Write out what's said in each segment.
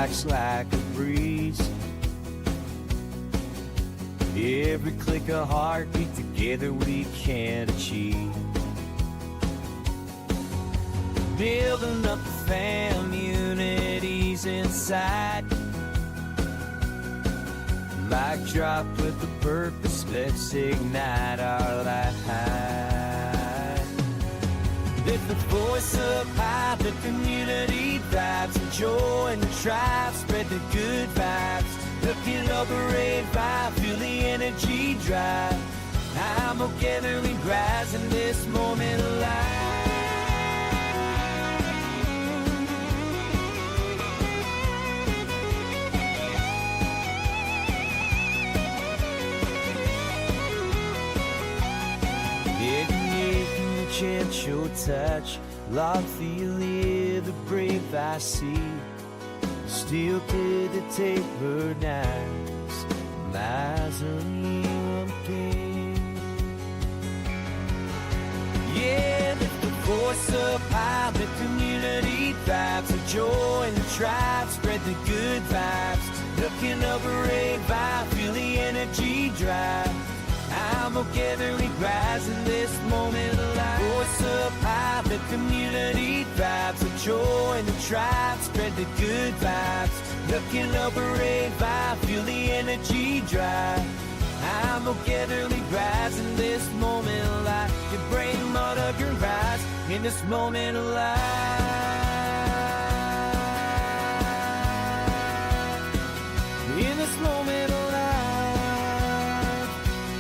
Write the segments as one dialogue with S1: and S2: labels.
S1: strikes like a breeze. Every click a heartbeat, together we can achieve. Building up the family unities inside. Mic drop with the purpose, let's ignite our light. Lift the voice up high, the community vibes, the joy and the tribe, spread the good vibes. Looking over a vibe, feel the energy drive. I'm together, we rise in this moment alive. Gentle touch, love, feel the brave I see. Still to the taper knives, lies on you again. Yeah, lift the voice up high, the community vibes, the joy and the tribe, spread the good vibes. Looking over a vibe, feel the energy drive. I'm together, we rise in this moment alive. Voice up high, the community vibes, the joy and the tribe, spread the good vibes. Looking over a vibe, feel the energy drive. I'm together, we rise in this moment alive. You bring out of your rise in this moment alive. In this moment alive.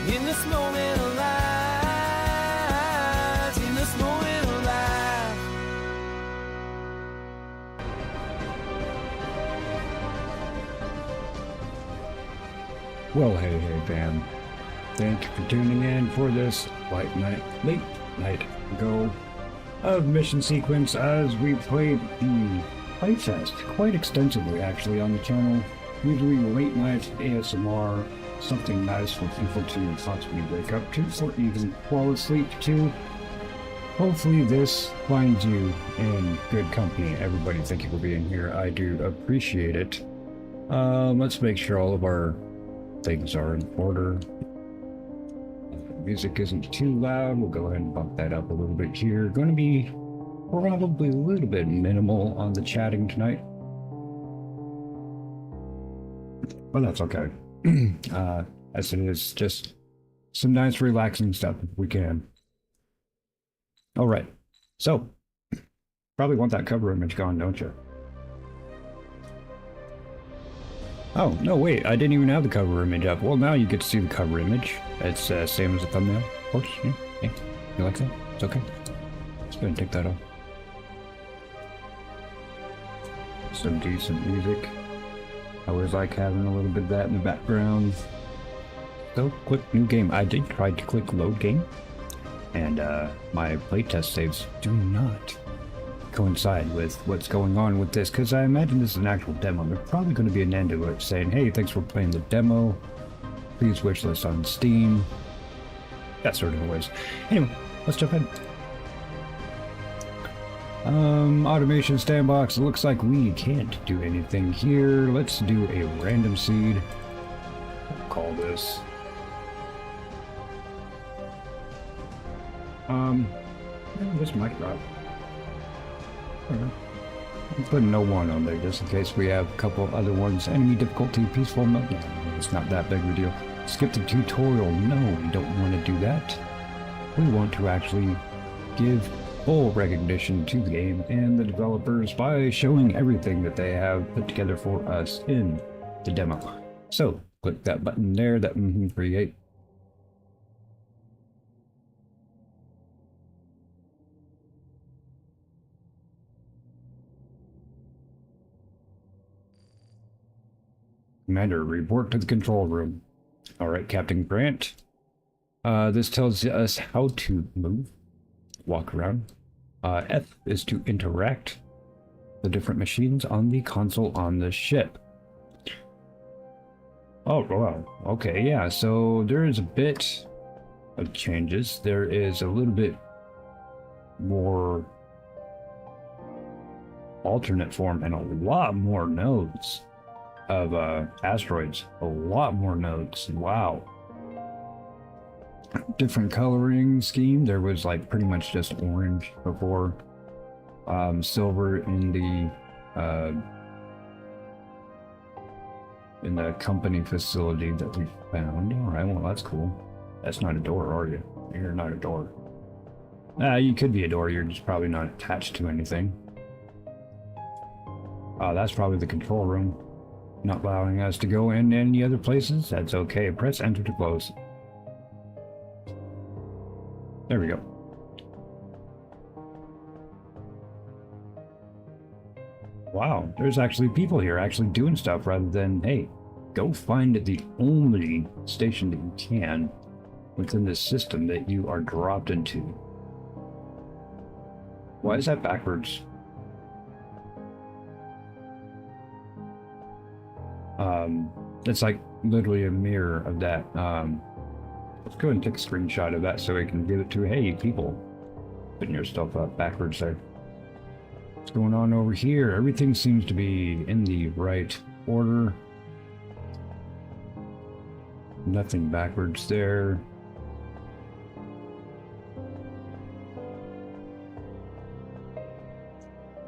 S1: In this moment alive, in this moment alive.
S2: Well, hey fam. Thank you for tuning in for this late night go of mission sequence as we played the playtest quite extensively actually on the channel. Usually late night ASMR, something nice for people to possibly wake up to or even fall asleep to. Hopefully this finds you in good company. Everybody, thank you for being here. I do appreciate it. Let's make sure all of our things are in order. Music isn't too loud. We'll go ahead and bump that up a little bit here. Going to be probably a little bit minimal on the chatting tonight. But that's okay. As it is just some nice relaxing stuff if we can. All right, so probably want that cover image gone, don't you? Oh no, wait, I didn't even have the cover image up. Well, now you get to see the cover image. It's same as the thumbnail, of course. Yeah. Hey, you like that? It's okay. Let's go ahead and take that off. Some decent music. I always like having a little bit of that in the background. So, click new game. I did try to click load game, and my playtest saves do not coincide with what's going on with this, because I imagine this is an actual demo. There's probably going to be an end to it saying, hey, thanks for playing the demo. Please wishlist on Steam. That sort of ways. Anyway, let's jump in. Automation sandbox. It looks like we can't do anything here. Let's do a random seed. We'll call this. This might drop. I'm putting no one on there just in case we have a couple of other ones. Enemy difficulty, peaceful mode. No, it's not that big of a deal. Skip the tutorial. No, we don't want to do that. We want to actually give full recognition to the game and the developers by showing everything that they have put together for us in the demo. So click that button there, that create. Commander, report to the control room. All right, Captain Grant. This tells us how to move, walk around. F is to interact the different machines on the console on the ship. Oh, wow. Okay, yeah, so there is a bit of changes. There is a little bit more alternate form and a lot more nodes of asteroids. A lot more nodes. Wow. Different coloring scheme. There was like pretty much just orange before. Silver in the company facility that we found. All right, well that's cool. That's not a door, are you? You're not a door. You could be a door. You're just probably not attached to anything. That's probably the control room. Not allowing us to go in any other places. That's okay. Press enter to close. There we go. Wow, there's actually people here actually doing stuff rather than, hey, go find the only station that you can within the system that you are dropped into. Why is that backwards? It's like literally a mirror of that. Let's go ahead and take a screenshot of that so we can give it to, hey, people, putting your stuff up backwards there. What's going on over here? Everything seems to be in the right order. Nothing backwards there.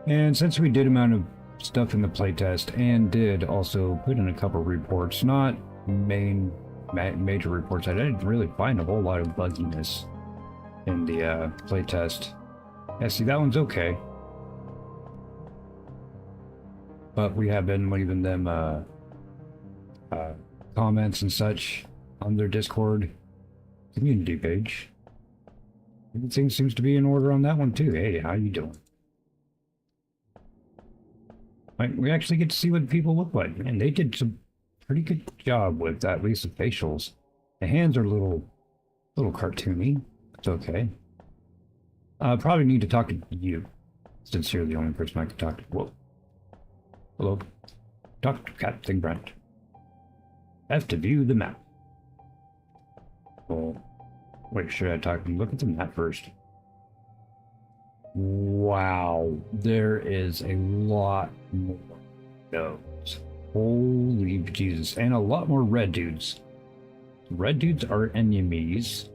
S2: And since we did amount of stuff in the playtest and did also put in a couple reports, not major reports, I didn't really find a whole lot of bugginess in the playtest. Yeah, see, that one's okay. But we have been leaving them comments and such on their Discord community page. Everything seems to be in order on that one too. Hey, how you doing? We actually get to see what people look like, and they did some pretty good job with at least the facials. The hands are a little cartoony. It's okay. Probably need to talk to you, since you're the only person I can talk to. Whoa. Hello. Talk to Captain Brent. F to view the map. Well, wait, should I talk? Look at the map first. Wow, there is a lot more nodes. Holy Jesus, and a lot more red dudes. Red dudes are enemies.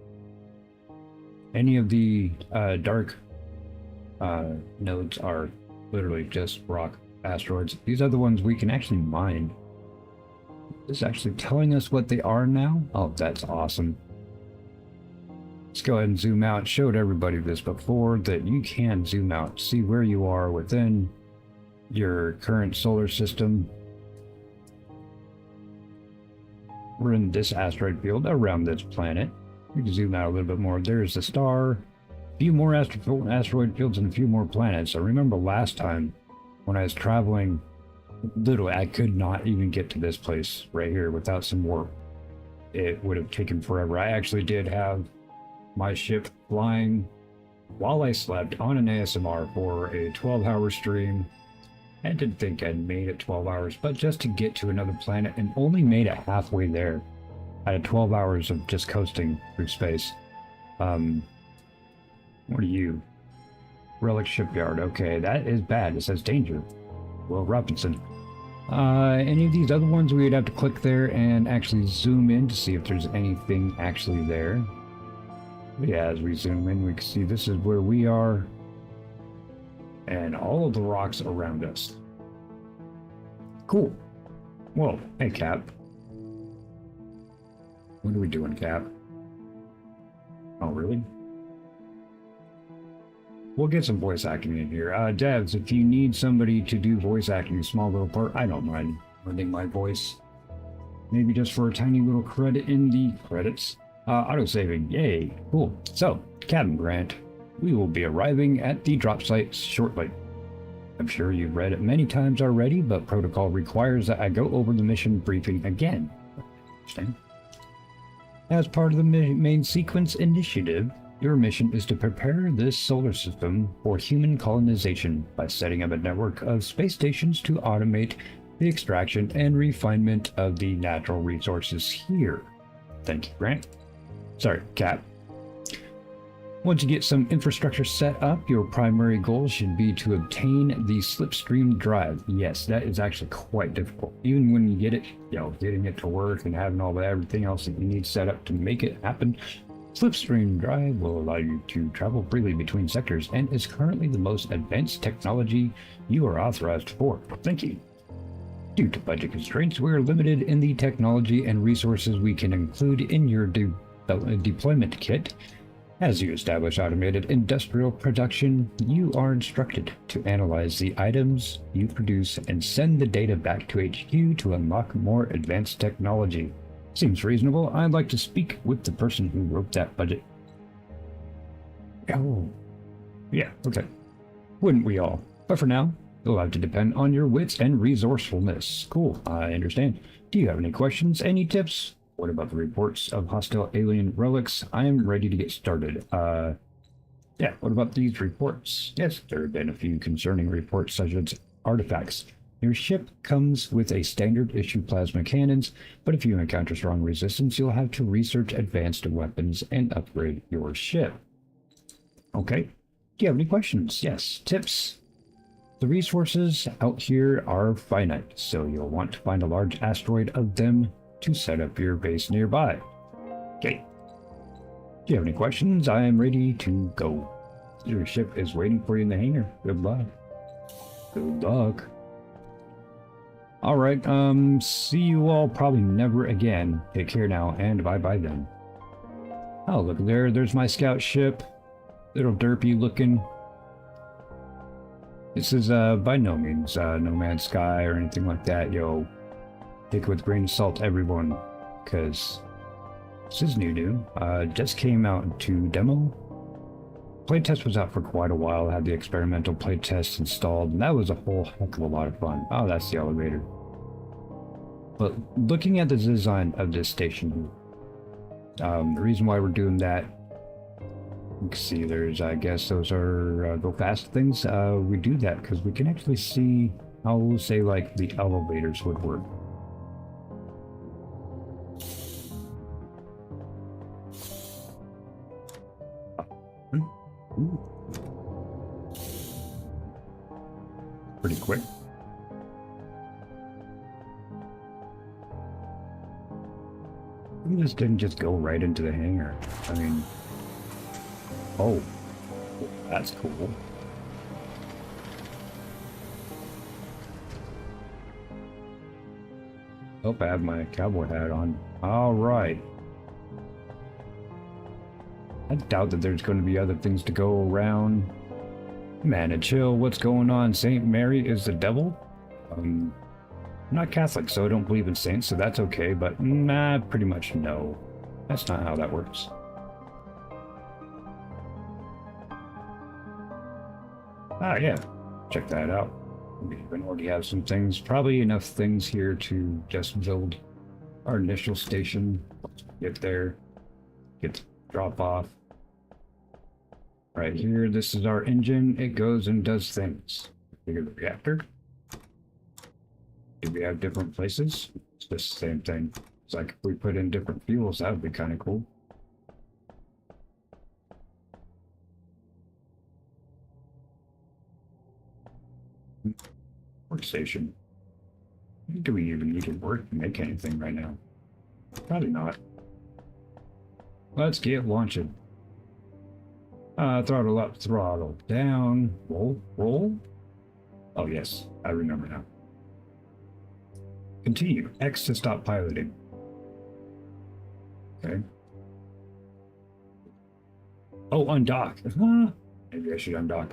S2: Any of the dark nodes are literally just rock asteroids. These are the ones we can actually mine. It's actually telling us what they are now. Oh, that's awesome. Let's go ahead and zoom out. Showed everybody this before, that you can zoom out, see where you are within your current solar system. We're in this asteroid field around this planet. We can zoom out a little bit more. There's a star, a few more asteroid fields, and a few more planets. I remember last time when I was traveling, literally I could not even get to this place right here without some warp. It would have taken forever. I actually did have my ship flying while I slept on an ASMR for a 12-hour stream. I didn't think I'd made it 12 hours, but just to get to another planet, and only made it halfway there. I had 12 hours of just coasting through space. What are you? Relic Shipyard. Okay, that is bad. It says danger. Will Robinson. Any of these other ones, we'd have to click there and actually zoom in to see if there's anything actually there. Yeah, as we zoom in, we can see this is where we are, and all of the rocks around us. Cool. Whoa, hey Cap. What are we doing, Cap? Oh, really? We'll get some voice acting in here. Devs, if you need somebody to do voice acting, a small little part, I don't mind lending my voice. Maybe just for a tiny little credit in the credits. Auto-saving, yay, cool. So, Captain Grant, we will be arriving at the drop site shortly. I'm sure you've read it many times already, but protocol requires that I go over the mission briefing again. Understand? As part of the main sequence initiative, your mission is to prepare this solar system for human colonization by setting up a network of space stations to automate the extraction and refinement of the natural resources here. Thank you, Grant. Sorry, Cap. Once you get some infrastructure set up, your primary goal should be to obtain the slipstream drive. Yes, that is actually quite difficult. Even when you get it, getting it to work and having all everything else that you need set up to make it happen. Slipstream drive will allow you to travel freely between sectors and is currently the most advanced technology you are authorized for. Thank you. Due to budget constraints, we are limited in the technology and resources we can include in your deployment kit. As you establish automated industrial production, you are instructed to analyze the items you produce and send the data back to HQ to unlock more advanced technology. Seems reasonable. I'd like to speak with the person who wrote that budget. Oh, yeah, okay. Wouldn't we all? But for now, you'll have to depend on your wits and resourcefulness. Cool, I understand. Do you have any questions, any tips? What about the reports of hostile alien relics? I am ready to get started. Yeah, what about these reports? Yes, there have been a few concerning reports such as artifacts. Your ship comes with a standard issue plasma cannons, but if you encounter strong resistance, you'll have to research advanced weapons and upgrade your ship. Okay, do you have any questions? Yes, tips? The resources out here are finite, so you'll want to find a large asteroid of them to set up your base nearby. Okay. Do you have any questions? I am ready to go. Your ship is waiting for you in the hangar. Good luck. Good luck. Alright, see you all probably never again. Take care now, and bye-bye then. Oh, look there. There's my scout ship. Little derpy looking. This is, by no means, No Man's Sky or anything like that, yo. Take it with a grain of salt, everyone, because this is new. Just came out to demo. Playtest was out for quite a while. I had the experimental playtest installed, and that was a whole heck of a lot of fun. Oh, that's the elevator. But looking at the design of this station, the reason why we're doing that, you can see there's, I guess those are go fast things. We do that because we can actually see how, say, like the elevators would work. Ooh. Pretty quick. We just didn't just go right into the hangar. I mean, oh, that's cool. Hope I have my cowboy hat on. All right. I doubt that there's going to be other things to go around. Man, and chill, what's going on? Saint Mary is the devil? I'm not Catholic, so I don't believe in saints, so that's okay, but nah, pretty much no. That's not how that works. Ah, yeah. Check that out. We already have some things, probably enough things here to just build our initial station. Get there, get the drop off. Right here, this is our engine. It goes and does things. Figure the reactor. Do we have different places? It's just the same thing. It's like if we put in different fuels, that would be kind of cool. Workstation. Do we even need to work to make anything right now? Probably not. Let's get launching. Throttle up, throttle down. Roll, roll. Oh yes, I remember now. Continue. X to stop piloting. Okay. Oh, undock. Maybe I should undock.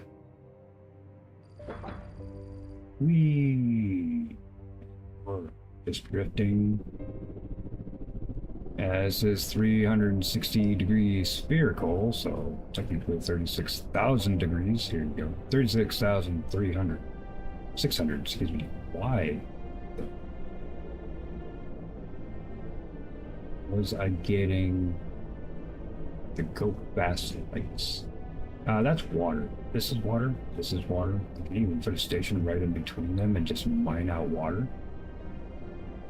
S2: Whee! Just drifting. This is 360 degrees spherical, so technically 36,000 degrees. Here you go. 36,300. 600, excuse me. Why? Was I getting to go fast like this? That's water. This is water. This is water. You can even put a station right in between them and just mine out water.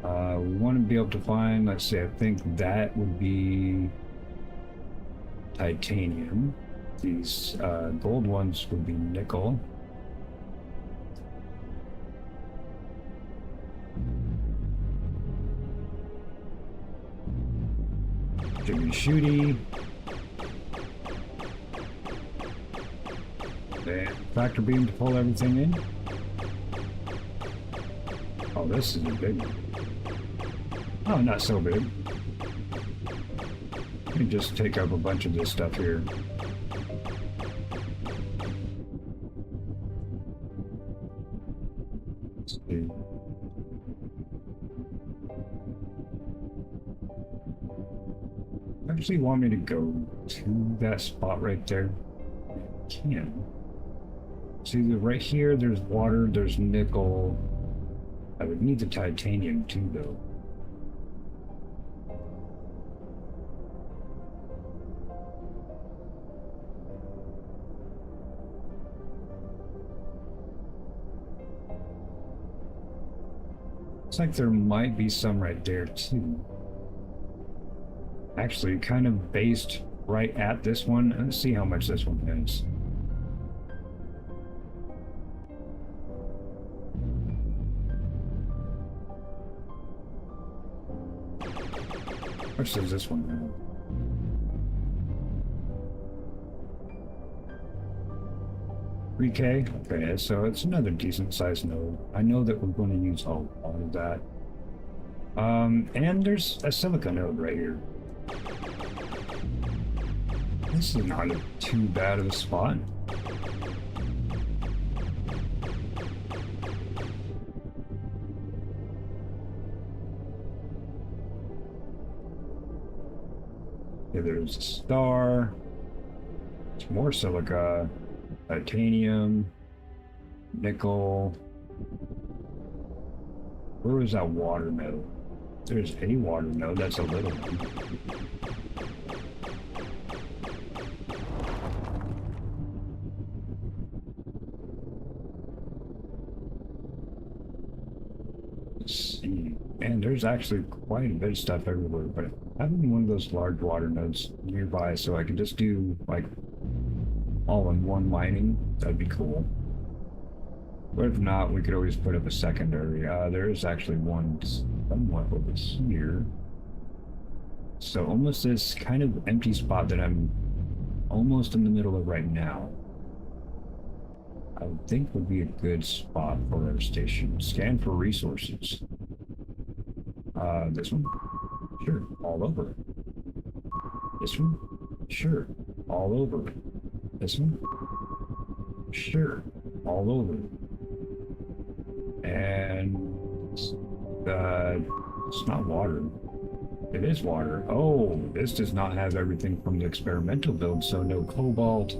S2: We want to be able to find, let's say, I think that would be titanium. These gold ones would be nickel. Jimmy Shooty. And tractor beam to pull everything in. Oh, this is a big one. Oh, not so big. Let me just take up a bunch of this stuff here. Let's see. Actually want me to go to that spot right there? I can. See, right here, there's water, there's nickel. I would need the titanium too, though. Looks like there might be some right there too. Actually, kind of based right at this one. Let's see how much this one is. How much does this one have? $3K? Okay, so it's another decent sized node. I know that we're going to use a lot of that. And there's a silica node right here. This is not too bad of a spot. Okay, there's a star. Some more silica. Titanium. Nickel. Where was that water node? There's a water node, that's a little one. Let's see. And there's actually quite a bit of stuff everywhere, but having one of those large water nodes nearby so I can just do like all-in-one mining, that'd be cool. But if not, we could always put up a secondary. There's actually one somewhat over here. So almost this kind of empty spot that I'm almost in the middle of right now. I would think would be a good spot for our station. Scan for resources. This one? Sure, all over. This one? Sure, all over. This one? Sure, all over. And it's not water. It is water. Oh, this does not have everything from the experimental build, so no cobalt,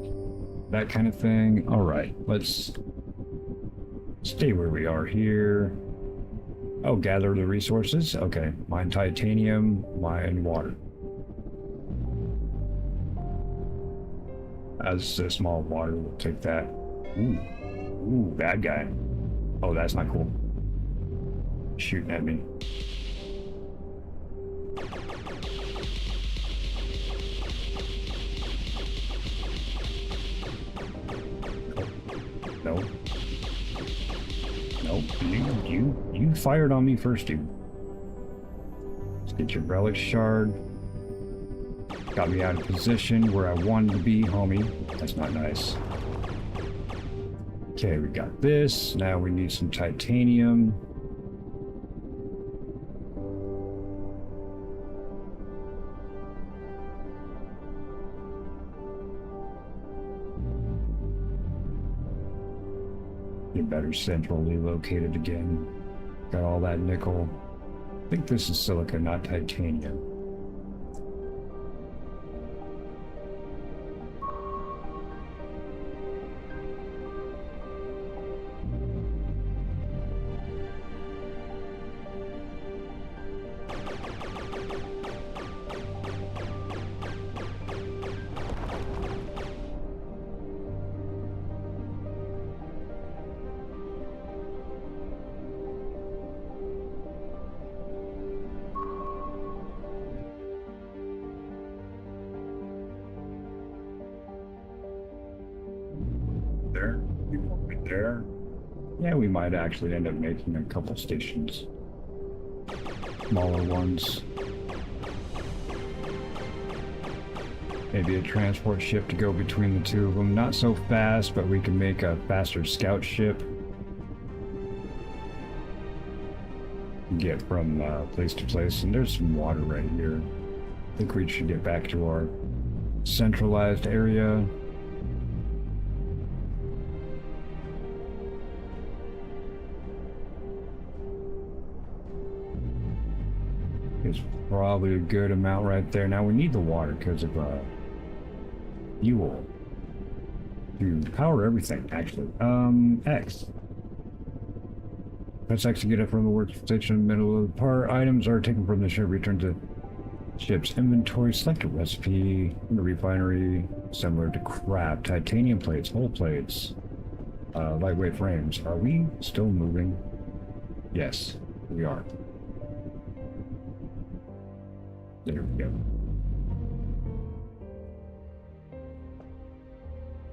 S2: that kind of thing. All right, let's stay where we are here. Oh, gather the resources. Okay, mine titanium, mine water. As a small water, we'll take that. Ooh, ooh, bad guy. Oh, that's not cool. Shooting at me. No. Nope. You fired on me first, dude. Let's get your relic shard. Got me out of position where I wanted to be, homie. That's not nice. Okay, we got this. Now we need some titanium. You're better centrally located again. Got all that nickel. I think this is silica, not titanium. there. Yeah, we might actually end up making a couple stations. Smaller ones. Maybe a transport ship to go between the two of them. Not so fast, but we can make a faster scout ship. Get from place to place. And there's some water right here. I think we should get back to our centralized area. It's probably a good amount right there. Now we need the water because of fuel to power everything, actually. X. Press X to get it from the workstation in the middle of the part. Items are taken from the ship, returned to ship's inventory. Select a recipe in the refinery, similar to craft. Titanium plates, hull plates, lightweight frames. Are we still moving? Yes, we are. There we go.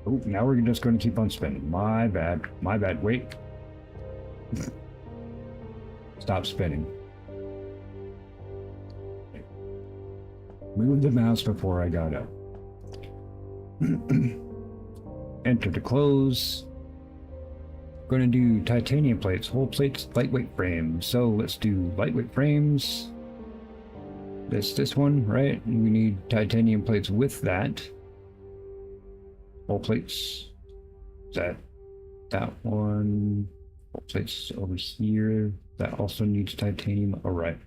S2: Oh, now we're just going to keep on spinning. My bad. My bad. Wait. Stop spinning. Move the mouse before I got up. Enter to close. Going to do titanium plates, hull plates, lightweight frames. So let's do lightweight frames. This one, right? And we need titanium plates with that. Hull plates. Is that one? Hull plates over here. That also needs titanium. Alright.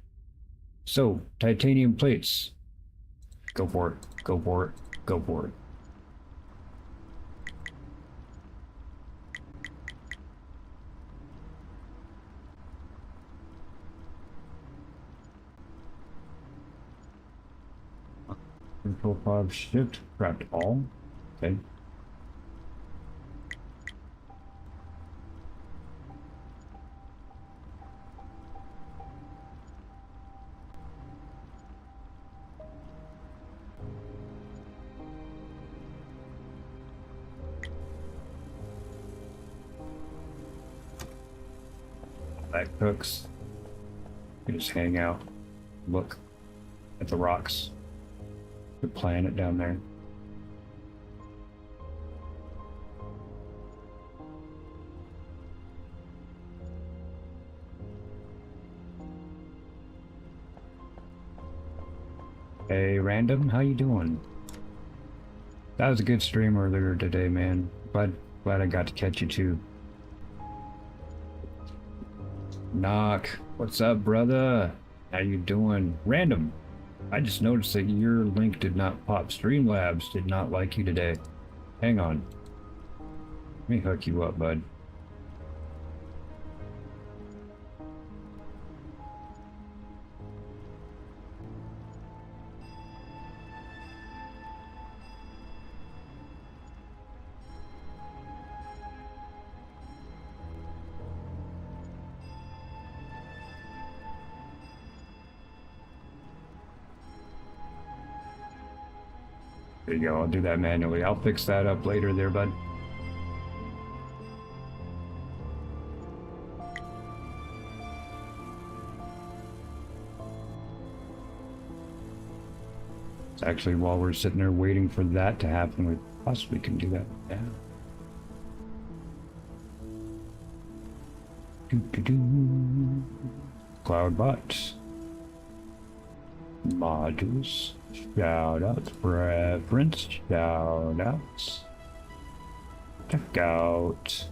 S2: So, titanium plates. Go for it. Go for it. Go for it. Control pod shift, craft all. Okay. That cooks. You just hang out, look at the rocks. The planet down there. Hey, Random, how you doing? That was a good stream earlier today, man. Glad I got to catch you too. Knock, what's up, brother? How you doing? Random. I just noticed that your link did not pop. Streamlabs did not like you today. Hang on. Let me hook you up, bud. There you go, I'll do that manually. I'll fix that up later there, bud. Actually, while we're sitting there waiting for that to happen, we possibly can do that. Yeah. Cloudbot. Modules. Shout outs. Preference. Shout outs. Check out.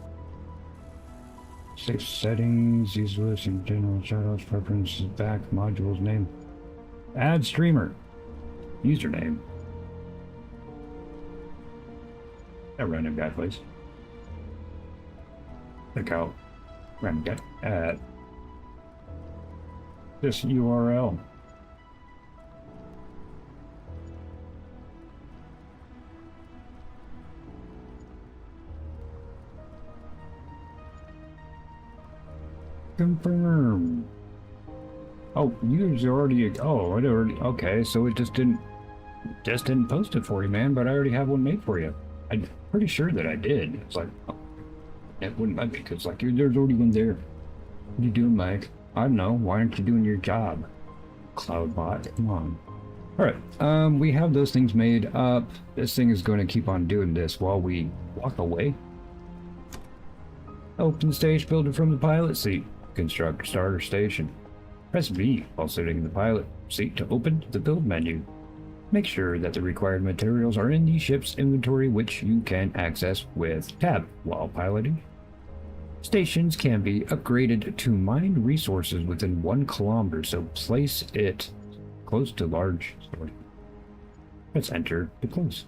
S2: Save settings. Use list in general. Shout outs. Preferences. Back. Modules. Name. Add streamer. Username. A random guy, please. Check out. Random guy. At this URL. Confirm. Oh, you already. Oh, it already. Okay, so it just didn't post it for you, man. But I already have one made for you. I'm pretty sure that I did. It's like, oh, It wouldn't let me because like there's already one there. What are you doing, Mike? I don't know. Why aren't you doing your job? Cloudbot, come on. Alright, we have those things made up. This thing is going to keep on doing this while we walk away. Open stage builder from the pilot seat. Construct starter station. Press V while sitting in the pilot seat to open the build menu. Make sure that the required materials are in the ship's inventory, which you can access with Tab while piloting. Stations can be upgraded to mine resources within 1 kilometer, so place it close to large storage. Let's enter to close.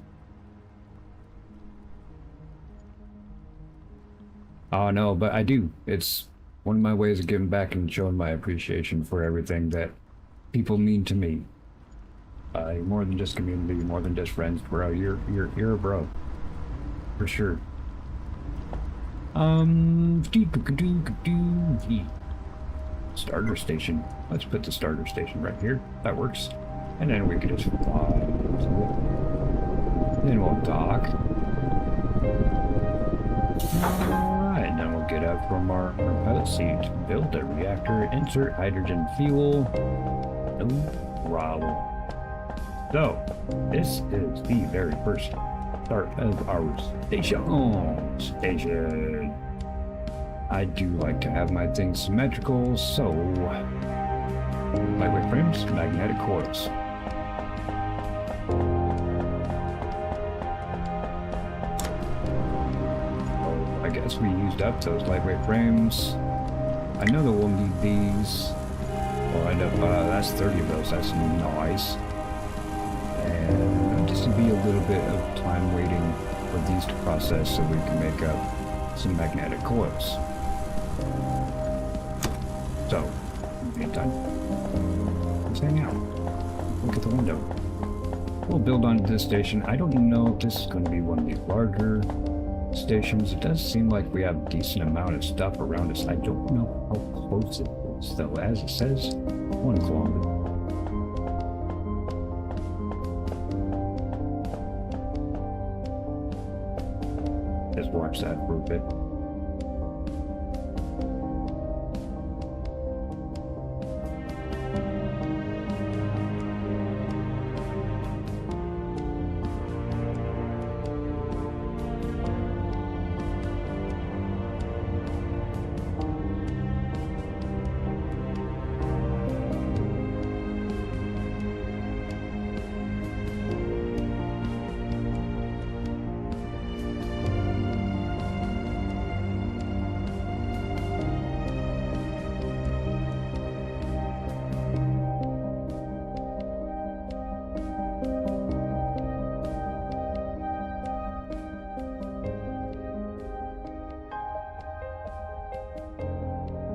S2: Oh no, but I do. It's one of my ways of giving back and showing my appreciation for everything that people mean to me. More than just community, more than just friends, bro. You're a bro. For sure. Starter station. Let's put the starter station right here. That works. And then we can just fly to it. Then we'll dock. Alright, then we'll get up from our pilot seat, build a reactor, insert hydrogen fuel. No problem. So, this is the very first start of our station. I do like to have my things symmetrical, so lightweight frames, magnetic coils. Oh, I guess we used up those lightweight frames. I know that we'll need these. We'll end up, that's 30 of those, that's nice. And just to be a little bit of time waiting for these to process so we can make up some magnetic coils. So, in the meantime, let's hang out. Look at the window. We'll build onto this station. I don't know if this is going to be one of the larger stations. It does seem like we have a decent amount of stuff around us. I don't know how close it is, though. As it says, 1 kilometer. Let's watch that for a bit.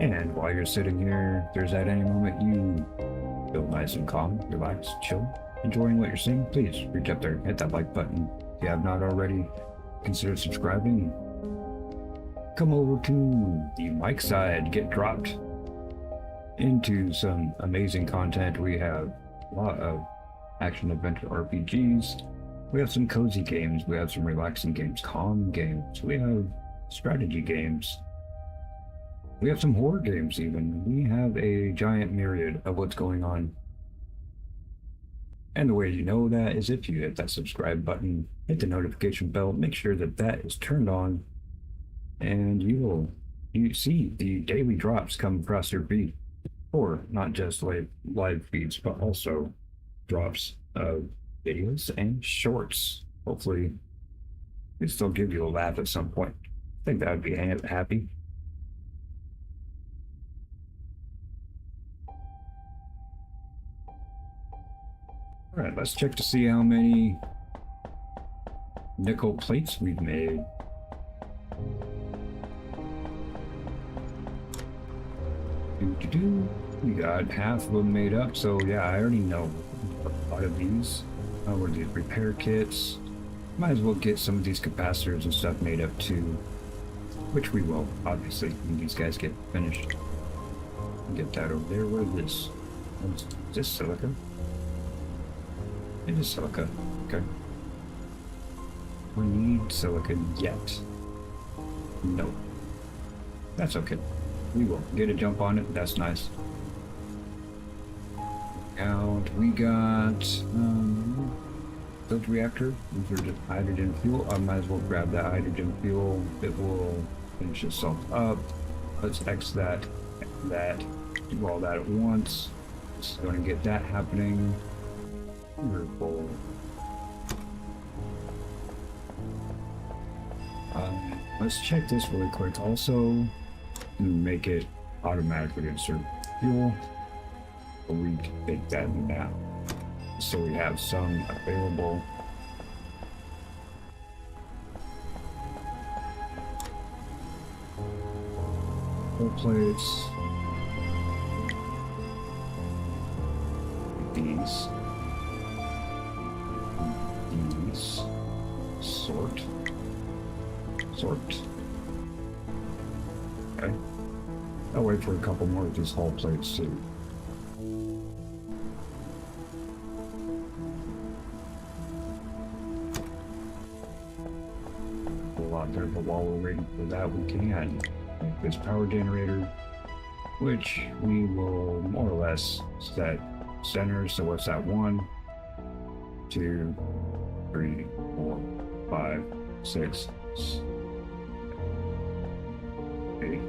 S2: And while you're sitting here, if there's at any moment you feel nice and calm, relaxed, chill, enjoying what you're seeing, please reach up there, hit that like button. If you have not already, consider subscribing. Come over to the Mike side, get dropped into some amazing content. We have a lot of action-adventure RPGs. We have some cozy games. We have some relaxing games, calm games. We have strategy games. We have some horror games even. We have a giant myriad of what's going on. And the way you know that is if you hit that subscribe button, hit the notification bell, make sure that that is turned on, and you see the daily drops come across your feed. Or not just live feeds, but also drops of videos and shorts. Hopefully, it still give you a laugh at some point. I think that would be happy. Alright, let's check to see how many nickel plates we've made. We got half of them made up, so yeah, I already know a lot of these. What are these? Repair kits. Might as well get some of these capacitors and stuff made up too, which we will, obviously, when these guys get finished. Get that over there. What is this? Is this silica? It is silica. Okay. We need silicon yet. No. That's okay. We will get a jump on it. That's nice. Out, we got filter reactor. These are just hydrogen fuel. I might as well grab that hydrogen fuel. It will finish itself up. Let's X that, do all that at once. Just going to get that happening. Wonderful. Let's check this really quick also and make it automatically insert fuel. We can take that now. So we have some available. Full plates. These. Sort. Okay. I'll wait for a couple more of these hull plates too. A lot there, but while we're waiting for that, we can make this power generator, which we will more or less set center. So what's that? 1, 2, 3, 4, 5, 6, 8.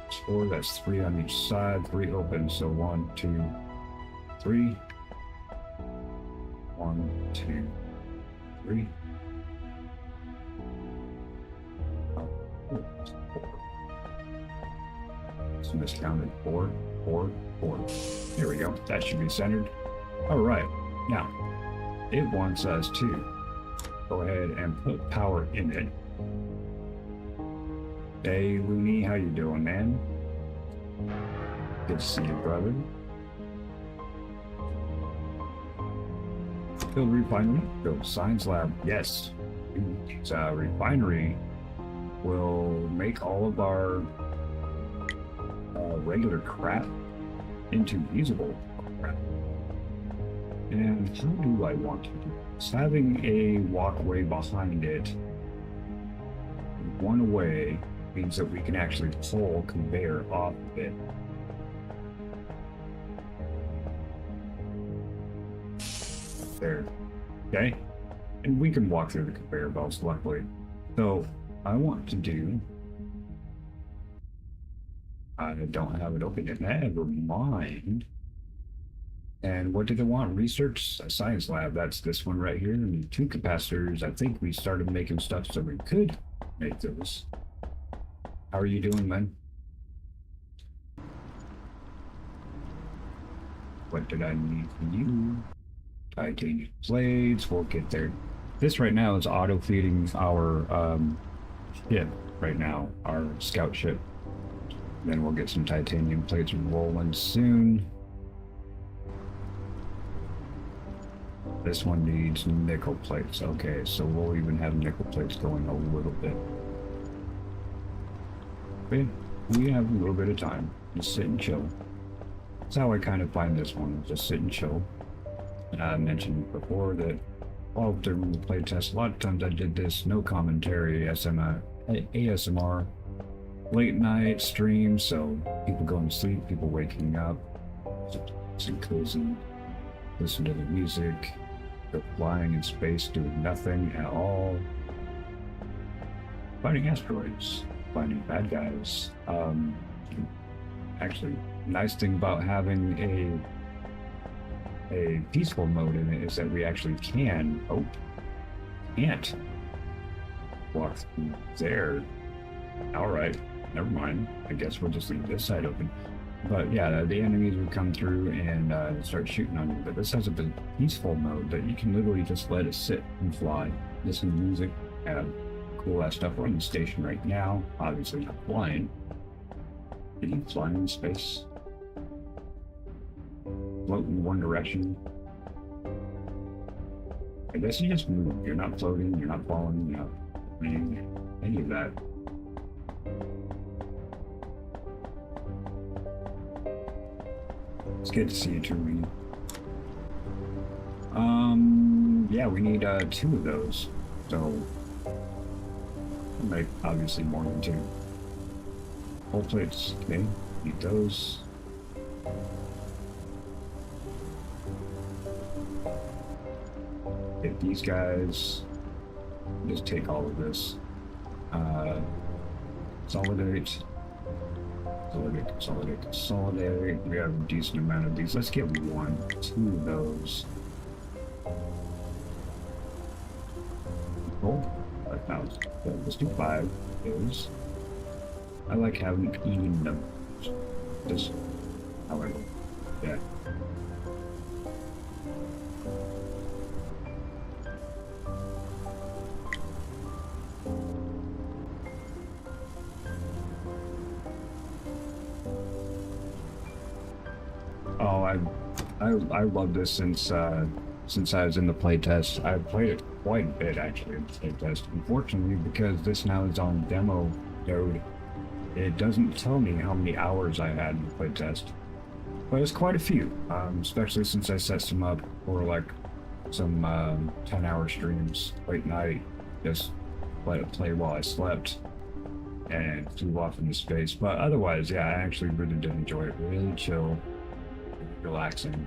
S2: That's 4. That's 3 on each side. 3 open. So 1, 2, 3. 1, 2, 3. So miscounted. 4, 4, 4. There we go. That should be centered. All right. Now, it wants us to go ahead and put power in it. Hey, Looney, how you doing, man? Good to see you, brother. Build refinery, build science lab. Yes, refinery will make all of our regular crap into usable crap. And how do I want to do this? Having a walkway behind it, one way, means that we can actually pull conveyor off of it. There. Okay? And we can walk through the conveyor belts, luckily. So, I want to do... I don't have it open yet. Never mind. And what did I want? Research science lab. That's this one right here. And 2 capacitors. I think we started making stuff so we could make those. How are you doing, man? What did I need from you? Titanium blades. We'll get there. This right now is auto feeding our ship right now, our scout ship. Then we'll get some titanium plates rolling soon. This one needs nickel plates. Okay, so we'll even have nickel plates going a little bit. Okay, we have a little bit of time. Just sit and chill. That's how I kind of find this one. Just sit and chill. And I mentioned before that while during the playtest, a lot of times I did this no commentary ASMR late night stream, so people going to sleep, people waking up, some cozy, listen to the music, go flying in space doing nothing at all, fighting asteroids, finding bad guys. Actually, nice thing about having a peaceful mode in it is that we actually can't walk through there. All right, never mind. I guess we'll just leave this side open. But yeah, the enemies would come through and start shooting on you. But this has a bit peaceful mode that you can literally just let it sit and fly, listen to music, have cool ass stuff. We're on the station right now, obviously not flying. Did you fly in space? Float in one direction. I guess you just move. You're not floating, you're not falling, you're not doing any of that. It's good to see you too, Reed. Yeah, we need 2 of those. So, I'll make obviously more than 2. Whole plates, okay, need those. Get these guys. Just take all of this. Consolidate. Consolidate. We have a decent amount of these. Let's get 1, 2 of those. Cool. Let's do 5 of those. I like having even numbers. Just however. Yeah. Oh, I love this since I was in the playtest. I've played it quite a bit actually in the playtest. Unfortunately, because this now is on demo mode, it doesn't tell me how many hours I had in the playtest. But it's quite a few, especially since I set some up for like some 10-hour streams late night. Just let it play while I slept and flew off into space. But otherwise, yeah, I actually really did enjoy it. Really chill, relaxing.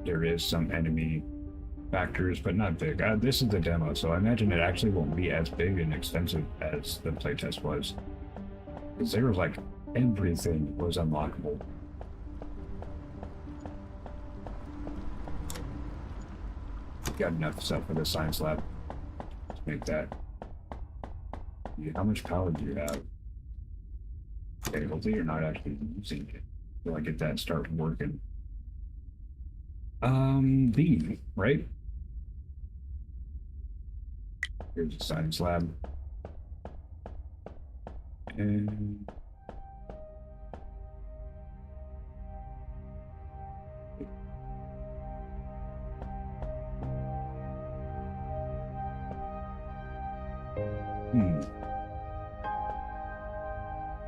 S2: There is some enemy factors, but not big. This is the demo, so I imagine it actually won't be as big and extensive as the playtest was. Because there was like, everything was unlockable. Got enough stuff for the science lab. Let's make that. How much power do you have? Okay, hopefully you're not actually using it. Till I get that start working. B, right? Here's the science lab. And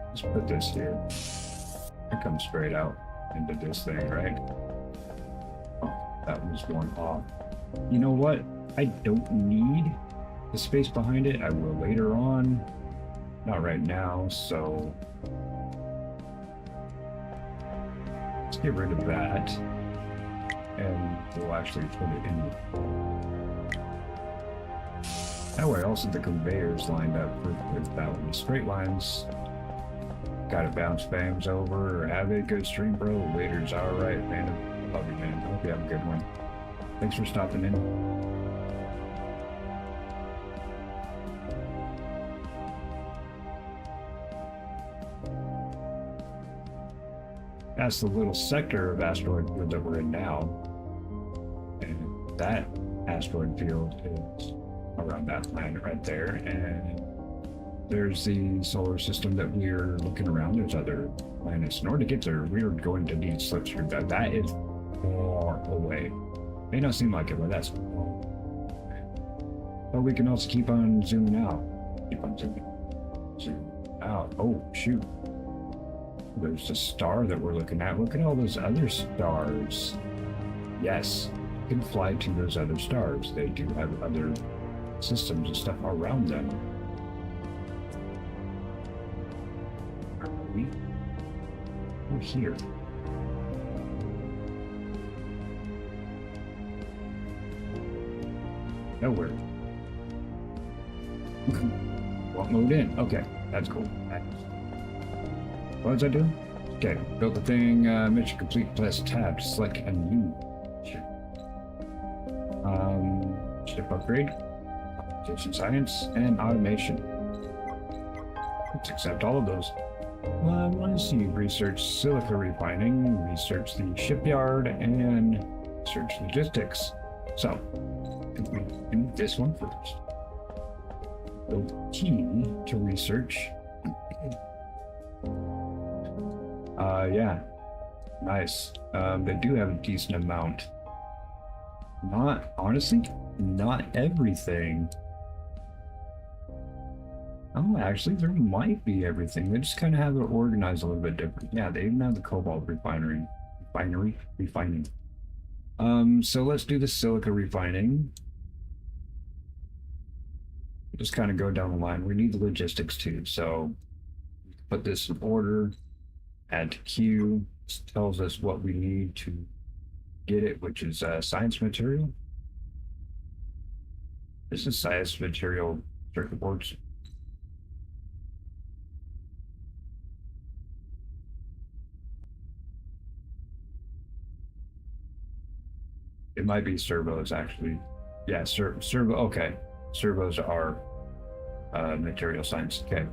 S2: let's put this here. It comes straight out into this thing, right? Oh, that was one off. You know what? I don't need the space behind it. I will later on. Not right now, so let's get rid of that. And we'll actually put it in. That way also the conveyor's lined up with that one. Straight lines. Gotta bounce BAMs over. Have a good stream, bro. Later's alright, man. Love you, man. Hope you have a good one. Thanks for stopping in. That's the little sector of asteroid field that we're in now. And that asteroid field is around that planet right there. And there's the solar system that we're looking around. There's other planets. In order to get there, we're going to need slips through that. That is far away. May not seem like it, but that's far. But we can also keep on zooming out. Keep on zooming. Zoom out. Oh, shoot. There's a star that we're looking at. Look at all those other stars. Yes, you can fly to those other stars. They do have other systems and stuff around them. Are we? We're here. Nowhere. Won't load in. Okay, that's cool. What was I doing? Okay, built the thing, mission complete plus tab, select a new. Ship upgrade, computational science, and automation. Let's accept all of those. Let's see, research silica refining, research the shipyard, and research logistics. So, we do this one first. Build T to research. Yeah, nice. They do have a decent amount. Honestly, not everything. Oh, actually, there might be everything. They just kind of have it organized a little bit different. Yeah, they even have the cobalt refining. So let's do the silica refining. just kind of go down the line. We need the logistics too, so put this in order, add to queue. This tells us what we need to get it, which is science material. This is science material circuit boards. It might be servos, actually. Yeah, servo. Okay, servos are material science. Okay,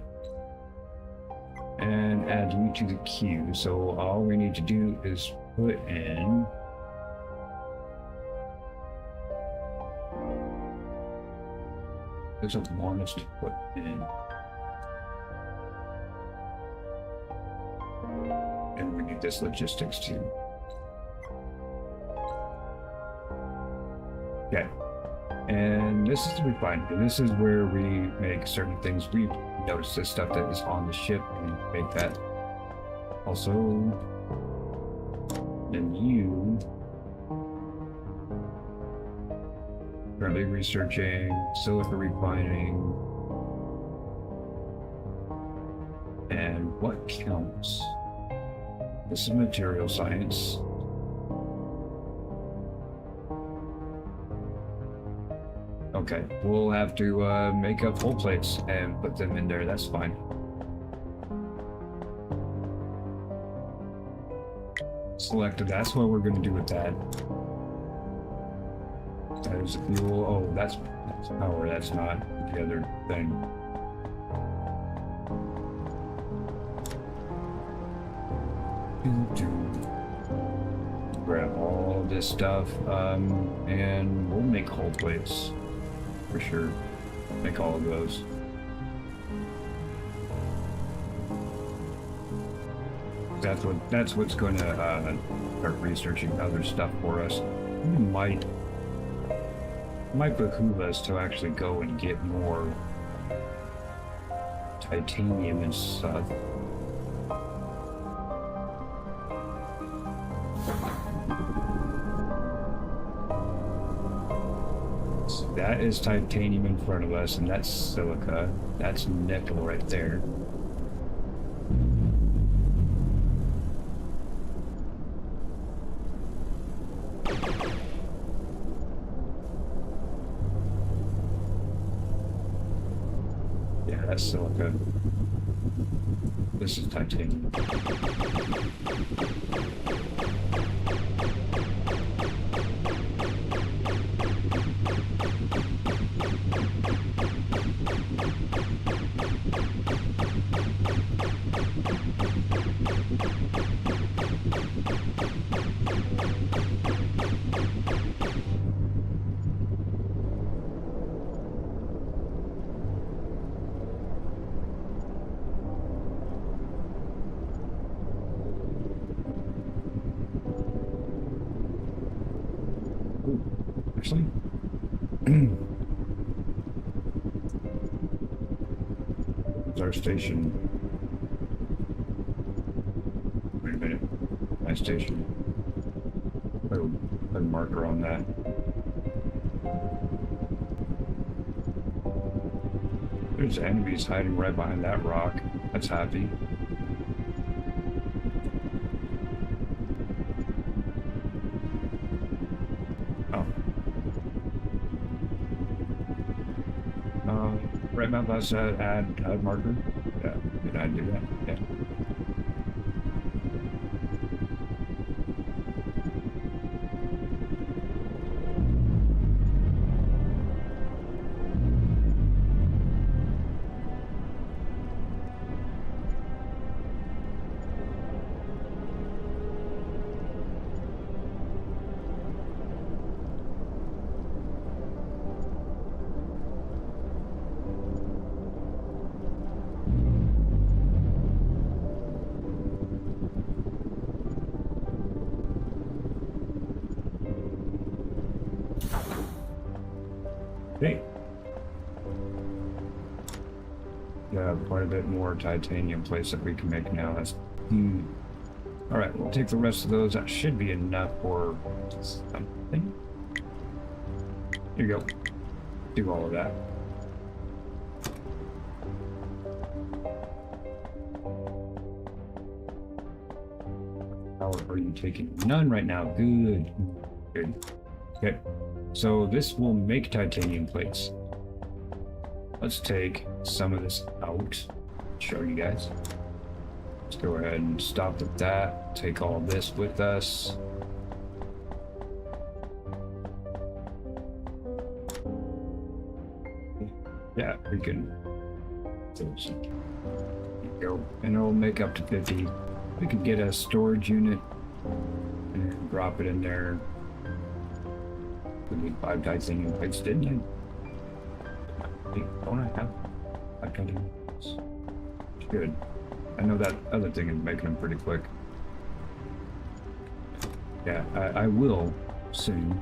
S2: and add you to the queue. So all we need to do is put in doesn't want us to put in, and we need this logistics too. Okay, and this is refined, and this is where we make certain things. We notice this stuff that is on the ship and make that. Also, then you currently researching silica refining and what counts. This is material science. Okay, we'll have to make up full plates and put them in there. That's fine. Selected. That's what we're going to do with that. That is fuel. Oh, that's power. That's not the other thing. Grab all this stuff, and we'll make hull plates. For sure. Make all of those. That's what's going to start researching other stuff for us. It might behoove us to actually go and get more titanium and stuff. That is titanium in front of us, and that's silica. That's nickel right there. Yeah, that's silica. This is titanium. Actually, it's our station. Wait a minute, my station. Put a marker on that. There's enemies hiding right behind that rock. That's happy. Right map, let's add marker. Yeah, did I do that? Yeah. Okay. Yeah, quite a bit more titanium plates that we can make now. That's all right. We'll take the rest of those. That should be enough for something. Here you go. Do all of that. How are you taking? None right now. Good. Good. Okay. So this will make titanium plates. Let's take some of this out. Show you guys. Let's go ahead and stop at that. Take all this with us. Yeah, we can. Go, and it'll make up to 50. We could get a storage unit and drop it in there. We need 5 titanium plates, didn't I? Wait, don't I have 5 titanium plates? Good. I know that other thing is making them pretty quick. Yeah, I will soon.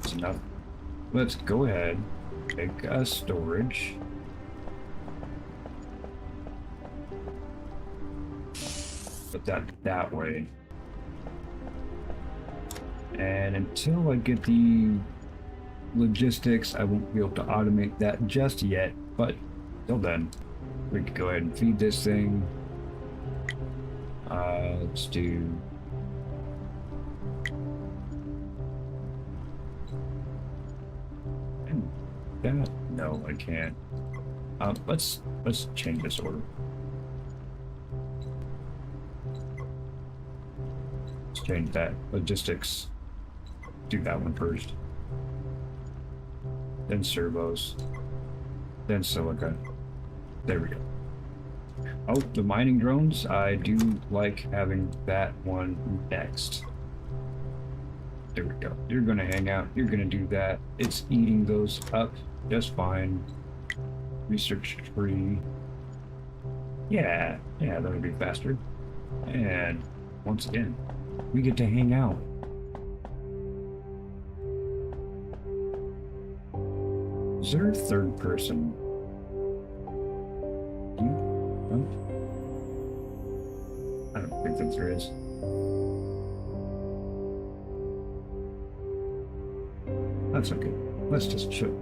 S2: That's enough. Let's go ahead, take a storage. Put that way. And until I get the logistics, I won't be able to automate that just yet, but till then, we could go ahead and feed this thing. Let's do... that? No, I can't. Let's change this order. Let's change that. Logistics. Do that one first. Then servos. Then silica. There we go. Oh, the mining drones. I do like having that one next. There we go. You're gonna hang out. You're gonna do that. It's eating those up just fine. Research tree. Yeah, that'll be faster. And once again, we get to hang out. Is there a third person? I don't think that there is. That's okay. Let's just chill.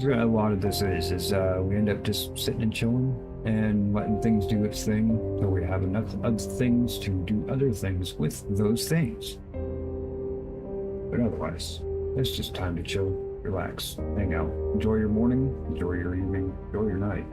S2: A lot of this is we end up just sitting and chilling and letting things do its thing, so we have enough other things to do other things with those things. But otherwise, it's just time to chill, relax, hang out, enjoy your morning, enjoy your evening, enjoy your night.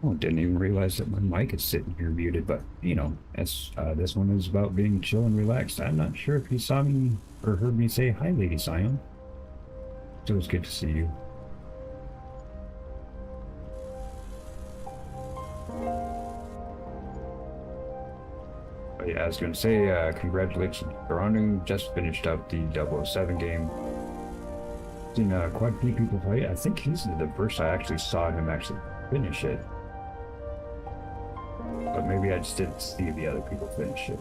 S2: Oh, didn't even realize that my mic is sitting here muted, but you know, as this one is about being chill and relaxed. I'm not sure if you saw me or heard me say hi, Lady Sion. So it's good to see you. But yeah, I was gonna say, congratulations, Geranu just finished up the 007 game. Seen quite a few people play it. I think he's the first I actually saw him actually finish it. But maybe I just didn't see the other people finish it.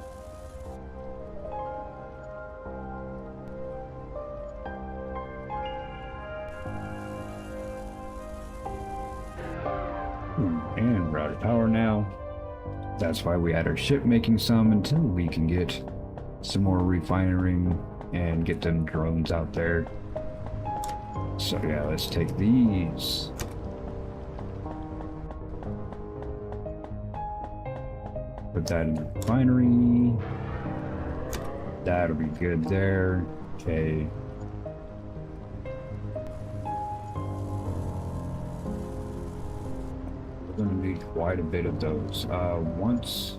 S2: And we're out of power now. That's why we had our ship making some until we can get some more refining and get them drones out there. So yeah, let's take these. Put that in the refinery. That'll be good there. Okay. We're gonna need quite a bit of those. Once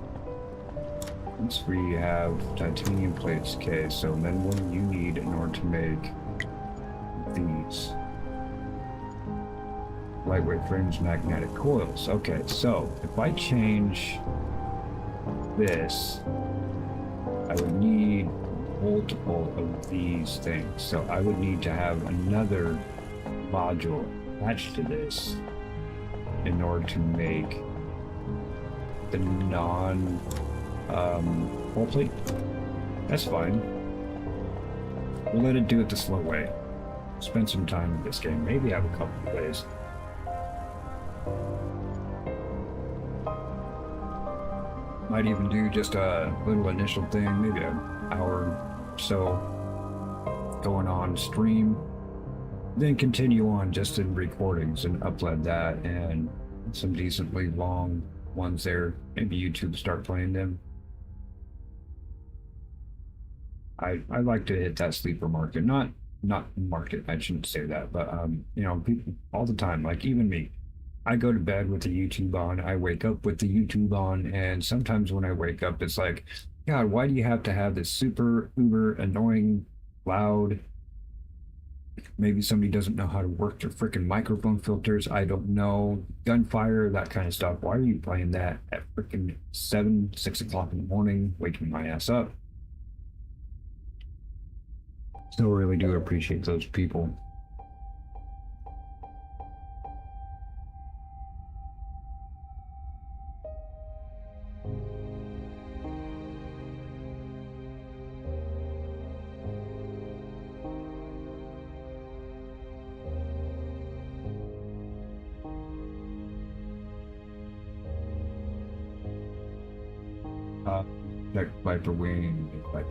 S2: we have titanium plates, okay, so then what do you need in order to make these? Lightweight frames, magnetic coils. Okay, so if I change this, I would need multiple of these things. So I would need to have another module attached to this in order to make the non-hull plate. That's fine. We'll let it do it the slow way. Spend some time in this game. Maybe have a couple of days. Might even do just a little initial thing, maybe an hour or so going on stream, then continue on just in recordings and upload that, and some decently long ones there. Maybe YouTube start playing them. I like to hit that sleeper market, not market, I shouldn't say that, but you know, people all the time, like even me. I go to bed with the YouTube on, I wake up with the YouTube on, and sometimes when I wake up, it's like, God, why do you have to have this super uber annoying, loud? Maybe somebody doesn't know how to work their freaking microphone filters. I don't know. Gunfire, that kind of stuff. Why are you playing that at freaking 6 o'clock in the morning, waking my ass up? Still really do appreciate those people. Check Viper Wing, Viper.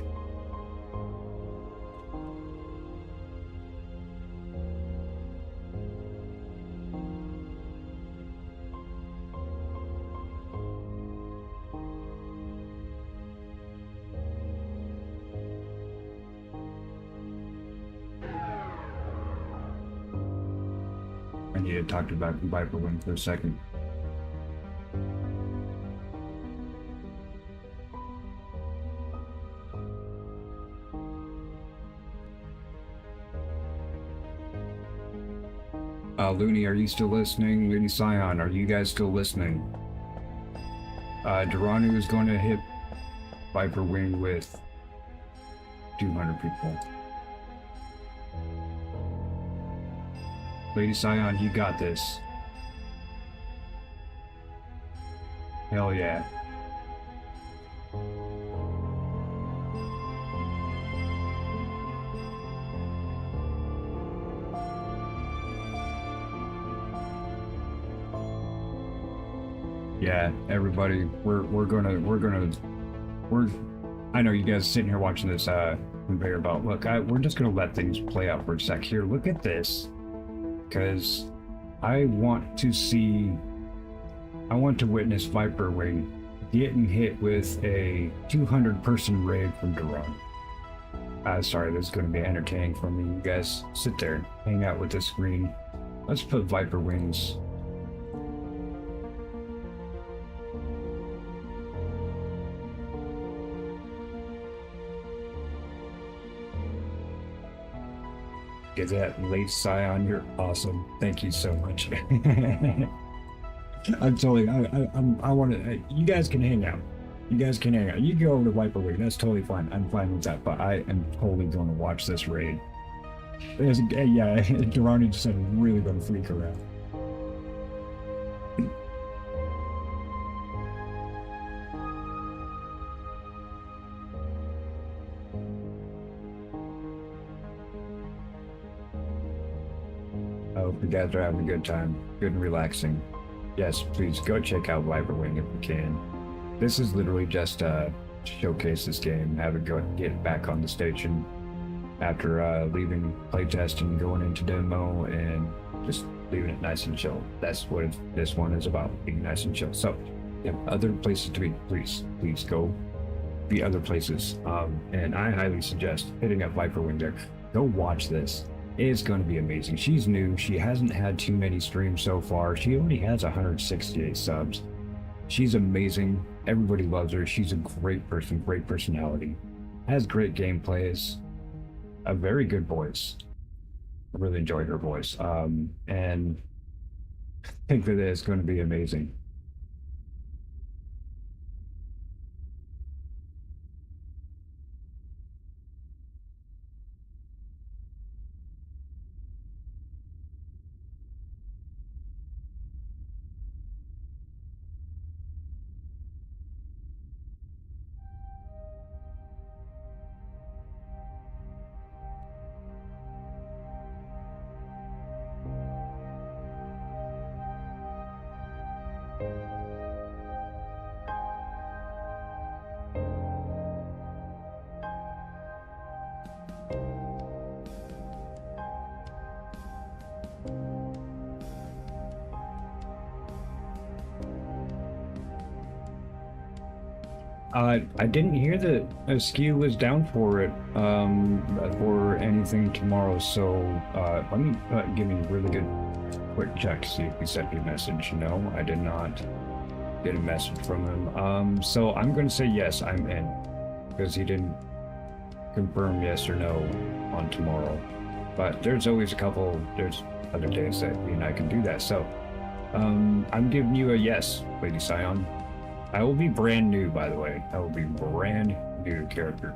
S2: I need to talk about the Viper Wing for a second. Looney, are you still listening? Lady Scion, are you guys still listening? Duranu is going to hit Viper Wing with 200 people. Lady Scion, you got this. Hell yeah. Yeah, everybody, I know you guys sitting here watching this conveyor belt. Look, we're just gonna let things play out for a sec here. Look at this, because I want to witness Viper Wing getting hit with a 200-person raid from Duran. Sorry, this is going to be entertaining for me. You guys sit there, hang out with the screen. Let's put Viper Wings Get that late Scion, you're awesome. Thank you so much. I'm totally, I want to, you guys can hang out. You guys can hang out. You can go over to Wiper League. That's totally fine. I'm fine with that, but I am totally going to watch this raid. Yeah, Durrani just said really going to freak around. I hope you guys are having a good time. Good and relaxing. Yes, please go check out Wyverwing if you can. This is literally just to showcase this game, have it get it back on the station after leaving playtesting, going into demo, and just leaving it nice and chill. That's what this one is about, being nice and chill. So, if other places to be, please go be other places. And I highly suggest hitting up Viperwing there. Go watch this. It's going to be amazing. She's new. She hasn't had too many streams so far. She only has 168 subs. She's amazing. Everybody loves her. She's a great person, great personality. Has great gameplays. A very good voice. I really enjoyed her voice. And I think that it's going to be amazing. I didn't hear that Ski was down for it for anything tomorrow, so let me give me a really good quick check to see if he sent me a message. No, I did not get a message from him. So I'm going to say yes, I'm in, because he didn't confirm yes or no on tomorrow. But there's always there's other days that he and I can do that. So I'm giving you a yes, Lady Scion. I will be brand new, by the way. I will be brand new character.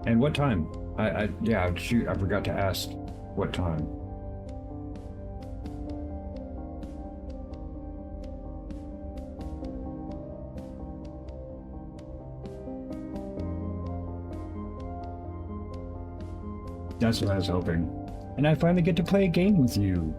S2: And what time? Yeah, shoot, I forgot to ask what time. That's what I was hoping. And I finally get to play a game with you.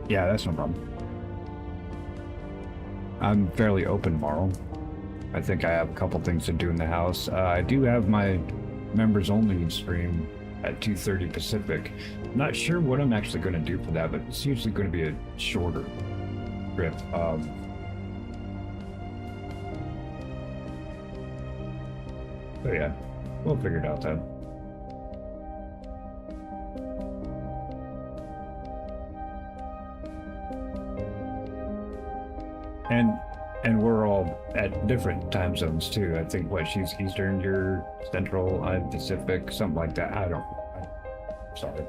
S2: Yeah, that's no problem. I'm fairly open tomorrow. I think I have a couple things to do in the house. I do have my members only stream at 2:30 Pacific. I'm not sure what I'm actually going to do for that, but it's usually going to be a shorter trip. So yeah, we'll figure it out then. And we're all at different time zones too. I think she's Eastern, you're Central, I'm Pacific, something like that. I'm sorry.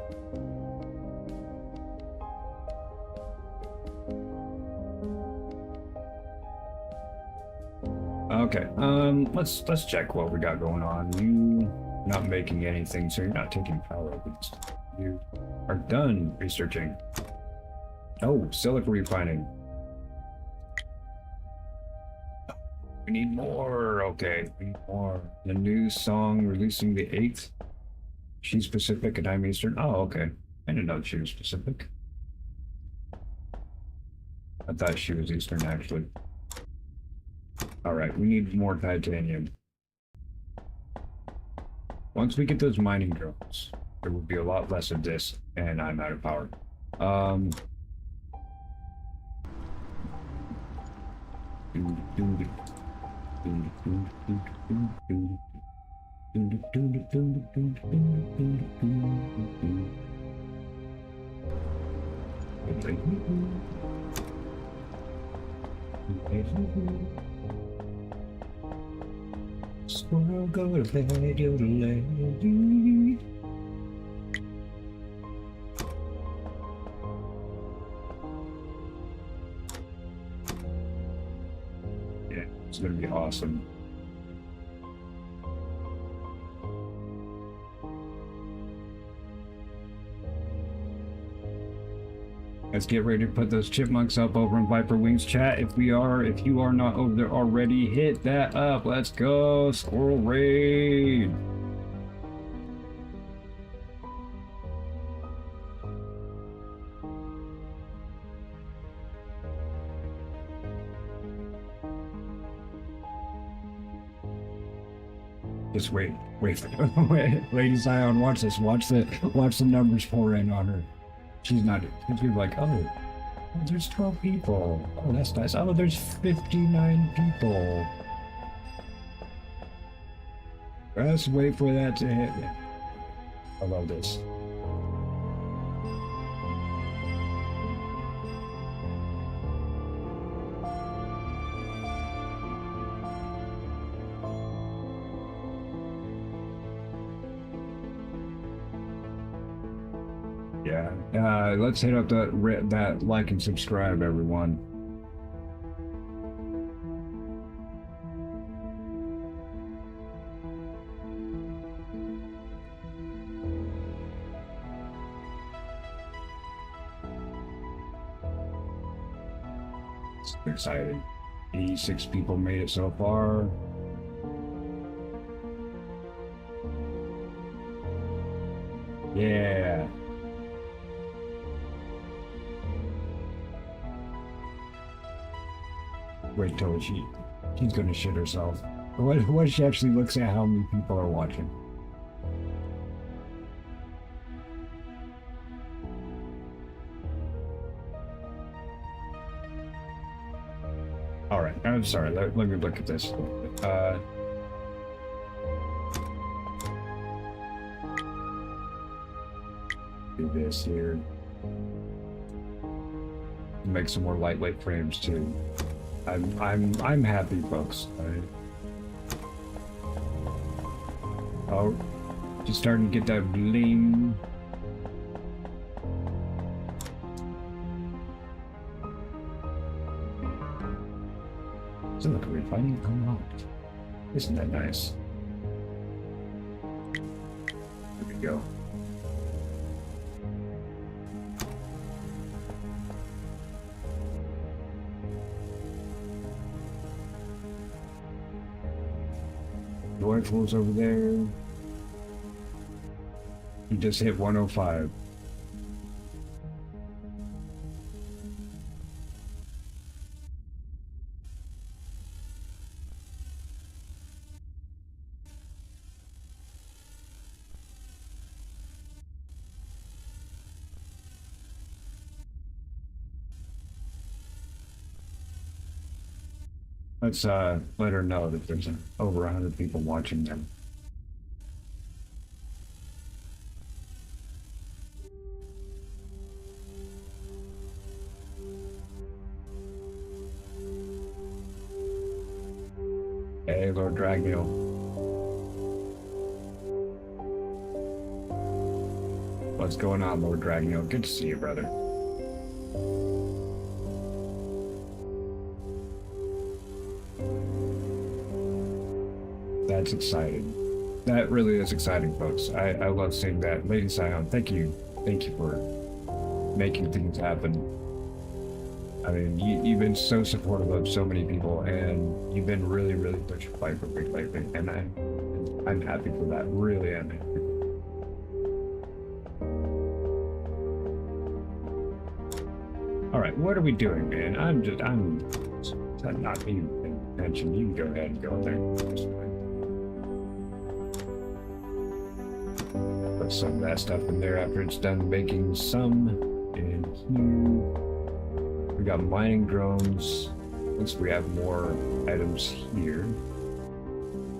S2: Okay, let's check what we got going on. You not making anything, so you're not taking power at least. You are done researching. Oh, silica refining. We need more. Okay, we need more. The new song releasing the 8th. She's Pacific and I'm Eastern. Oh, okay. I didn't know she was Pacific. I thought she was Eastern, actually. Alright, we need more titanium. Once we get those mining drones, there will be a lot less of this, and I'm out of power. Squirrel, go to bed, yodelay. Yeah, it's gonna be awesome. Let's get ready to put those chipmunks up over in Viper Wings chat. If you are not over there already, hit that up. Let's go, Squirrel Raid. Just wait, wait, Lady Zion, watch this, watch the numbers pour in on her. She's not, she's like, oh, there's 12 people. Oh, that's nice. Oh, there's 59 people. Let's wait for that to hit. I love this. Yeah, let's hit up that like and subscribe, everyone. It's exciting. 86 people made it so far. Yeah. Wait till she's gonna shit herself. What if she actually looks at how many people are watching? All right, I'm sorry. Let me look at this. Do this here. Make some more lightweight frames too. I'm happy, folks. Oh, just starting to get that bling. So look, we're finally unlocked. Isn't that nice? There we go. Rifles over there. He just hit 105. Let's let her know that there's over 100 people watching them. Hey, Lord Dragneil. What's going on, Lord Dragneil? Good to see you, brother. That's exciting. That really is exciting, folks. I love seeing that. Lady Sion, thank you for making things happen. I mean, you've been so supportive of so many people, and you've been really pushing fight for me lately, and I'm happy for that. Really am happy. All right, what are we doing, man? I'm not being paying attention. You can go ahead and go there. Put some of that stuff in there after it's done making some. And here we got mining drones. Once we have more items here,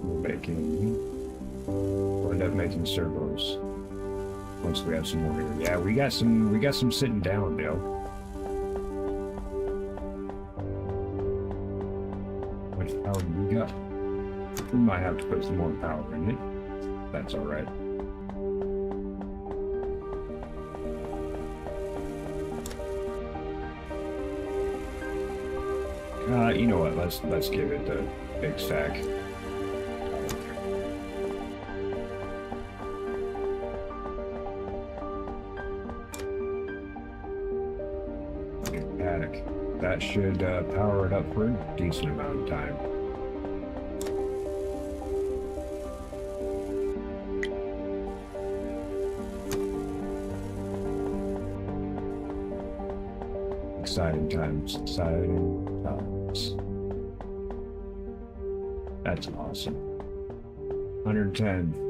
S2: we're making We'll end up making servos once we have some more here. Yeah, we got some sitting down, Dale. What power do we got? We might have to put some more power in it. That's all right. You know what? Let's give it the big stack. Attic. That should power it up for a decent amount of time. Exciting times. Exciting times. That's awesome. 110.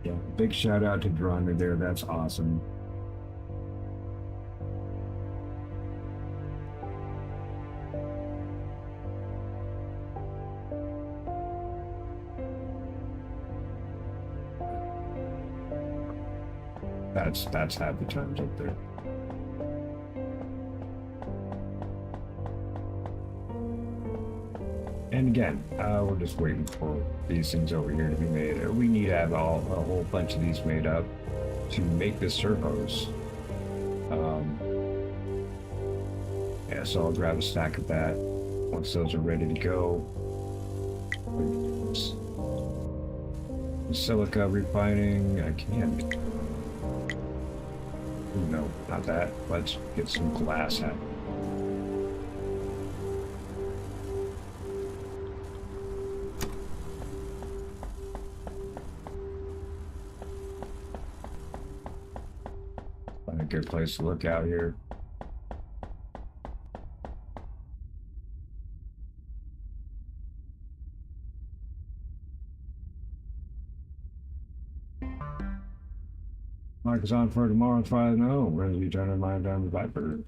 S2: Yeah, big shout out to Drawing there. That's awesome. That's happy times up there. And again, we're just waiting for these things over here to be made. We need to have a whole bunch of these made up to make the servos. Yeah, so I'll grab a stack of that once those are ready to go. Silica refining, I can't. No, not that. Let's get some glass out. Find a good place to look out here. Mark is on for tomorrow at 5 0. We're going to be turning mine down the Viper.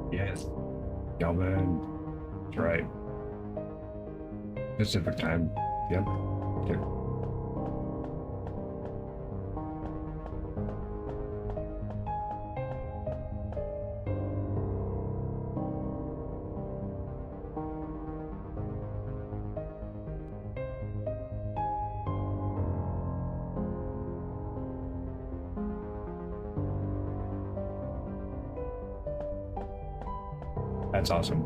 S2: Yes. Galvin. That's right. Pacific time. Yep. Yep. That's awesome.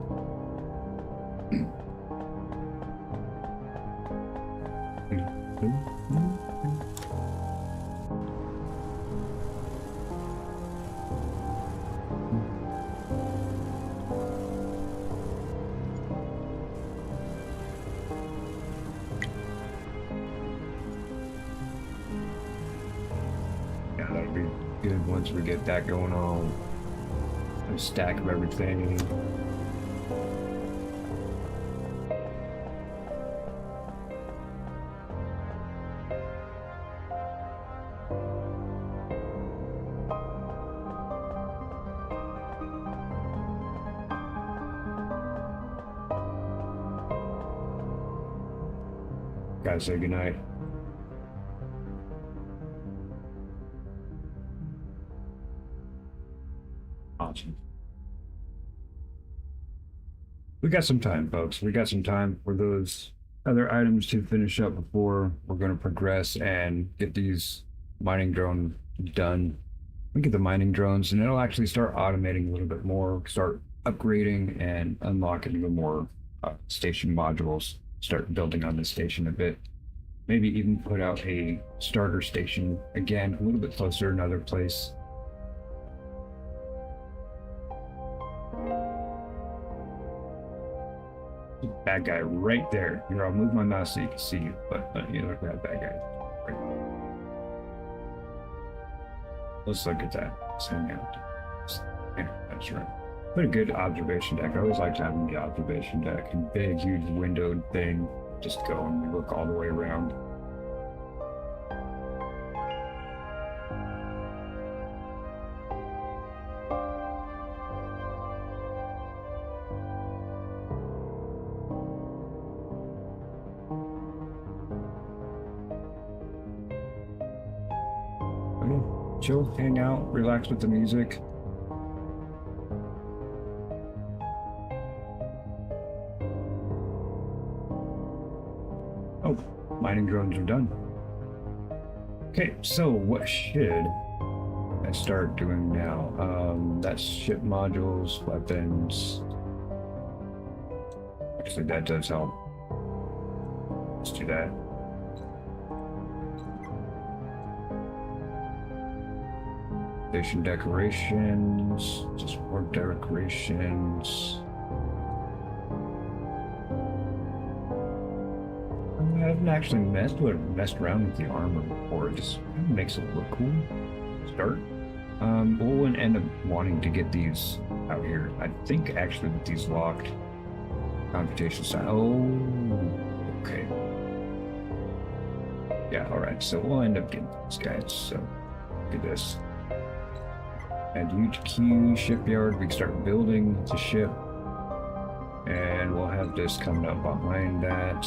S2: Yeah, that'll be good once we get that going on. A stack of everything. Gotta say goodnight. Awesome. We got some time, folks. We got some time for those other items to finish up before we're going to progress and get these mining drone done. We get the mining drones and it'll actually start automating a little bit more, start upgrading and unlocking even more station modules, start building on the station a bit. Maybe even put out a starter station again, a little bit closer, another place. Bad guy right there. Here, I'll move my mouse so you can see you, but you look at that bad guy. Right. Let's look at that. Let's hang out. Yeah, that's right. What a good observation deck. I always liked having the observation deck and big, huge windowed thing. Just go and look all the way around. Chill, hang out, relax with the music. Oh, mining drones are done. Okay, so what should I start doing now? That's ship modules, weapons. Actually, that does help. Let's do that. Station decorations, just more decorations. I haven't actually messed around with the armor before. It just kind of makes it look cool. Start. We'll end up wanting to get these out here. I think actually with these locked computation style. Oh, okay. Yeah, all right. So we'll end up getting these guys. So look at this. Add HQ shipyard. We can start building the ship, and we'll have this coming up behind that.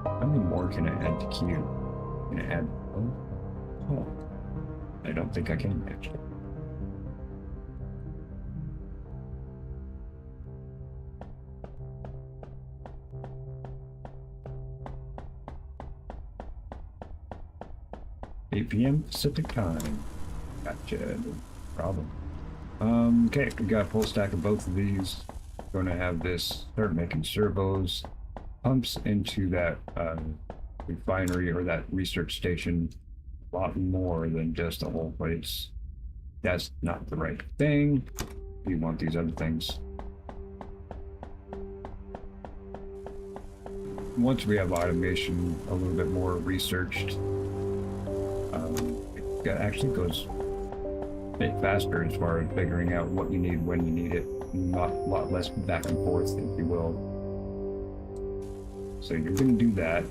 S2: How many more can I add to queue? Can I add? Oh, I don't think I can actually. $8 p.m. Pacific time. Gotcha, no problem. Okay, we got a full stack of both of these. Going to have this start making servos, pumps into that refinery or that research station. A lot more than just a whole place. That's not the right thing. We want these other things. Once we have automation a little bit more researched, it actually goes bit faster as far as figuring out what you need when you need it. A lot less back and forth, if you will. So you're going to do that.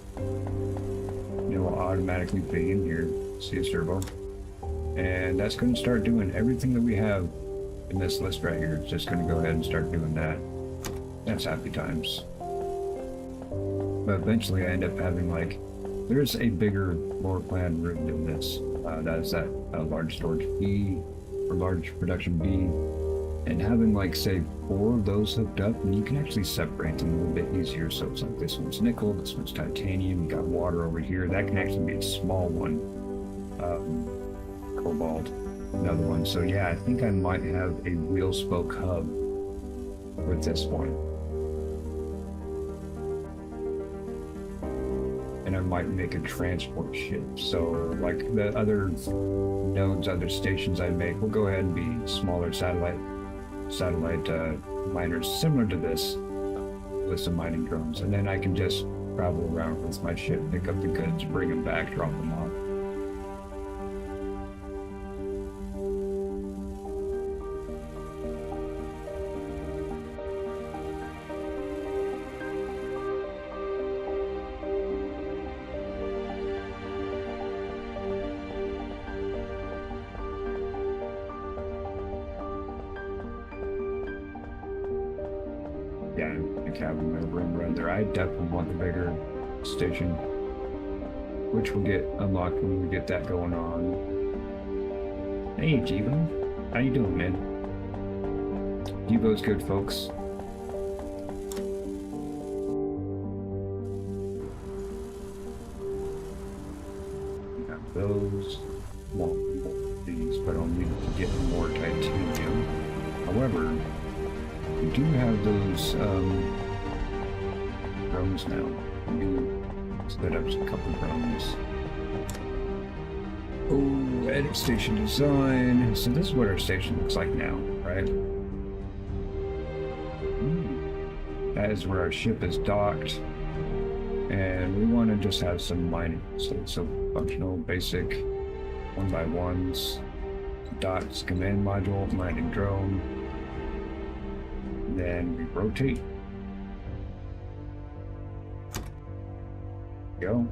S2: It will automatically be in here. See a servo. And that's going to start doing everything that we have in this list right here. It's just going to go ahead and start doing that. That's happy times. But eventually I end up having like, there's a bigger floor plan room than this. That is that large storage B or large production B, and having like say 4 of those hooked up, and you can actually separate them a little bit easier. So it's like this one's nickel, this one's titanium, you got water over here. That can actually be a small one. Cobalt, another one. So yeah, I think I might have a wheel spoke hub with this one. And I might make a transport ship. So like the other nodes, other stations I make will go ahead and be smaller satellite miners similar to this with some mining drones. And then I can just travel around with my ship, pick up the goods, bring them back, drop them off. Yeah, the cabin room run there. I definitely want the bigger station, which will get unlocked when we get that going on. Hey, Jivo. How you doing, man? Jivo's good, folks. Those these, but I'll need to get more titanium. However, we do have those drones now. We set up a couple drones. Oh, edit station design. So this is what our station looks like now, right? That is where our ship is docked. And we want to just have some mining. So functional, basic, 1x1s, dots, command module, mining drone. And then we rotate. Go.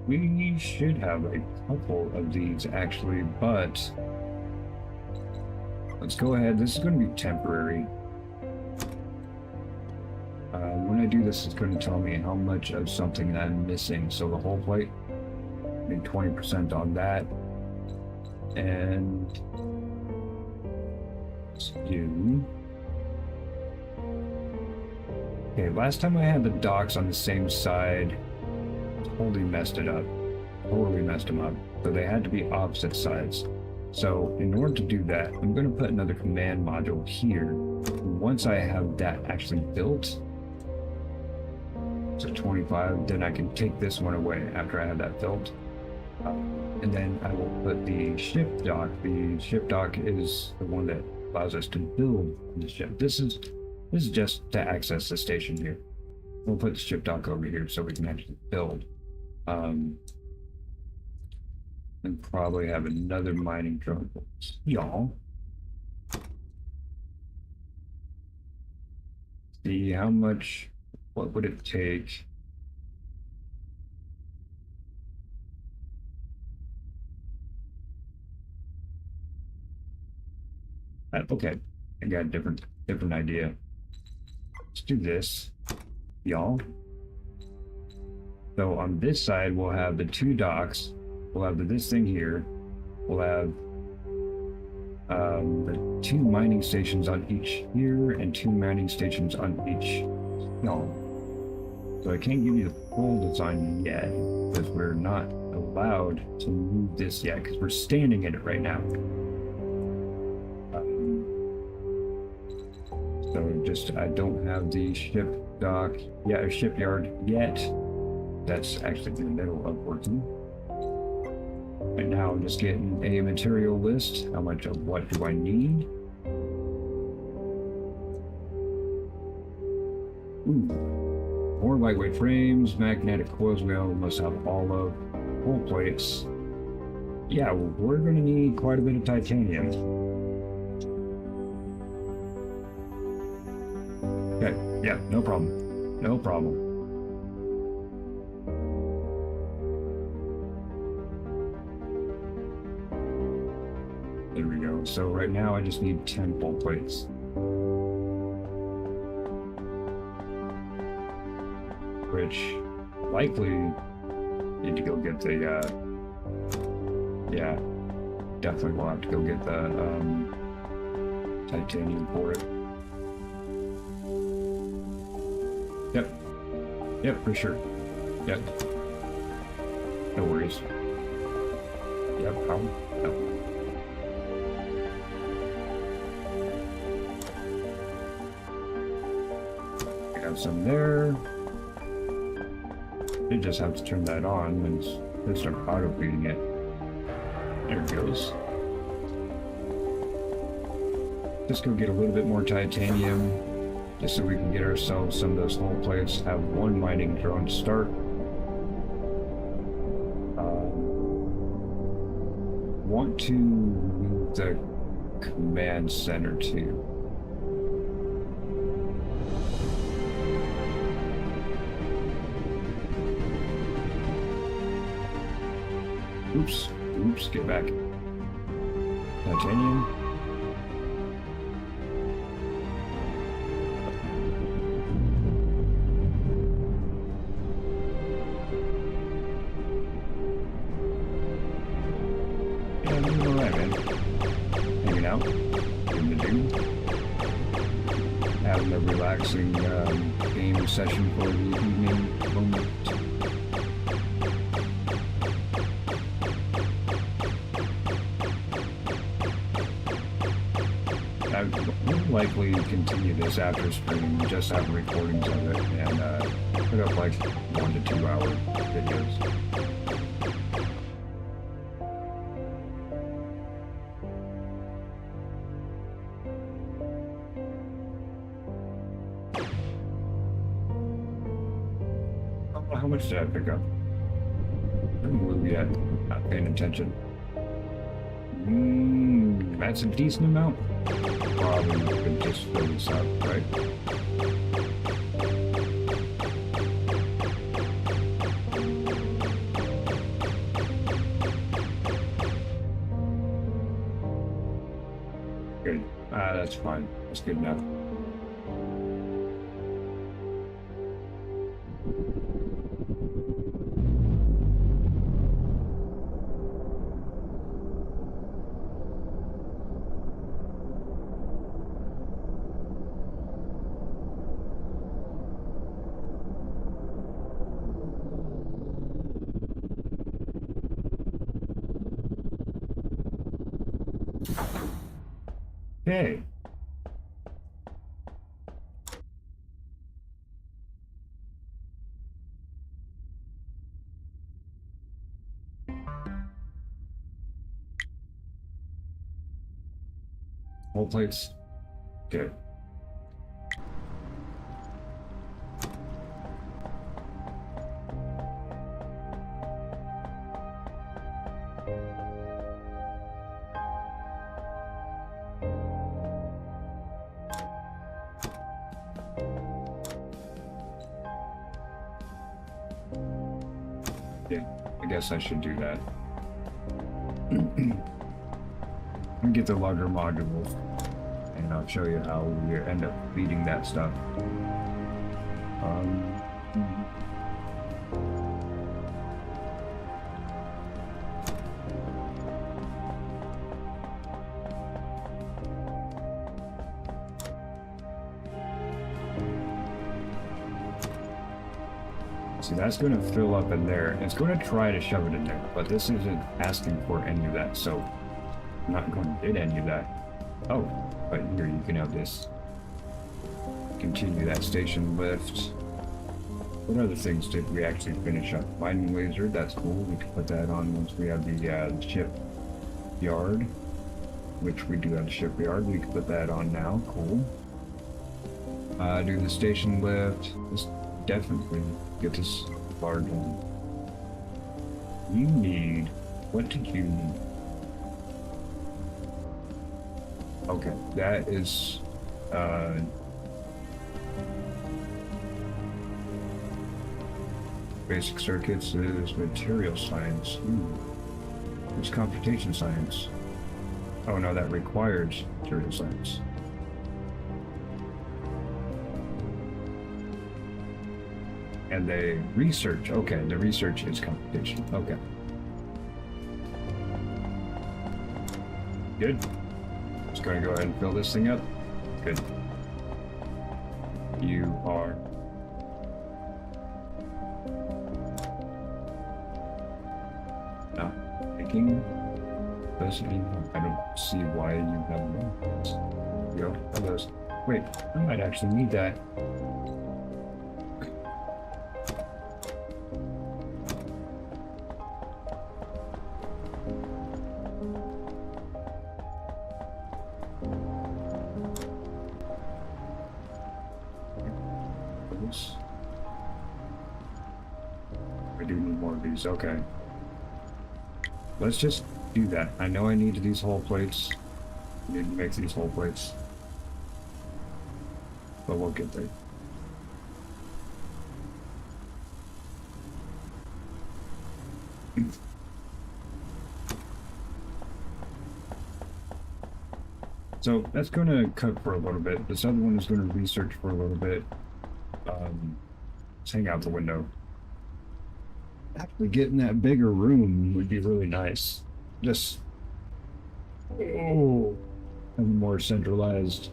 S2: We should have a couple of these actually, but let's go ahead. This is going to be temporary. When I do this, it's going to tell me how much of something I'm missing. So the whole plate, I need 20% on that. And let's do. Okay, last time I had the docks on the same side, totally messed it up. Totally messed them up. So they had to be opposite sides. So in order to do that, I'm going to put another command module here. Once I have that actually built, so 25, then I can take this one away after I have that built. And then I will put the ship dock. The ship dock is the one that allows us to build the ship. This is just to access the station here. We'll put the ship dock over here so we can actually build. And probably have another mining drone. Y'all. See how much. What would it take? Okay, I got a different idea. Let's do this, y'all. So on this side, we'll have the two docks. We'll have this thing here. We'll have the two mining stations on each here and two mining stations on each. No. So I can't give you the full design yet because we're not allowed to move this yet because we're standing in it right now. So just I don't have the ship dock, shipyard yet. That's actually in the middle of working. Right now I'm just getting a material list. How much of what do I need? Ooh. More lightweight frames, magnetic coils. We must have all of full plates. Yeah, we're going to need quite a bit of titanium. Okay, yeah, no problem. No problem. There we go. So right now I just need 10 full plates. Which likely need to go get the yeah, definitely will have to go get the titanium for it. Yep, for sure. Yep, no worries. Yep, problem. No. We have some there. You just have to turn that on and then start auto feeding it. There it goes. Just go get a little bit more titanium just so we can get ourselves some of those whole plates. Have one mining drone to start. Want to move the command center too. Oops, get back. Titanium. out in the do. Having a relaxing game session for the evening moment. I will likely continue this after stream, just have recordings of it, and put up like 1 to 2 hour videos. How much did I pick up? Where are we at? Not paying attention. That's a decent amount. Probably could just fill this up, right? Good. That's fine. That's good enough. Okay. Whole plates. Okay. Yeah, I guess I should do that. And get the larger module, and I'll show you how we end up feeding that stuff. See, that's going to fill up in there. It's going to try to shove it in there, but this isn't asking for any of that, so I'm not going to get any of that. Oh, but here you can have this. Continue that station lift. What other things did we actually finish up? Mining laser, that's cool. We can put that on once we have the shipyard, which we do have the shipyard. We can put that on now. Cool. Do the station lift. This definitely get this large one. You need. What did you need? Okay, that is basic circuits is material science. It's computation science. Oh no, that requires material science. And the research, okay, the research is computation. Okay. Good. Just gonna go ahead and fill this thing up. Good. You are not picking. I don't see why you have one. There you go. Have those. Wait, I might actually need that. I do need more of these. Okay. Let's just do that. I know I need these whole plates. I need to make these whole plates. But we'll get there. So that's going to cut for a little bit. This other one is going to research for a little bit. Let's hang out the window. Actually getting that bigger room would be really nice. Just, oh, and more centralized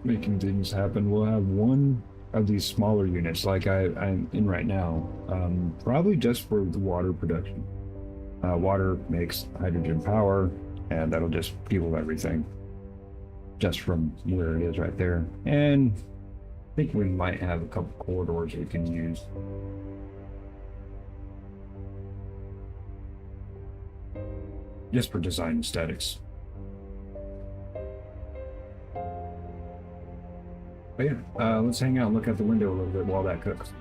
S2: making things happen. We'll have one of these smaller units like I'm in right now, probably just for the water production. Water makes hydrogen power, and that'll just fuel everything just from where it is right there. And I think we might have a couple corridors we can use. Just for design aesthetics. But yeah, let's hang out and look out the window a little bit while that cooks.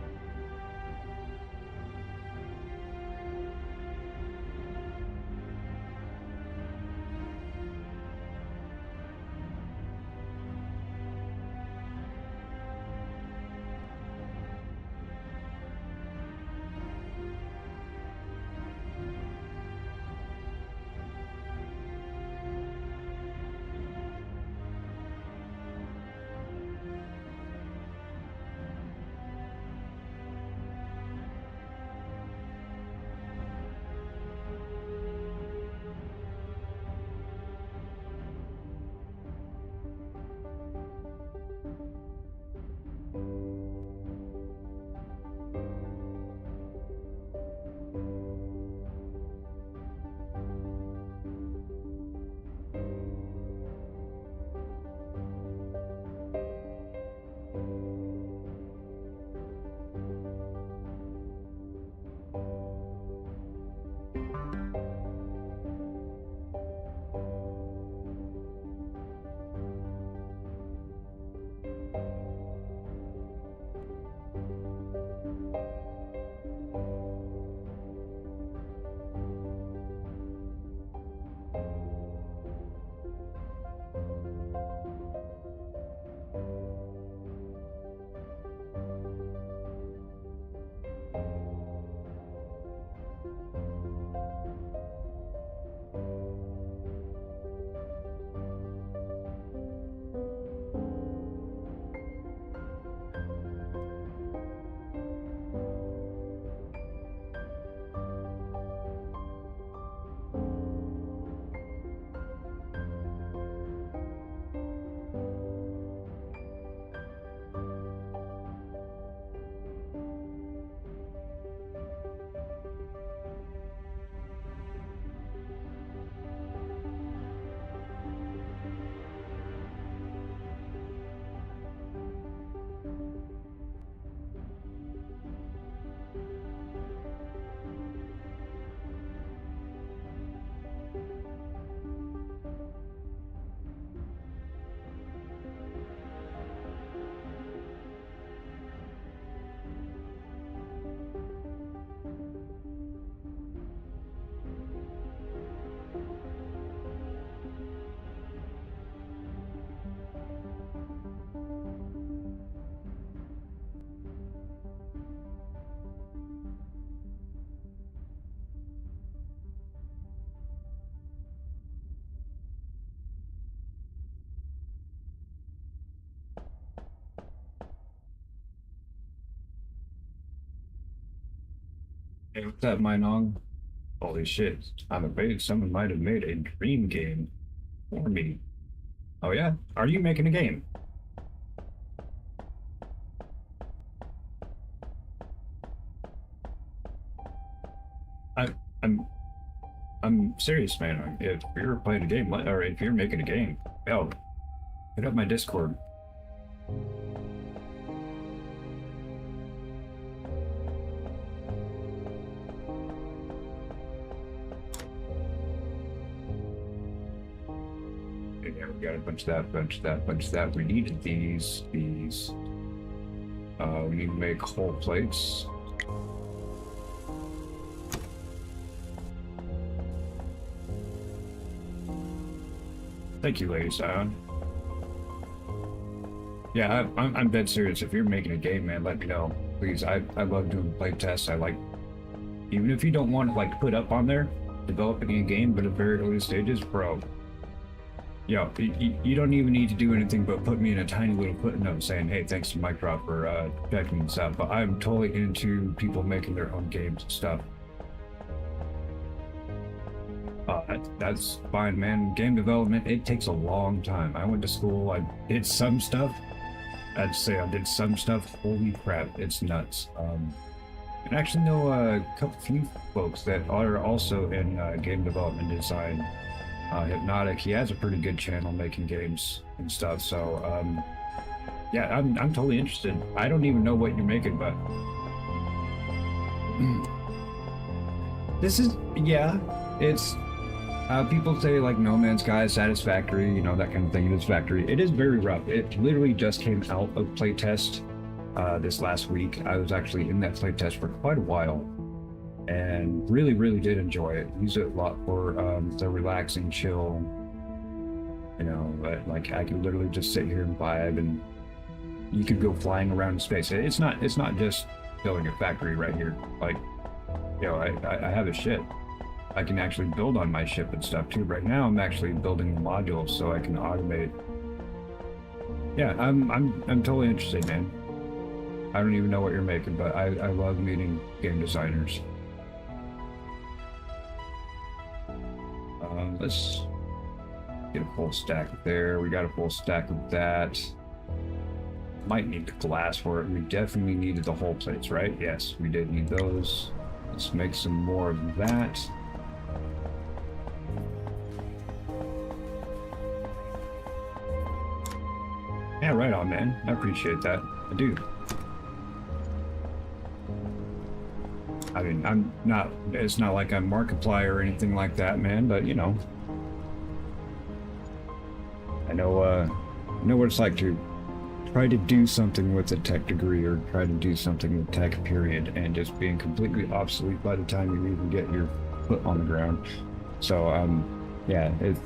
S2: Hey, what's that, Minong? Holy shit, I'm afraid someone might have made a dream game for me. Oh yeah? Are you making a game? I'm serious, man. If you're playing a game, or if you're making a game, hell, hit up my Discord. Yeah, we got a bunch of that, bunch of that, bunch of that. We needed these. We need to make whole plates. Thank you, Lady Sion. Yeah, I'm dead serious. If you're making a game, man, let me know. Please, I love doing play tests. I like, even if you don't want to like put up on there, developing a game, but at very early stages, bro. Yo, you don't even need to do anything but put me in a tiny little footnote saying, hey, thanks to MikeDropped for checking this out. But I'm totally into people making their own games and stuff. That's fine, man. Game development, it takes a long time. I went to school, I did some stuff. I'd say I did some stuff. Holy crap, it's nuts. And actually know a few folks that are also in game development design. Hypnotic, he has a pretty good channel making games and stuff, so yeah, I'm totally interested. I don't even know what you're making, but this is, yeah, it's people say like No Man's Sky is satisfactory, you know, that kind of thing. It is factory. It is very rough. It literally just came out of playtest this last week. I was actually in that playtest for quite a while and really did enjoy it. Use it a lot for the relaxing chill, you know, like I could literally just sit here and vibe, and you could go flying around in space. It's not just building a factory right here. Like, you know, I have a ship. I can actually build on my ship and stuff too. Right now I'm actually building modules so I can automate. Yeah, I'm totally interested, man. I don't even know what you're making, but I love meeting game designers. Let's get a full stack there. We got a full stack of that. Might need the glass for it. We definitely needed the whole plates, right? Yes, we did need those. Let's make some more of that. Yeah, right on, man. I appreciate that. I do. I mean, it's not like I'm Markiplier or anything like that, man, but you know. I know what it's like to try to do something with a tech degree, or try to do something with tech, period, and just being completely obsolete by the time you even get your foot on the ground. So, yeah, if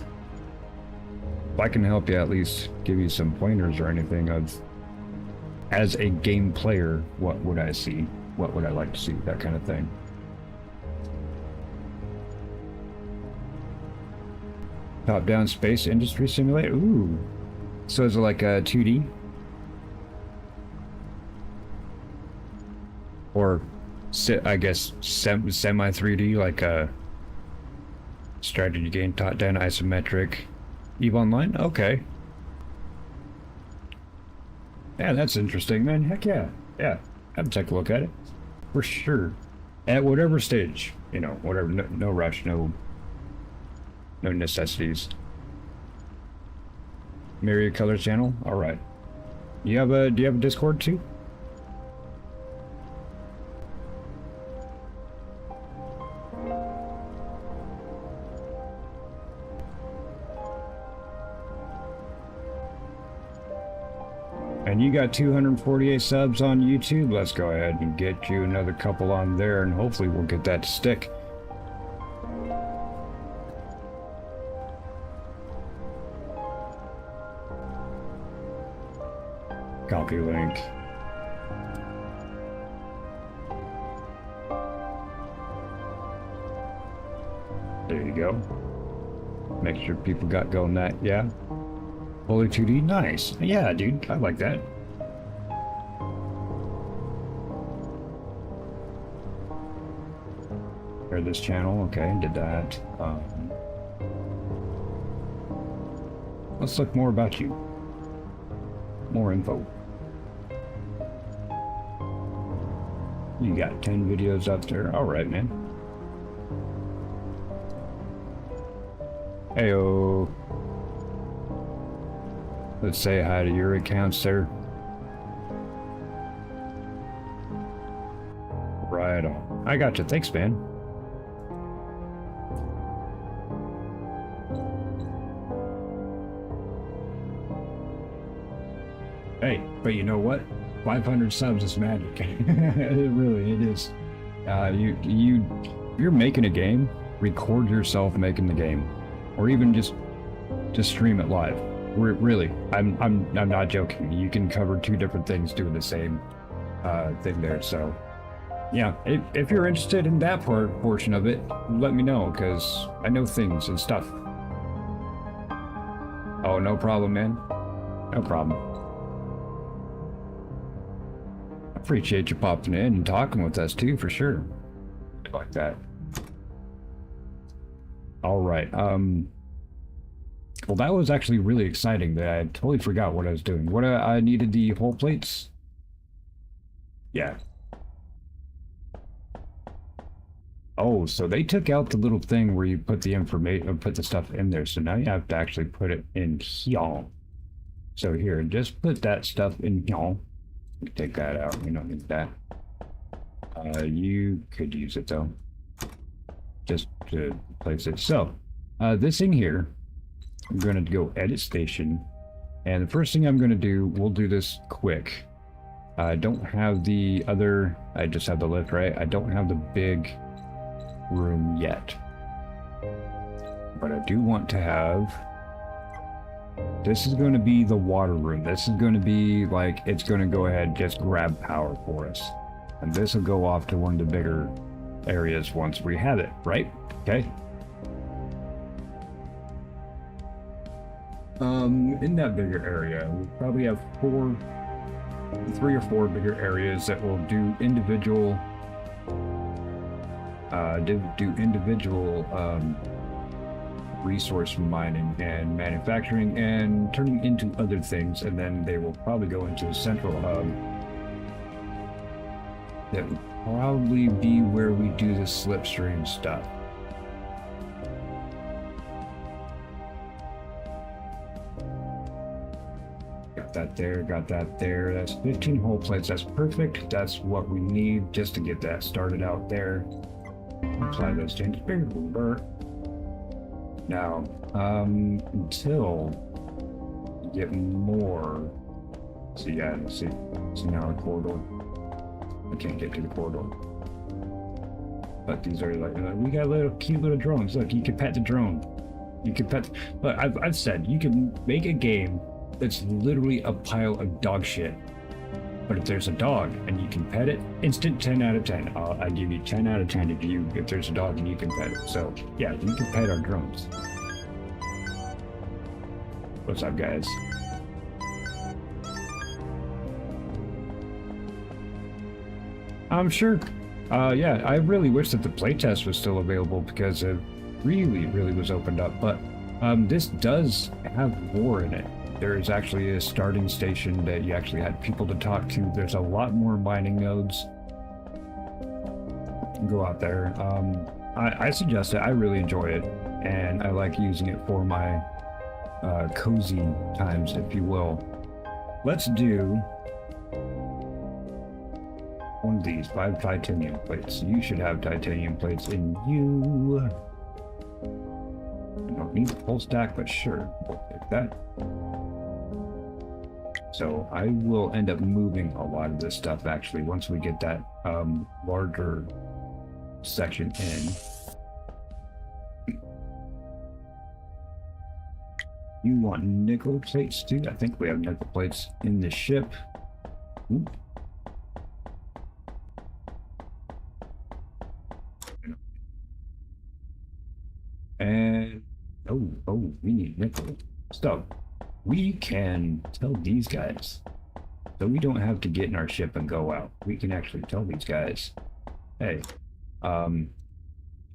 S2: I can help you, at least give you some pointers or anything of, as a game player, what would I see? What would I like to see? That kind of thing. Top-down space industry simulator? Ooh. So is it like a 2D? Or, I guess, semi-3D, like a strategy game, top-down isometric. EVE Online? Okay. Yeah, that's interesting, man. Heck yeah. Yeah, I'd take a look at it. For sure. At whatever stage, you know, whatever, no rush, no necessities. Myriad Colors channel? Alright. Do you have a Discord too? And you got 248 subs on YouTube. Let's go ahead and get you another couple on there, and hopefully we'll get that to stick. Copy link. There you go. Make sure people got going that, yeah. Fully 2D, nice. Yeah, dude, I like that. Share this channel, okay, did that. Let's look more about you. More info. You got 10 videos up there. Alright, man. Heyo. Let's say hi to your accounts there. Right on. I got you. Thanks, man. Hey, but you know what? 500 subs is magic. It is. If you're making a game, record yourself making the game, or even just stream it live. Really, I'm not joking. You can cover two different things doing the same thing there. So, yeah, if you're interested in that portion of it, let me know, because I know things and stuff. Oh, no problem, man. No problem. Appreciate you popping in and talking with us too, for sure. Like that. All right. Well, that was actually really exciting. That I totally forgot what I was doing. What I needed the whole plates. Yeah. Oh, so they took out the little thing where you put the information, put the stuff in there. So now you have to actually put it in here. So here, just put that stuff in here. Take that out. We don't need that. You could use it though, just to place it. So, this thing here, I'm going to go edit station, and the first thing I'm going to do, we'll do this quick. I don't have the other, I just have the lift, right? I don't have the big room yet, but I do want to have, this is going to be the water room. This is going to be like, it's going to go ahead, just grab power for us. And this will go off to one of the bigger areas once we have it, right? Okay. In that bigger area, we probably have 3 or 4 bigger areas that will do individual resource mining and manufacturing and turning into other things, and then they will probably go into a central hub that would probably be where we do the slipstream stuff. Got that there, got that there. That's 15 whole plates. That's perfect. That's what we need just to get that started out there. Apply those changes. Now, until you get more. See, yeah, see now the corridor. I can't get to the corridor. But these are like, we got little cute little drones. Look, you can pet the drone. You can pet. But I've said you can make a game that's literally a pile of dog shit. But if there's a dog and you can pet it, instant 10 out of 10. I give you 10 out of 10 if there's a dog and you can pet it. So yeah, you can pet our drones. What's up, guys? I'm sure. Yeah, I really wish that the playtest was still available because it really was opened up. But this does have more in it. There's actually a starting station that you actually had people to talk to. There's a lot more mining nodes. Go out there. I suggest it. I really enjoy it, and I like using it for my cozy times, if you will. Let's do one of these 5 titanium plates. You should have titanium plates in you. I don't need the full stack, but sure, we'll take that. So I will end up moving a lot of this stuff actually once we get that larger section in. You want nickel plates too? I think we have nickel plates in the ship. Ooh. And oh, we need nickel. So we can tell these guys, so we don't have to get in our ship and go out. We can actually tell these guys, hey, go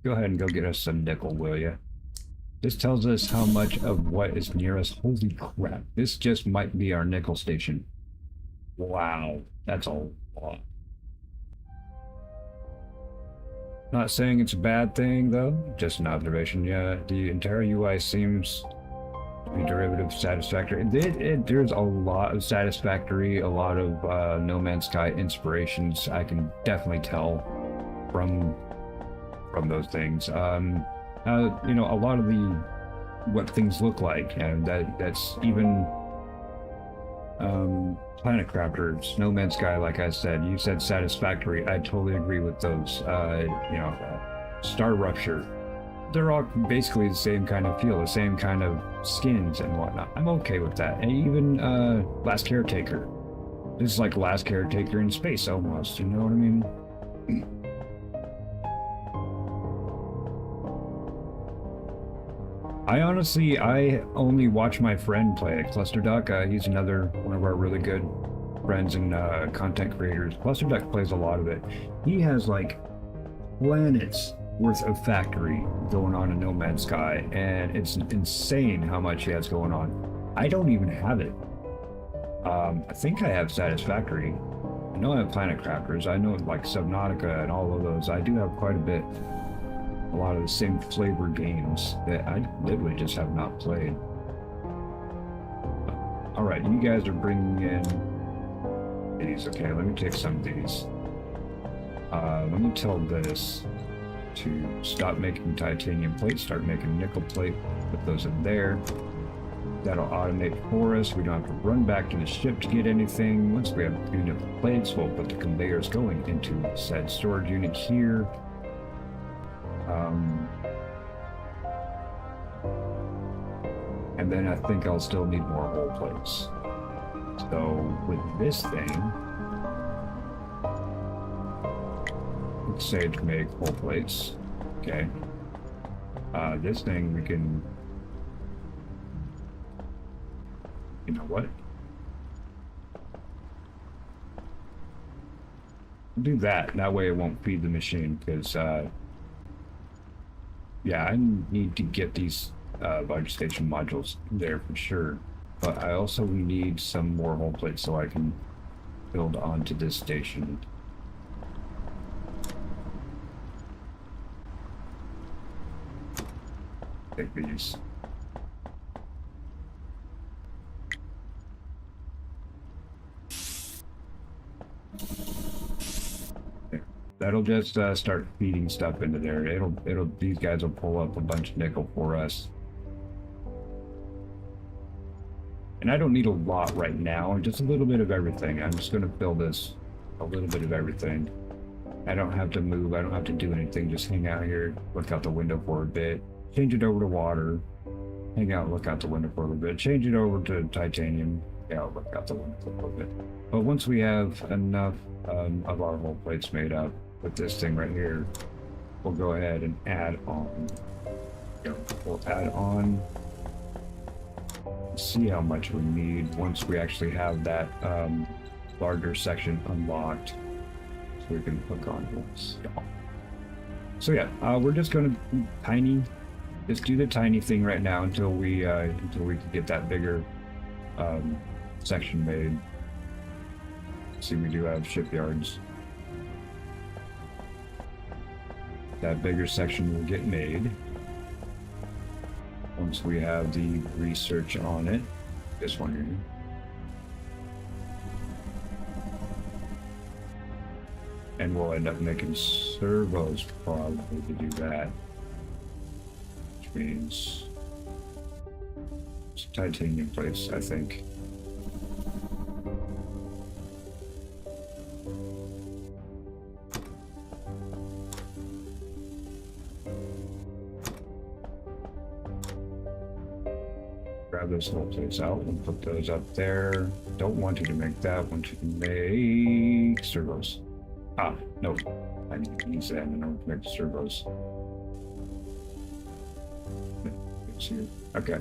S2: ahead and go get us some nickel, will ya? This tells us how much of what is near us. Holy crap, this just might be our nickel station. Wow, that's a lot. Not saying it's a bad thing though, just an observation. Yeah, the entire UI seems to be derivative satisfactory. There's a lot of satisfactory, a lot of No Man's Sky inspirations. I can definitely tell from those things. You know, a lot of what things look like, and that's even Planet Crafters, No Man's Sky. Like I said, you said satisfactory. I totally agree with those. You know, Star Rupture. They're all basically the same kind of feel, the same kind of skins and whatnot. I'm okay with that. And even Last Caretaker. This is like Last Caretaker in space almost. You know what I mean? I only watch my friend play it, Clusterduck. He's another one of our really good friends and content creators. Clusterduck plays a lot of it. He has like planets worth of factory going on in No Man's Sky, and it's insane how much he has going on. I don't even have it. I think I have Satisfactory. I know I have Planet Crafters. I know like Subnautica and all of those. I do have quite a bit. A lot of the same flavor games that I literally just have not played. All right, you guys are bringing in these. Okay, let me take some of these. Let me tell this to stop making titanium plate, start making nickel plate, put those in there. That'll automate for us. We don't have to run back to the ship to get anything. Once we have unit plates, we'll put the conveyors going into said storage unit here. And then I think I'll still need more hull plates. So with this thing, let's say to make hull plates. Okay. This thing we can, you know what? Do that. That way it won't feed the machine, because yeah, I need to get these large station modules there for sure. But I also need some more hull plates so I can build onto this station. Take these. That'll just start feeding stuff into there. These guys will pull up a bunch of nickel for us. And I don't need a lot right now, just a little bit of everything. I'm just gonna fill this a little bit of everything. I don't have to move, I don't have to do anything, just hang out here, look out the window for a bit, change it over to water, hang out, look out the window for a little bit, change it over to titanium, yeah, look out the window for a little bit. But once we have enough of our hull plates made up with this thing right here, we'll go ahead and add on. We'll add on, see how much we need once we actually have that larger section unlocked, so we can hook on this. So yeah, we're just gonna just do the tiny thing right now until we can get that bigger section made. See, we do have shipyards. That bigger section will get made once we have the research on it. This one here. And we'll end up making servos probably to do that. Which means it's titanium plates, I think. Grab those whole plates out and put those up there. Don't want you to make that. Want you to make servos. Ah, no. I need to use that in order to make servos. Okay.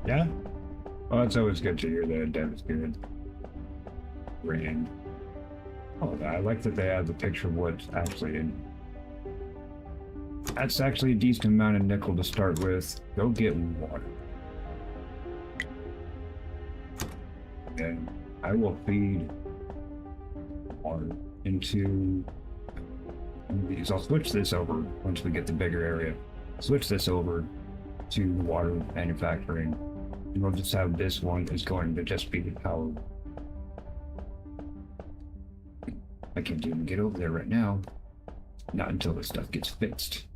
S2: Yeah? Well, it's always good to hear that dev is good. Rain. Oh, I like that they have the picture of what's actually in. That's actually a decent amount of nickel to start with. Go get water. And I will feed water into these. I'll switch this over once we get the bigger area. Switch this over to water manufacturing. And we'll just have this one is going to just be the power. I can't even get over there right now. Not until this stuff gets fixed.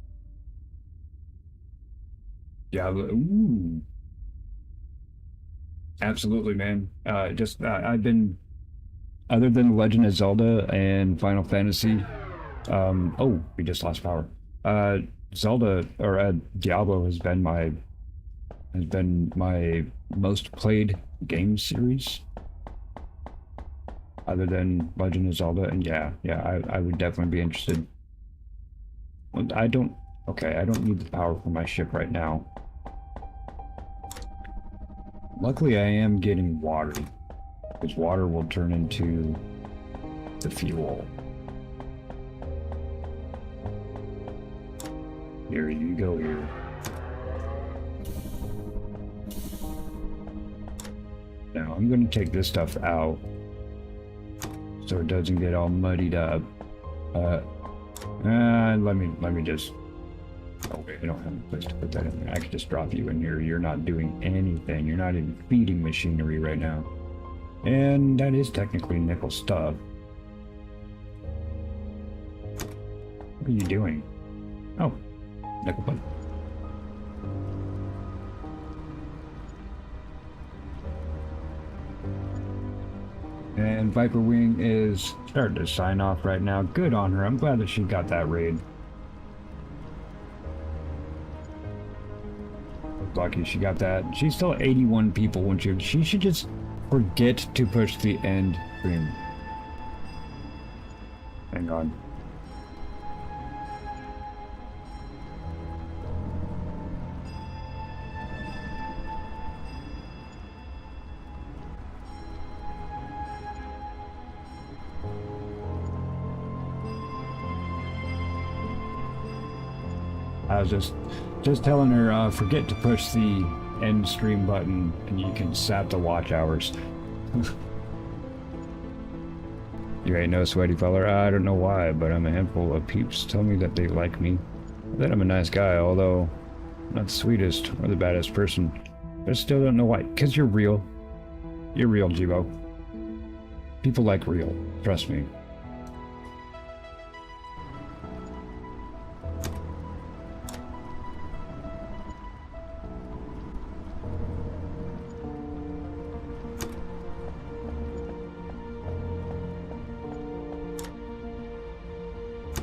S2: Yeah, ooh. Absolutely, man. I've been, other than Legend of Zelda and Final Fantasy, oh, we just lost power. Zelda, or Diablo has been my most played game series. Other than Legend of Zelda, and yeah, I would definitely be interested. I don't need the power for my ship right now. Luckily, I am getting water, because water will turn into the fuel. Here you go here. Now, I'm going to take this stuff out so it doesn't get all muddied up. Let me just... Okay, I don't have a place to put that in there. I could just drop you in here. You're not doing anything. You're not even feeding machinery right now. And that is technically nickel stuff. What are you doing? Oh, nickel pipe. And Viper Wing is starting to sign off right now. Good on her. I'm glad that she got that raid. Lucky she got that. She's still 81 people when she should just forget to push the end stream. Hang on. I was just telling her, forget to push the end stream button and you can sap the watch hours. You ain't no sweaty feller. I don't know why, but I'm a handful of peeps tell me that they like me. That I'm a nice guy, although I'm not the sweetest or the baddest person. But I still don't know why. 'Cause you're real. You're real, Jibo. People like real. Trust me.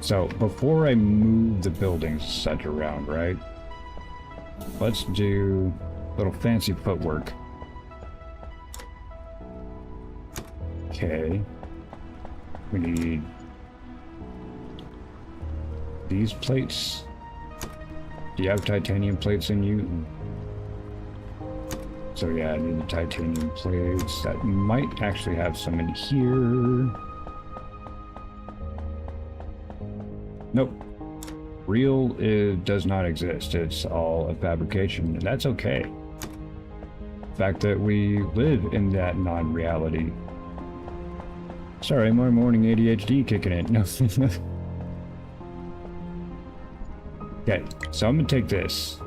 S2: So, before I move the buildings such around, right? Let's do a little fancy footwork. Okay. We need these plates. Do you have titanium plates in you? So yeah, I need the titanium plates. That might actually have some in here. Nope. Real does not exist. It's all a fabrication, and that's okay. The fact that we live in that non-reality. Sorry, my morning ADHD kicking in. No. Okay, so I'm gonna take this.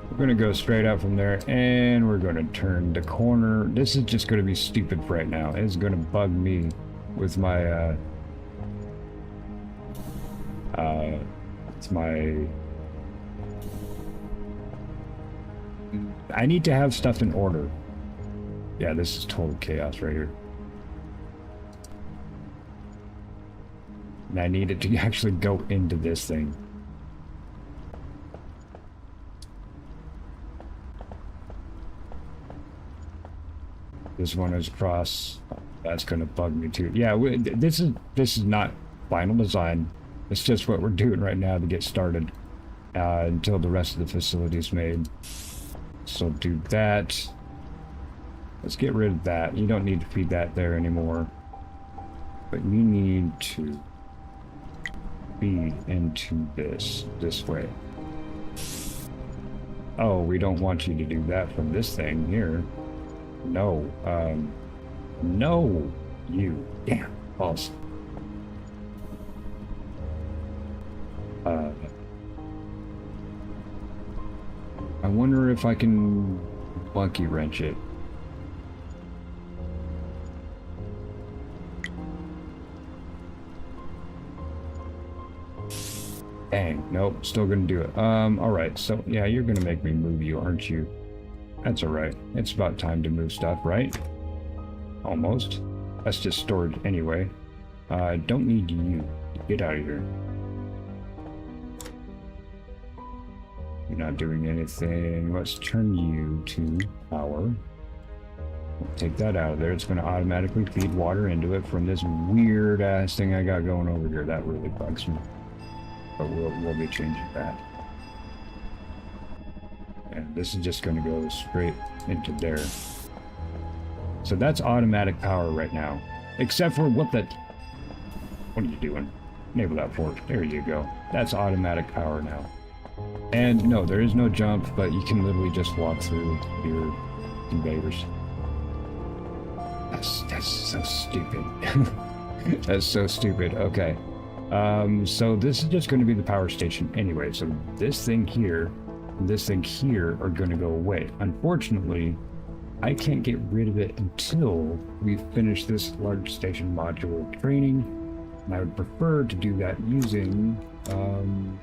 S2: We're gonna go straight out from there, and we're gonna turn the corner. This is just gonna be stupid for right now. It's gonna bug me with my I need to have stuff in order. Yeah, this is total chaos right here. And I need it to actually go into this thing. This one is across. That's gonna bug me too. Yeah, this is not final design. It's just what we're doing right now to get started until the rest of the facility is made. So do that. Let's get rid of that. You don't need to feed that there anymore. But you need to feed into this way. Oh, we don't want you to do that from this thing here. No. No. You. Damn. False. I wonder if I can monkey wrench it. Dang, nope, still gonna do it. Alright, so yeah, you're gonna make me move you, aren't you? That's alright. It's about time to move stuff, right? Almost. That's just storage anyway. I don't need you. Get out of here. You're not doing anything. Let's turn you to power. Take that out of there. It's going to automatically feed water into it from this weird ass thing I got going over here. That really bugs me. But we'll be changing that. And this is just going to go straight into there. So that's automatic power right now. Except for what are you doing? Enable that port. There you go. That's automatic power now. And no, there is no jump, but you can literally just walk through your conveyors. That's so stupid. That's so stupid. Okay. So this is just going to be the power station anyway. So this thing here and this thing here are going to go away. Unfortunately, I can't get rid of it until we finish this large station module training. And I would prefer to do that using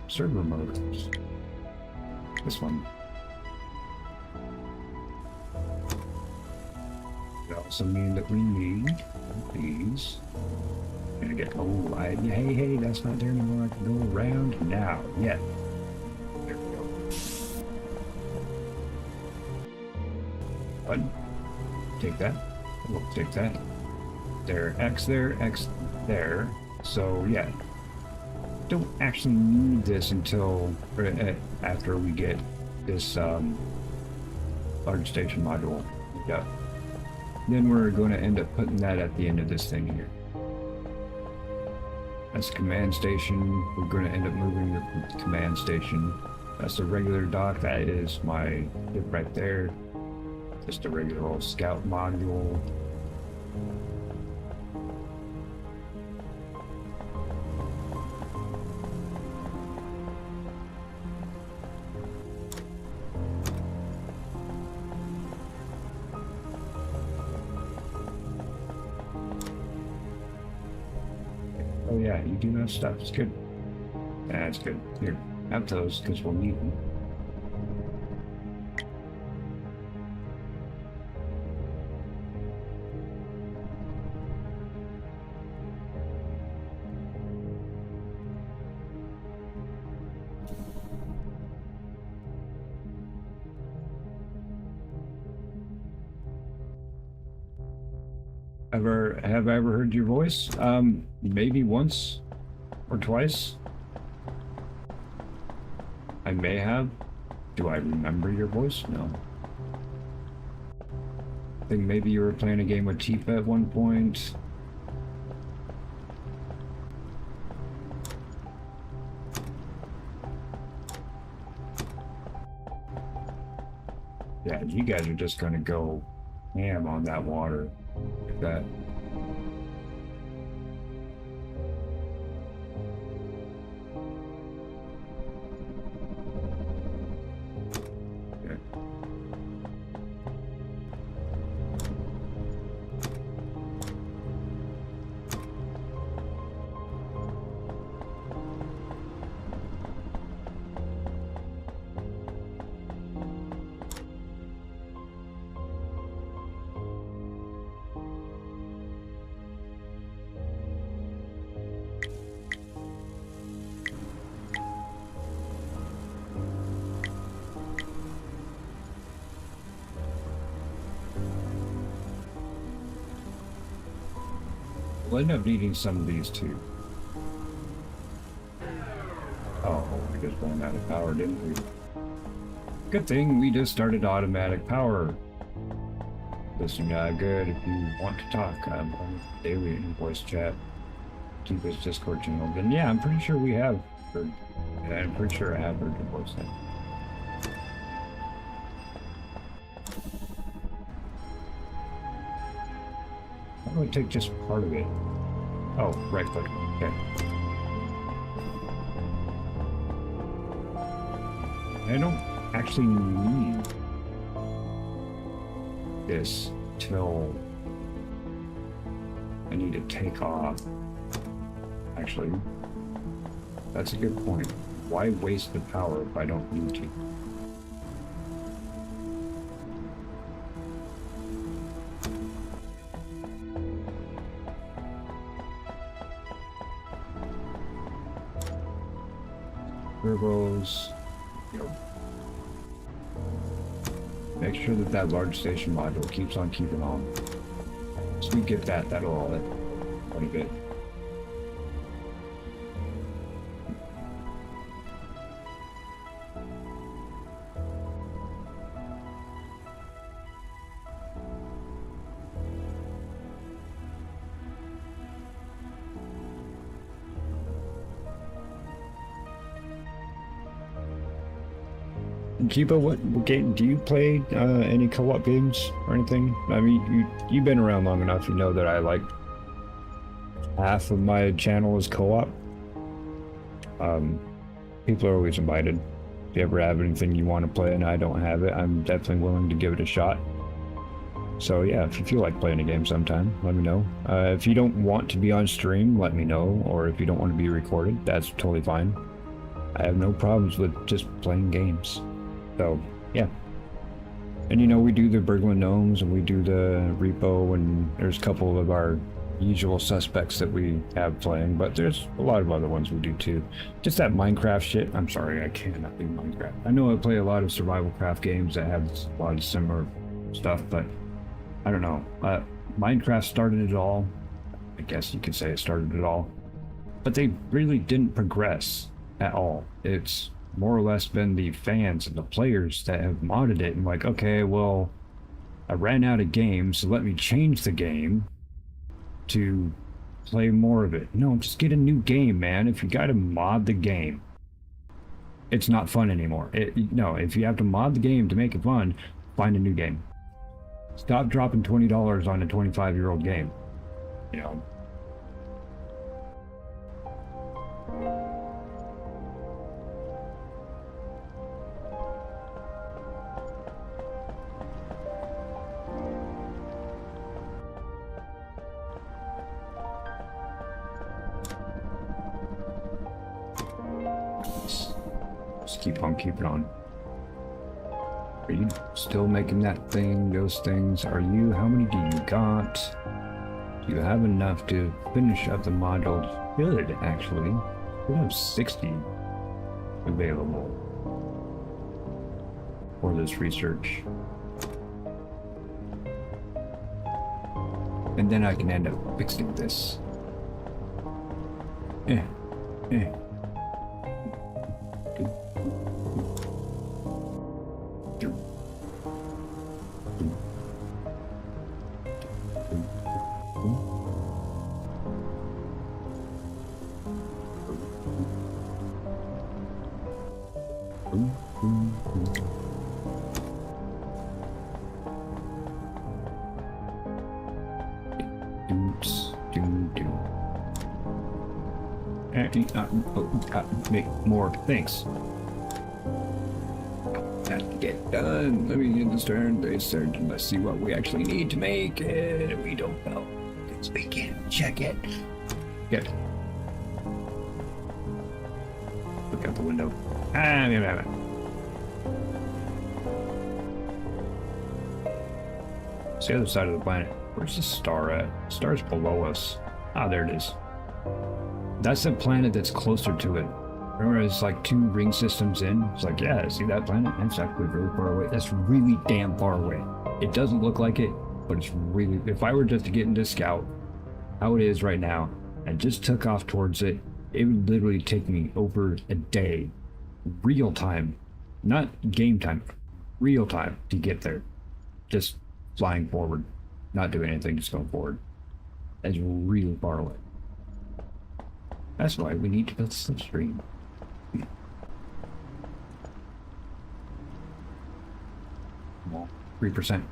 S2: server motors. This one. It also means that we need these. Gonna get hey, that's not there anymore. I can go around now. Yeah. There we go. Button. Take that. We'll take that. There, X there, X there. So yeah. Don't actually need this until after we get this large station module. Yeah. Then we're going to end up putting that at the end of this thing here. That's the command station. We're going to end up moving the command station. That's the regular dock. That is my ship right there. Just a regular old scout module. Oh yeah, you do have stuff. It's good. That's good. Here, have those because we'll need them. Have I ever heard your voice? Maybe once or twice. I may have. Do I remember your voice? No. I think maybe you were playing a game with Tifa at one point. Yeah, you guys are just gonna go ham on that water. Like that. We'll end up needing some of these too. Oh, we just ran out of power, didn't we? Good thing we just started automatic power. Listen, good if you want to talk. I'm on daily in voice chat. Keep this Discord channel. Then yeah, I'm pretty sure we have heard. Yeah, I'm pretty sure I have heard your voice then. How do I take just part of it? Oh, right click. Okay. I don't actually need this till I need to take off. Actually, that's a good point. Why waste the power if I don't need to? Turbos. Make sure that that large station module keeps on keeping on. So we get that, that'll all it quite a bit. Kiba, what game do you play? Any co-op games or anything? I mean, you've been around long enough. You know that I like half of my channel is co-op. People are always invited. If you ever have anything you want to play and I don't have it, I'm definitely willing to give it a shot. So yeah, if you feel like playing a game sometime, let me know. If you don't want to be on stream, let me know. Or if you don't want to be recorded, that's totally fine. I have no problems with just playing games. So, yeah. And you know, we do the Berglund Gnomes and we do the Repo, and there's a couple of our usual suspects that we have playing, but there's a lot of other ones we do too. Just that Minecraft shit. I'm sorry, I cannot do Minecraft. I know I play a lot of survival craft games that have a lot of similar stuff, but I don't know. Minecraft started it all. I guess you could say it started it all. But they really didn't progress at all. It's more or less been the fans and the players that have modded it and like, okay, well, I ran out of games, so let me change the game to play more of it. No, just get a new game, man. If you gotta mod the game, it's not fun anymore. No, if you have to mod the game to make it fun, find a new game. Stop dropping $20 on a 25-year-old game, you know. Keep on keeping on. Are you still making that thing, those things? Are you? How many do you got? Do you have enough to finish up the module? Good, actually. We have 60 available for this research. And then I can end up fixing this. Make more things. That to get done. Let me get this turn-based surgeon. Let's see what we actually need to make it. We don't know. Because we can't check it. Good. Look out the window. It's the other side of the planet. Where's the star at? The star's below us. Ah, there it is. That's the planet that's closer to it. Remember, it's like 2 ring systems in. It's like, yeah, see that planet? That's actually very far away. That's really damn far away. It doesn't look like it, but it's really... If I were just to get into Scout, how it is right now, and just took off towards it, it would literally take me over a day. Real time. Not game time. Real time to get there. Just flying forward. Not doing anything, just going forward. That's really far away. That's why we need to build a slipstream. Come on, 3%.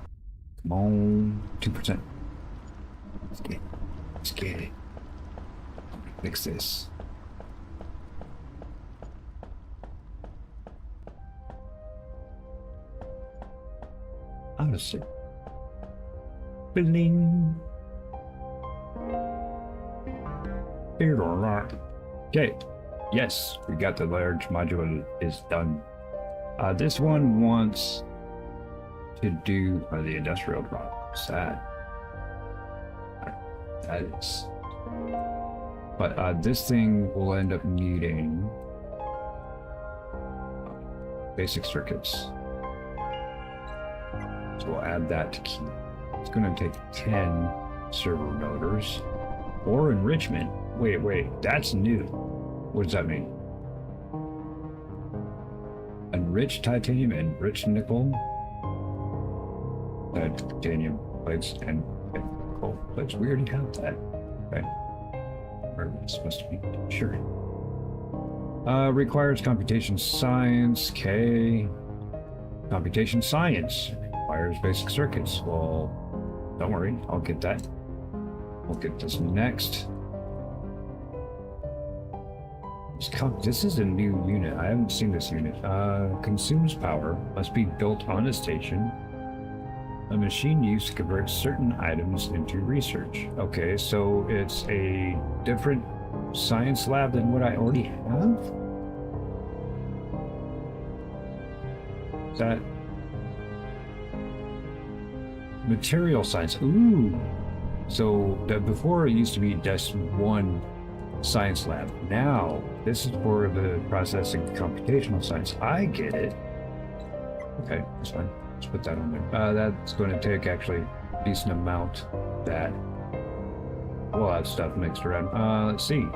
S2: Come on, 2%. Let's get it. Let's get it. Fix this. Let's see. Bling. Okay. Yes, we got the large module is done. This one wants to do the industrial product. Sad. That is. But this thing will end up needing basic circuits. So we'll add that to key. It's going to take 10 server motors or enrichment. Wait, that's new. What does that mean? Enriched titanium, enriched nickel, titanium plates, and nickel plates. We already have that. Okay. Or it's supposed to be. Sure. Requires computation science. Okay. Computation science requires basic circuits. Well, don't worry, I'll get that. We'll get this next. This is a new unit. I haven't seen this unit. Consumes power. Must be built on a station. A machine used to convert certain items into research. Okay, so it's a different science lab than what I already have? Is that material science? Ooh. So before it used to be just one science lab. Now this is for the processing computational science. I get it. Okay, that's fine. Let's put that on there. That's going to take actually a decent amount that we'll have stuff mixed around. Let's see.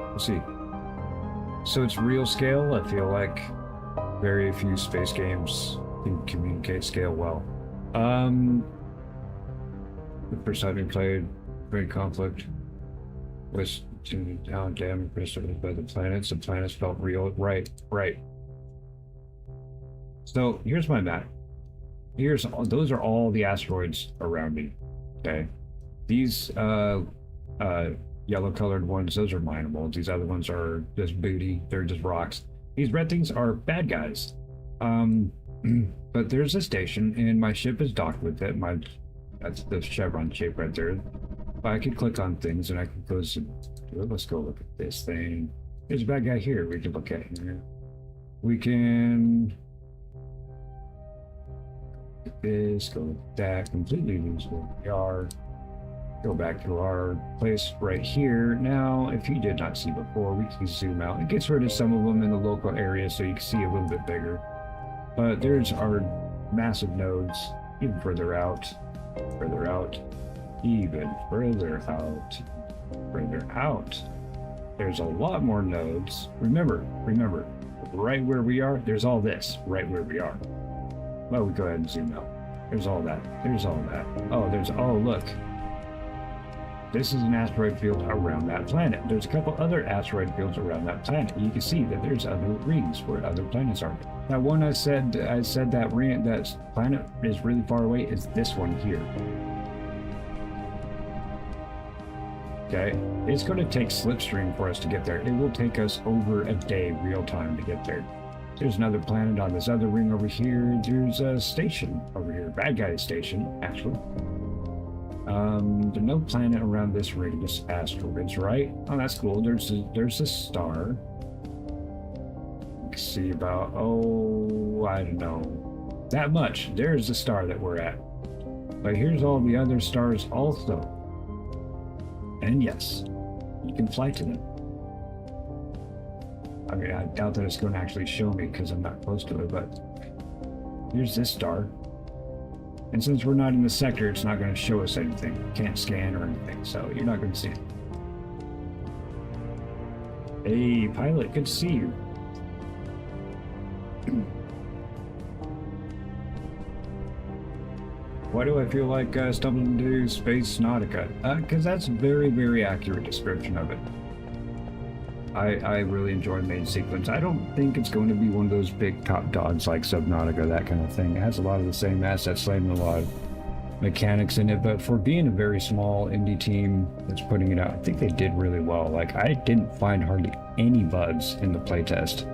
S2: So it's real scale. I feel like very few space games can communicate scale well. The first time we played Great Conflict was down damn impressed by the planets. The planets felt real. Right. So here's my map. Those are all the asteroids around me. Okay. These yellow colored ones, those are mineable. These other ones are just booty. They're just rocks. These red things are bad guys. But there's a station and my ship is docked with it. That's the chevron shape right there. I can click on things and I can go to, let's go look at this thing. There's a bad guy here we can look at here. We can look at this, go look at that, completely lose where we are. Go back to our place right here. Now, if you did not see before, we can zoom out. It gets rid of some of them in the local area so you can see a little bit bigger. But there's our massive nodes, even further out, even further out. There's a lot more nodes. Remember, right where we are, there's all this, right where we are. Well, we go ahead and zoom out. There's all that. Oh, look. This is an asteroid field around that planet. There's a couple other asteroid fields around that planet. You can see that there's other rings where other planets are. That one I said that ring, that planet is really far away, is this one here. Okay, it's going to take slipstream for us to get there. It will take us over a day real time to get there. There's another planet on this other ring over here. There's a station over here, bad guy station, actually. There's no planet around this ring, just asteroids, right? Oh, that's cool. There's a star. You can see about, I don't know, that much. There's the star that we're at. But here's all the other stars also. And yes, you can fly to them. I mean, I doubt that it's going to actually show me because I'm not close to it, but here's this star. And since we're not in the sector, it's not going to show us anything. Can't scan or anything, so you're not going to see it. Hey, pilot, good to see you. Why do I feel like stumbling into Space Nautica? Because that's a very, very accurate description of it. I really enjoy main sequence. I don't think it's going to be one of those big top dogs like Subnautica, that kind of thing. It has a lot of the same assets, and a lot of mechanics in it, but for being a very small indie team that's putting it out, I think they did really well. Like, I didn't find hardly any bugs in the playtest.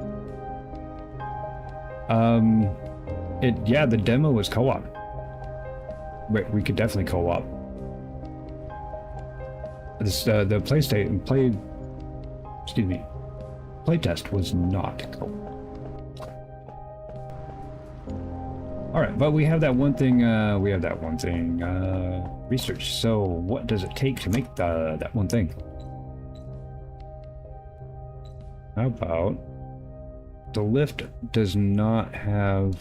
S2: The demo was co-op. Wait, we could definitely co-op. This the playtest was not co-op. All right, but we have that one thing. Research. So, what does it take to make that one thing? How about the lift does not have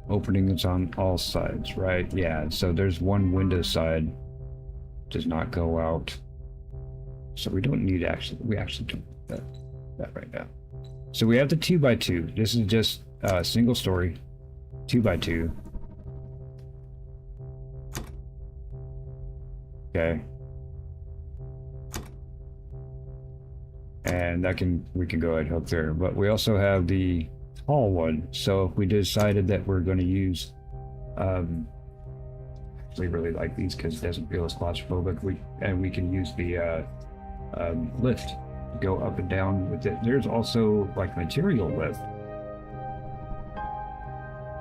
S2: openings on all sides, right? Yeah. So there's one window side does not go out. So we don't need we actually don't need that right now. So we have the 2x2. This is just single story. 2x2. Okay. And we can go ahead and hook there. But we also have the tall one. So if we decided that we're going to use, actually really like these because it doesn't feel as claustrophobic. We can use the lift to go up and down with it. There's also like material lift.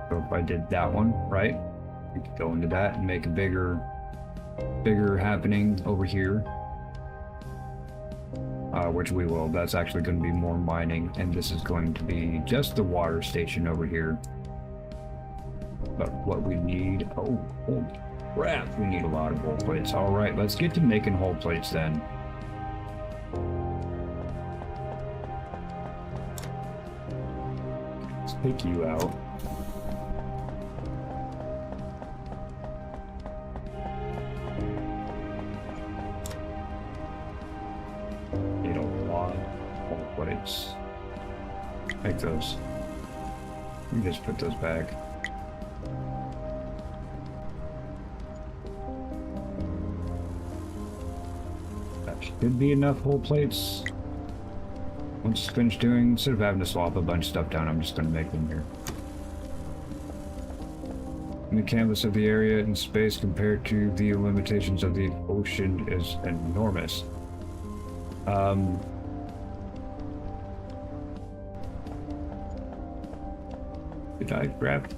S2: So if I did that one, right, we could go into that and make a bigger happening over here, which we will. That's actually going to be more mining, and this is going to be just the water station over here. But what we need, oh crap, we need a lot of hull plates. All right, let's get to making hull plates then. Let's pick you out. Make those. You just put those back. That should be enough hull plates. Once it's finished doing, instead of having to swap a bunch of stuff down, I'm just going to make them here. And the canvas of the area in space compared to the limitations of the ocean is enormous. Did I grab?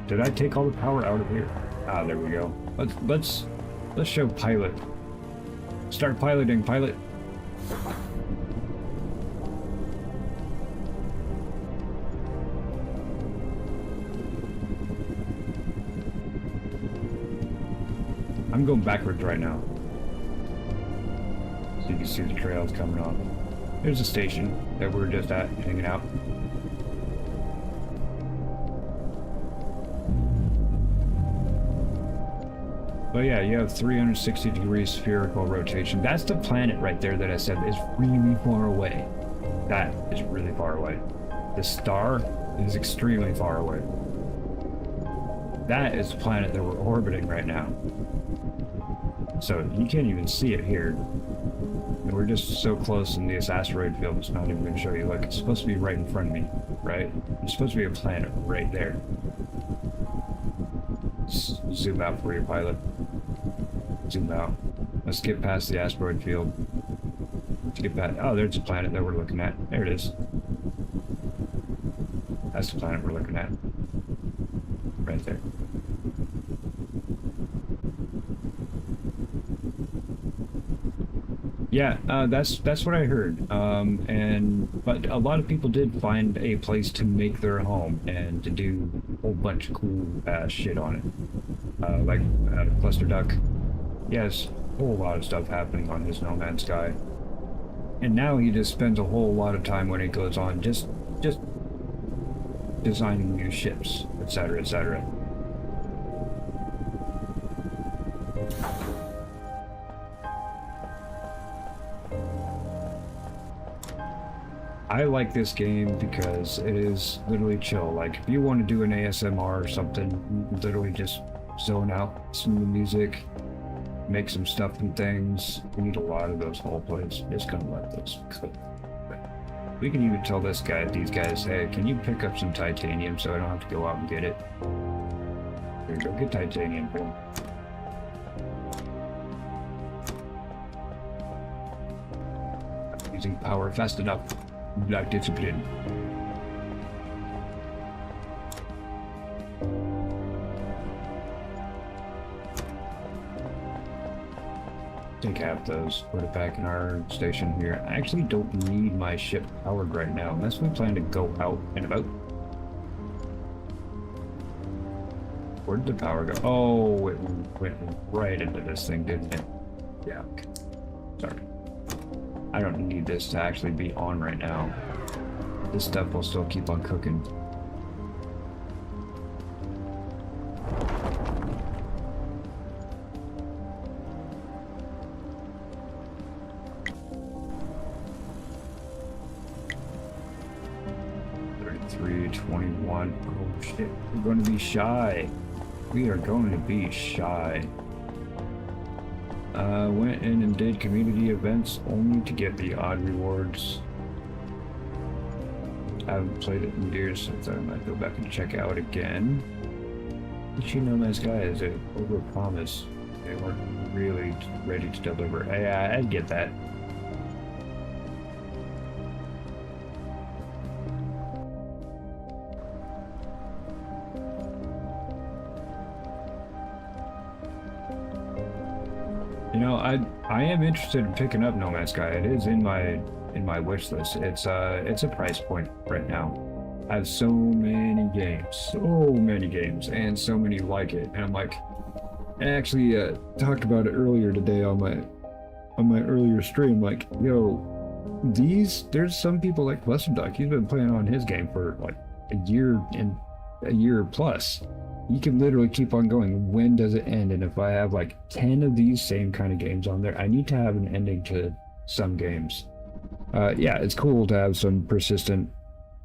S2: Did I take all the power out of here? Ah, there we go. Let's show pilot. Start piloting, pilot. I'm going backwards right now. So you can see the trails coming off. There's a station that we're just at, hanging out. But yeah, you have 360-degree spherical rotation. That's the planet right there that I said is really far away. That is really far away. The star is extremely far away. That is the planet that we're orbiting right now. So you can't even see it here. We're just so close in this asteroid field, it's not even going to show you. Look, it's supposed to be right in front of me, right? It's supposed to be a planet right there. Zoom out for your pilot. Zoom out. Let's get past the asteroid field. Let's get past. Oh, there's a planet that we're looking at. There it is. That's the planet we're looking at. Right there. Yeah, that's what I heard. But a lot of people did find a place to make their home and to do a whole bunch of cool shit on it. Like Cluster Duck. Yes, a whole lot of stuff happening on his No Man's Sky. And now he just spends a whole lot of time when he goes on just designing new ships, etc., etc. I like this game because it is literally chill. Like, if you want to do an ASMR or something, literally just zone out, listen to the music, make some stuff and things. We need a lot of those hull plates. Just gonna let those cook. We can even tell these guys, hey, can you pick up some titanium so I don't have to go out and get it? Here, go get titanium for them. Using power fast enough. Black discipline. Take half those, put it back in our station here. I actually don't need my ship powered right now, unless we plan to go out and about. Where did the power go? Oh, it went right into this thing, didn't it? Yeah, okay. Sorry. I don't need this to actually be on right now. This stuff will still keep on cooking. Oh shit, we're going to be shy. We are going to be shy. Went in and did community events only to get the odd rewards. I haven't played it in years, so I thought I might go back and check out again. But you know, nice guys, they overpromise. They weren't really ready to deliver. Yeah, I get that. You know, I am interested in picking up No Man's Sky. It is in my wish list. It's a price point right now. I have so many games, and so many like it. And I'm like, I actually talked about it earlier today on my earlier stream. Like, yo, there's some people like Blessed Duck. He's been playing on his game for like a year plus. You can literally keep on going. When does it end? And if I have like 10 of these same kind of games on there, I need to have an ending to some games. Yeah, it's cool to have some persistent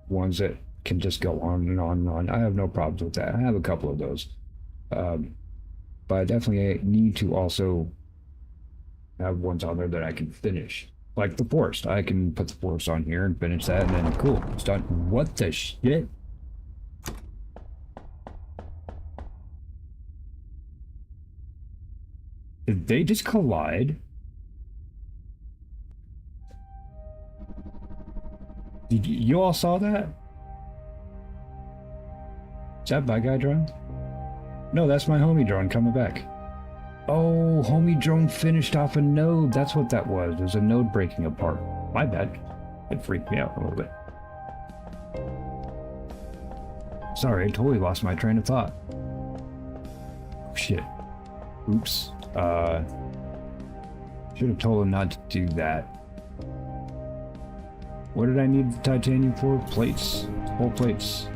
S2: ones that can just go on and on and on. I have no problems with that. I have a couple of those. But I definitely need to also have ones on there that I can finish. Like the Forest. I can put the Forest on here and finish that, and then cool, it's done. What the shit? Did they just collide? Did you all saw that? Is that my guy drone? No, that's my homie drone coming back. Oh, homie drone finished off a node. That's what that was. There's a node breaking apart. My bad. It freaked me out a little bit. Sorry, I totally lost my train of thought. Oh, shit. Oops. Should have told him not to do that. What did I need the titanium for? Plates. Whole plates.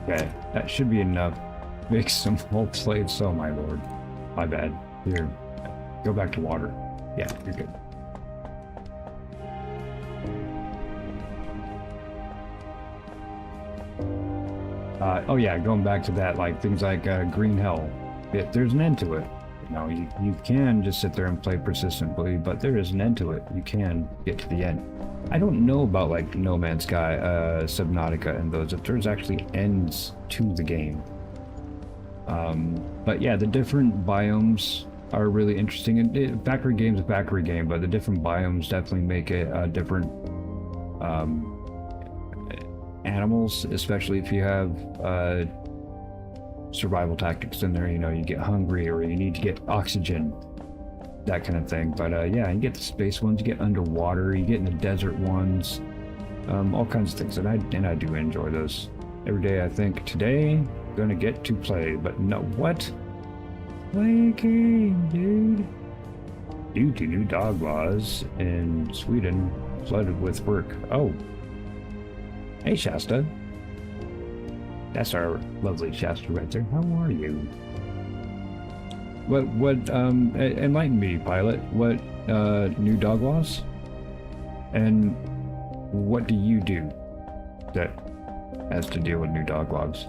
S2: Okay, that should be enough. Make some whole plates. Oh my lord. My bad. Here. Go back to water. Yeah, you're good. Oh yeah, going back to that, like things like Green Hell. There's an end to it. You know, you can just sit there and play persistently, but there is an end to it. You can get to the end. I don't know about like No Man's Sky, Subnautica, and those, if there's actually ends to the game. But yeah, the different biomes are really interesting. And Factory Game's a factory game, but the different biomes definitely make it different animals, especially if you have survival tactics in there. You know, you get hungry or you need to get oxygen, that kind of thing. But yeah, you get the space ones, you get underwater, you get in the desert ones, all kinds of things. And I do enjoy those. Every day I think, today I'm gonna get to play, but no, what? Play a game, dude. Due to new dog laws in Sweden, flooded with work. Oh. Hey, Shasta. That's our lovely Shasta right there. How are you? What, enlighten me, pilot. What, new dog laws? And what do you do that has to deal with new dog laws?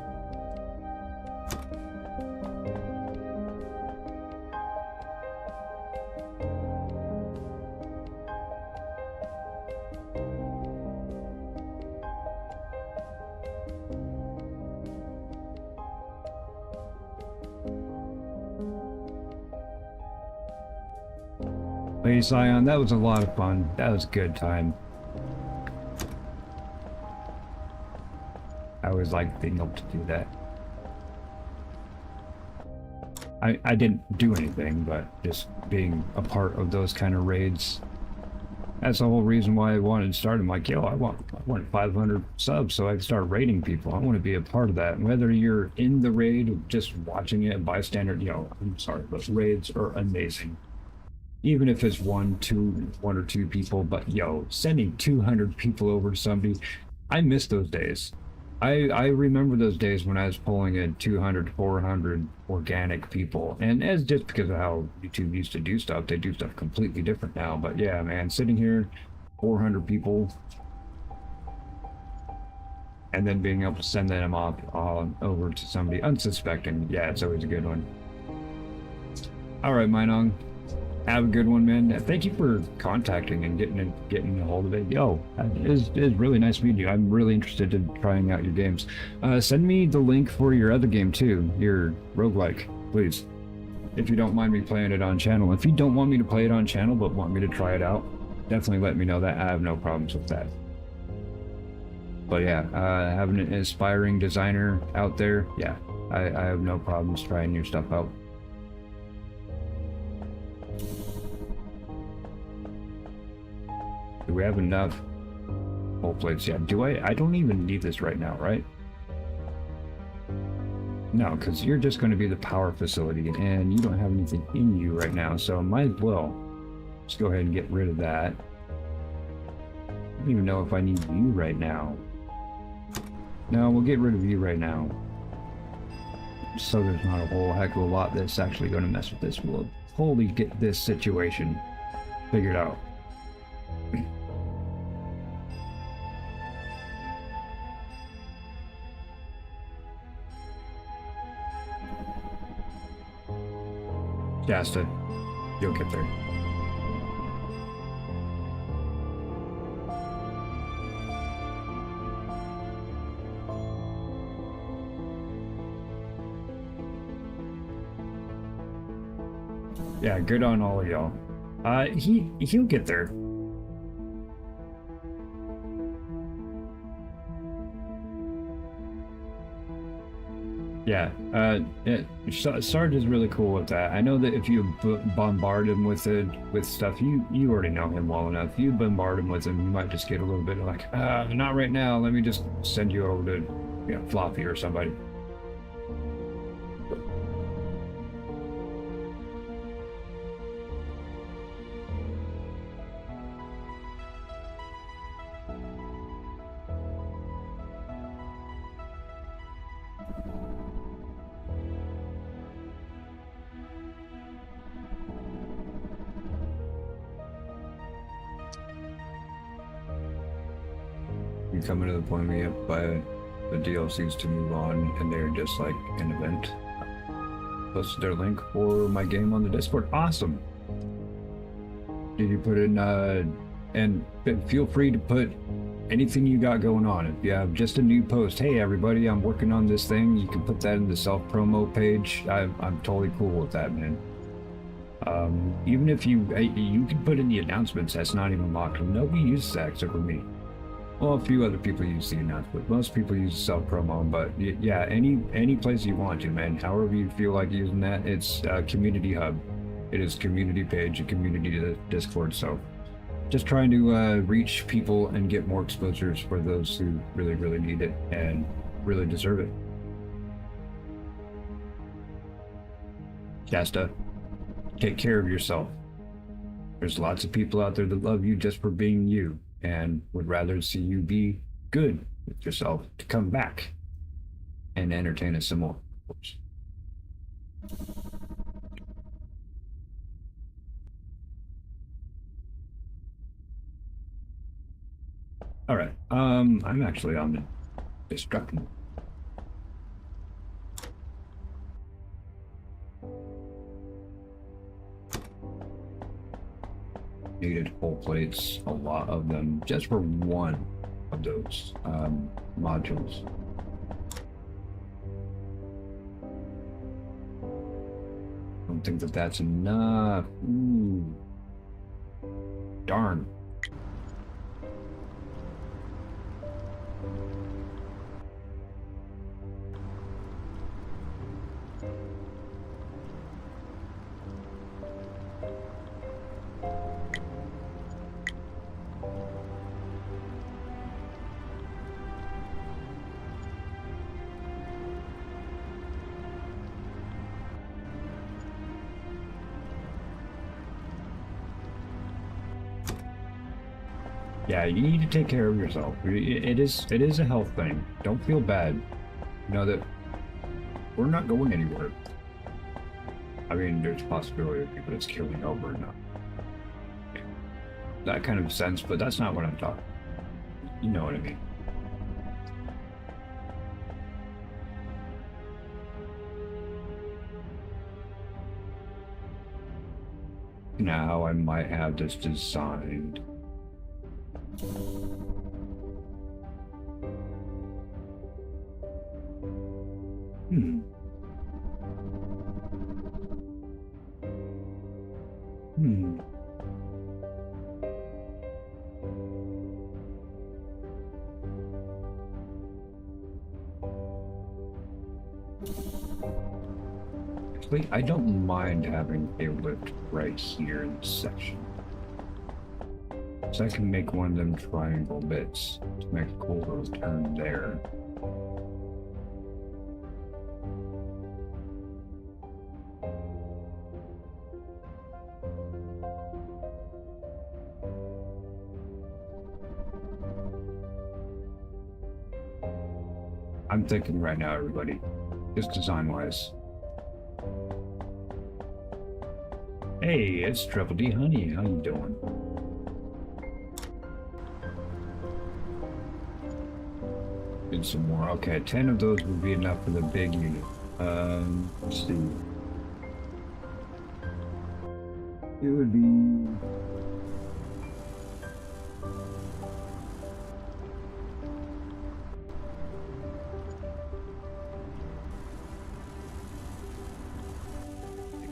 S2: Hey, Scion, that was a lot of fun. That was a good time. I always like being able to do that. I didn't do anything, but just being a part of those kind of raids. That's the whole reason why I wanted to start. I'm like, yo, I want 500 subs so I can start raiding people. I want to be a part of that. Whether you're in the raid or just watching it, bystander, yo, I'm sorry, but raids are amazing. Even if it's one or two people, but yo, sending 200 people over to somebody, I miss those days. I remember those days when I was pulling in 200, 400 organic people, and as just because of how YouTube used to do stuff, they do stuff completely different now. But yeah, man, sitting here, 400 people, and then being able to send them off over to somebody unsuspecting, yeah, it's always a good one. All right, Minong. Have a good one, man. Thank you for contacting and getting a hold of it. Yo, it's really nice meeting you. I'm really interested in trying out your games. Send me the link for your other game too, your roguelike, please. If you don't mind me playing it on channel. If you don't want me to play it on channel but want me to try it out, definitely let me know that. I have no problems with that. But yeah, having an aspiring designer out there, yeah, I have no problems trying your stuff out. Do we have enough whole plates? Yeah, do I don't even need this right now, right? No, because you're just going to be the power facility and you don't have anything in you right now, so might as well just go ahead and get rid of that. I don't even know if I need you right now. No, we'll get rid of you right now. So there's not a whole heck of a lot that's actually going to mess with this. We'll wholly get this situation figured out. Shasta, you'll get there. Yeah, good on all of y'all. He'll get there. Yeah, Sarge is really cool with that. I know that if you bombard him with stuff, you already know him well enough. You bombard him with him, you might just get a little bit like, not right now. Let me just send you over to, you know, Floppy or somebody. You're coming to the point where you have to buy the DLCs to move on, and they're just like an event. Posted their link for my game on the Discord. Awesome. Did you put in and feel free to put anything you got going on. If you have just a new post, hey everybody, I'm working on this thing, you can put that in the self promo page. I'm totally cool with that, man. Even if you can put in the announcements, that's not even locked. Nobody uses that except for me. Well, a few other people use the announcement. Most people use self promo, but yeah, any place you want to, man. However you feel like using that, it's a community hub. It is community page, a community Discord. So just trying to reach people and get more exposures for those who really, really need it and really deserve it. Shasta, take care of yourself. There's lots of people out there that love you just for being you and would rather see you be good with yourself to come back and entertain us some more, of course. All right, I'm actually on the destruction. Needed full plates, a lot of them, just for one of those modules. Don't think that that's enough. Ooh. Darn. Yeah, you need to take care of yourself. It is a health thing. Don't feel bad. Know that we're not going anywhere. I mean, there's a possibility of people that's killing over and that kind of sense, but that's not what I'm talking. You know what I mean. Now I might have this designed. Hmm. Actually, I don't mind having a lift right here in this section. So I can make one of them triangle bits to make a cool little turn there. I'm thinking right now, everybody, just design-wise. Hey, it's Triple D Honey. How you doing? Get some more. Okay, 10 of those would be enough for the big unit. Let's see. It would be...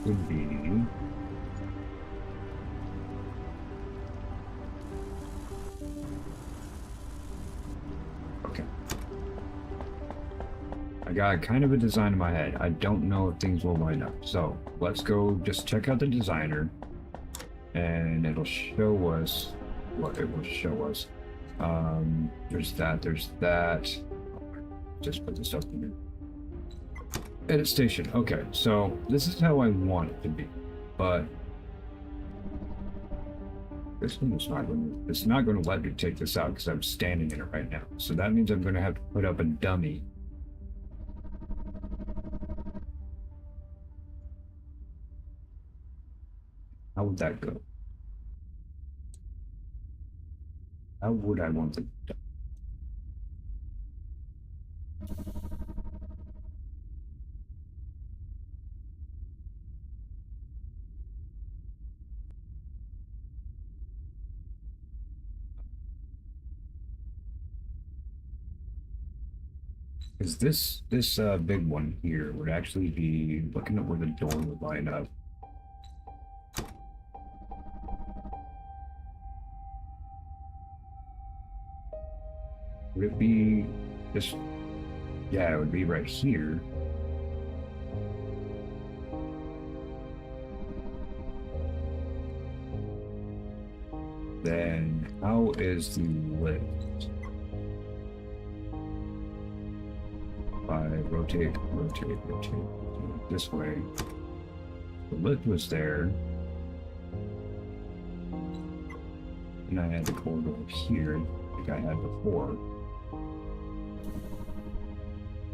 S2: It would be... I got kind of a design in my head. I don't know if things will line up. So let's go just check out the designer and it'll show us what it will show us. There's that. Just put this up in here. Edit station. Okay, so this is how I want it to be, but this one is not going to, it's not going to let me take this out because I'm standing in it right now. So that means I'm going to have to put up a dummy. How would that go? How would I want it done? Is this big one here would actually be looking at where the door would line up. Would it be just, yeah, it would be right here. Then how is the lift? If I rotate this way. The lift was there. And I had the corridor here, like I had before.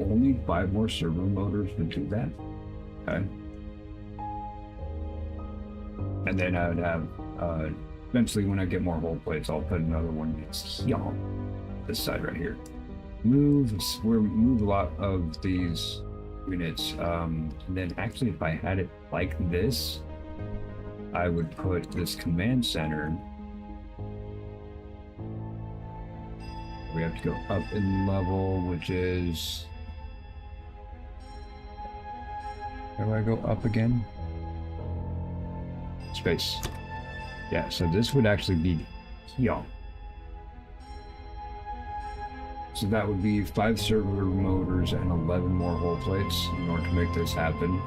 S2: Only 5 more servo motors would do that. Okay. And then I would have, eventually when I get more whole plates, I'll put another one here. This side right here. Move a lot of these units. And then actually if I had it like this, I would put this command center. We have to go up in level, which is... How do I go up again? Space. Yeah, so this would actually be here. So that would be 5 server motors and 11 more hull plates in order to make this happen.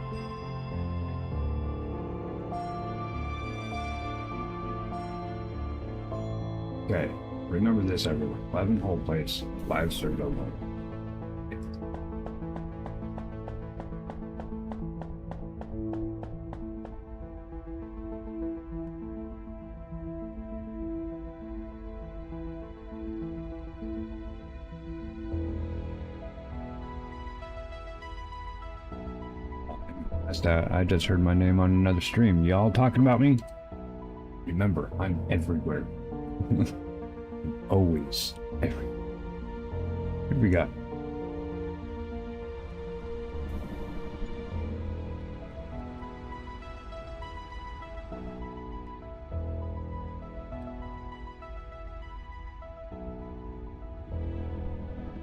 S2: Okay, remember this everyone. 11 hull plates, 5 servo motors. I just heard my name on another stream. Y'all talking about me? Remember, I'm everywhere. Always everywhere. What do we got?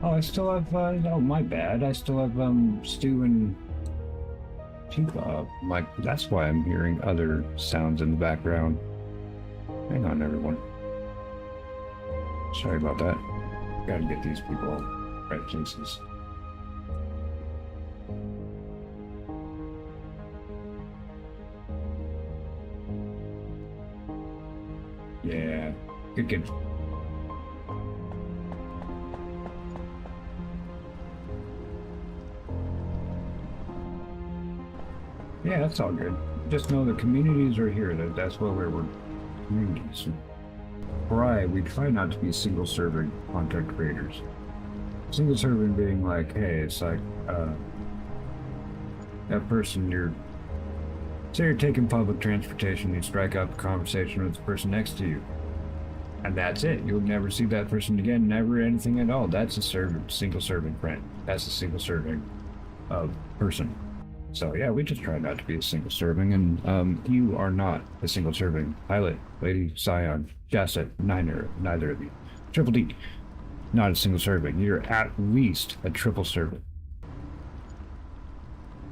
S2: Oh, I still have, oh, my bad. I still have, Stu and Mike, that's why I'm hearing other sounds in the background. Hang on, everyone. Sorry about that. Gotta get these people right places. Yeah, good. Yeah, that's all good. Just know the communities are here. That's why we're communities. Right, we try not to be single-serving content creators. Single-serving being like, hey, it's like, that person say you're taking public transportation, you strike up a conversation with the person next to you. And that's it. You'll never see that person again, never anything at all. That's a single-serving friend. That's a single-serving person. So yeah, we just try not to be a single serving, and you are not a single serving. Pilot, Lady, Scion, Jasset, neither of you. Triple D, not a single serving. You're at least a triple serving.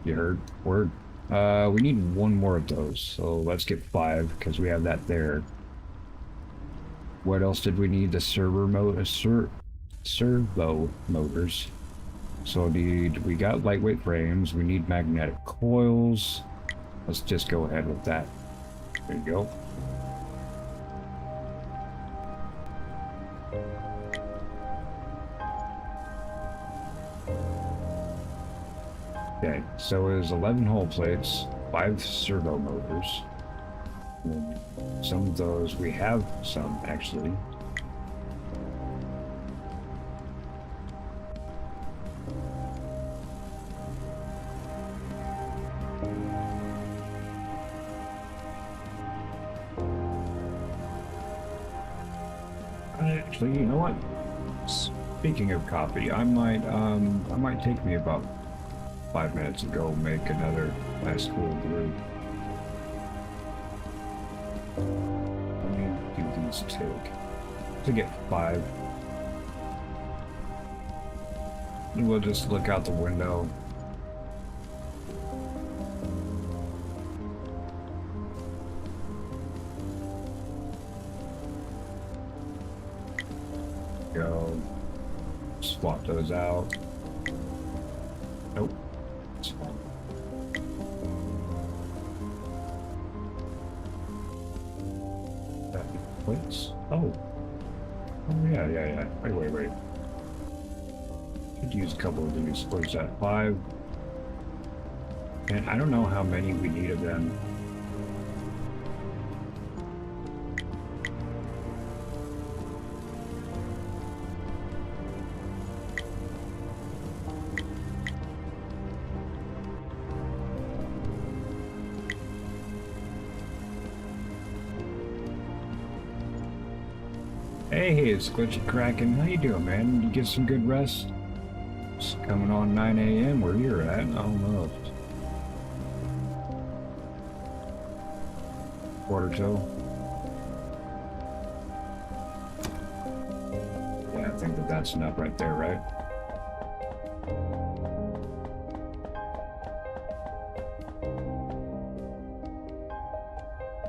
S2: You heard? Word. We need 1 more of those, so let's get 5 because we have that there. What else did we need? The servo motors. So we got lightweight frames, we need magnetic coils. Let's just go ahead with that. There you go. Okay, so it was 11 hull plates, 5 servo motors. And some of those, we have some actually. Actually, you know what? Speaking of coffee, I might take me about 5 minutes to go make another nice cool brew. Let me do these to get 5. And we'll just look out the window. Go swap those out. Nope. Plates? Oh. Oh yeah. Wait. Could use a couple of these. Where's that? 5. And I don't know how many we need of them. Hey, it's Glitchy Kraken. How you doing, man? You get some good rest? It's coming on 9 a.m. where you're at. Almost. Quarter till. Yeah, I think that's enough right there, right?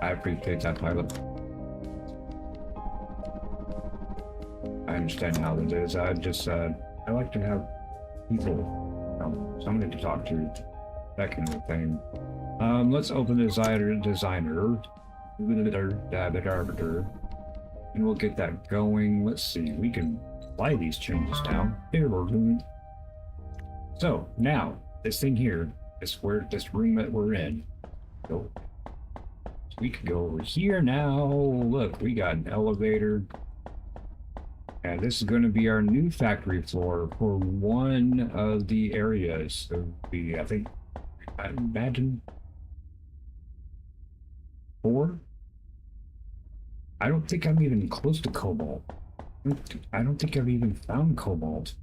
S2: I appreciate that, pilot. understand how it is. I just, I like to have people, somebody to talk to, that kind of thing. Let's open the designer, and we'll get that going. Let's see, we can apply these changes down. Here we're doing. So now, this thing here is where this room that we're in. So we can go over here now. Look, we got an elevator. And this is going to be our new factory floor for one of the areas. So we, I think, I imagine 4. I don't think I'm even close to cobalt. I don't think I've even found cobalt.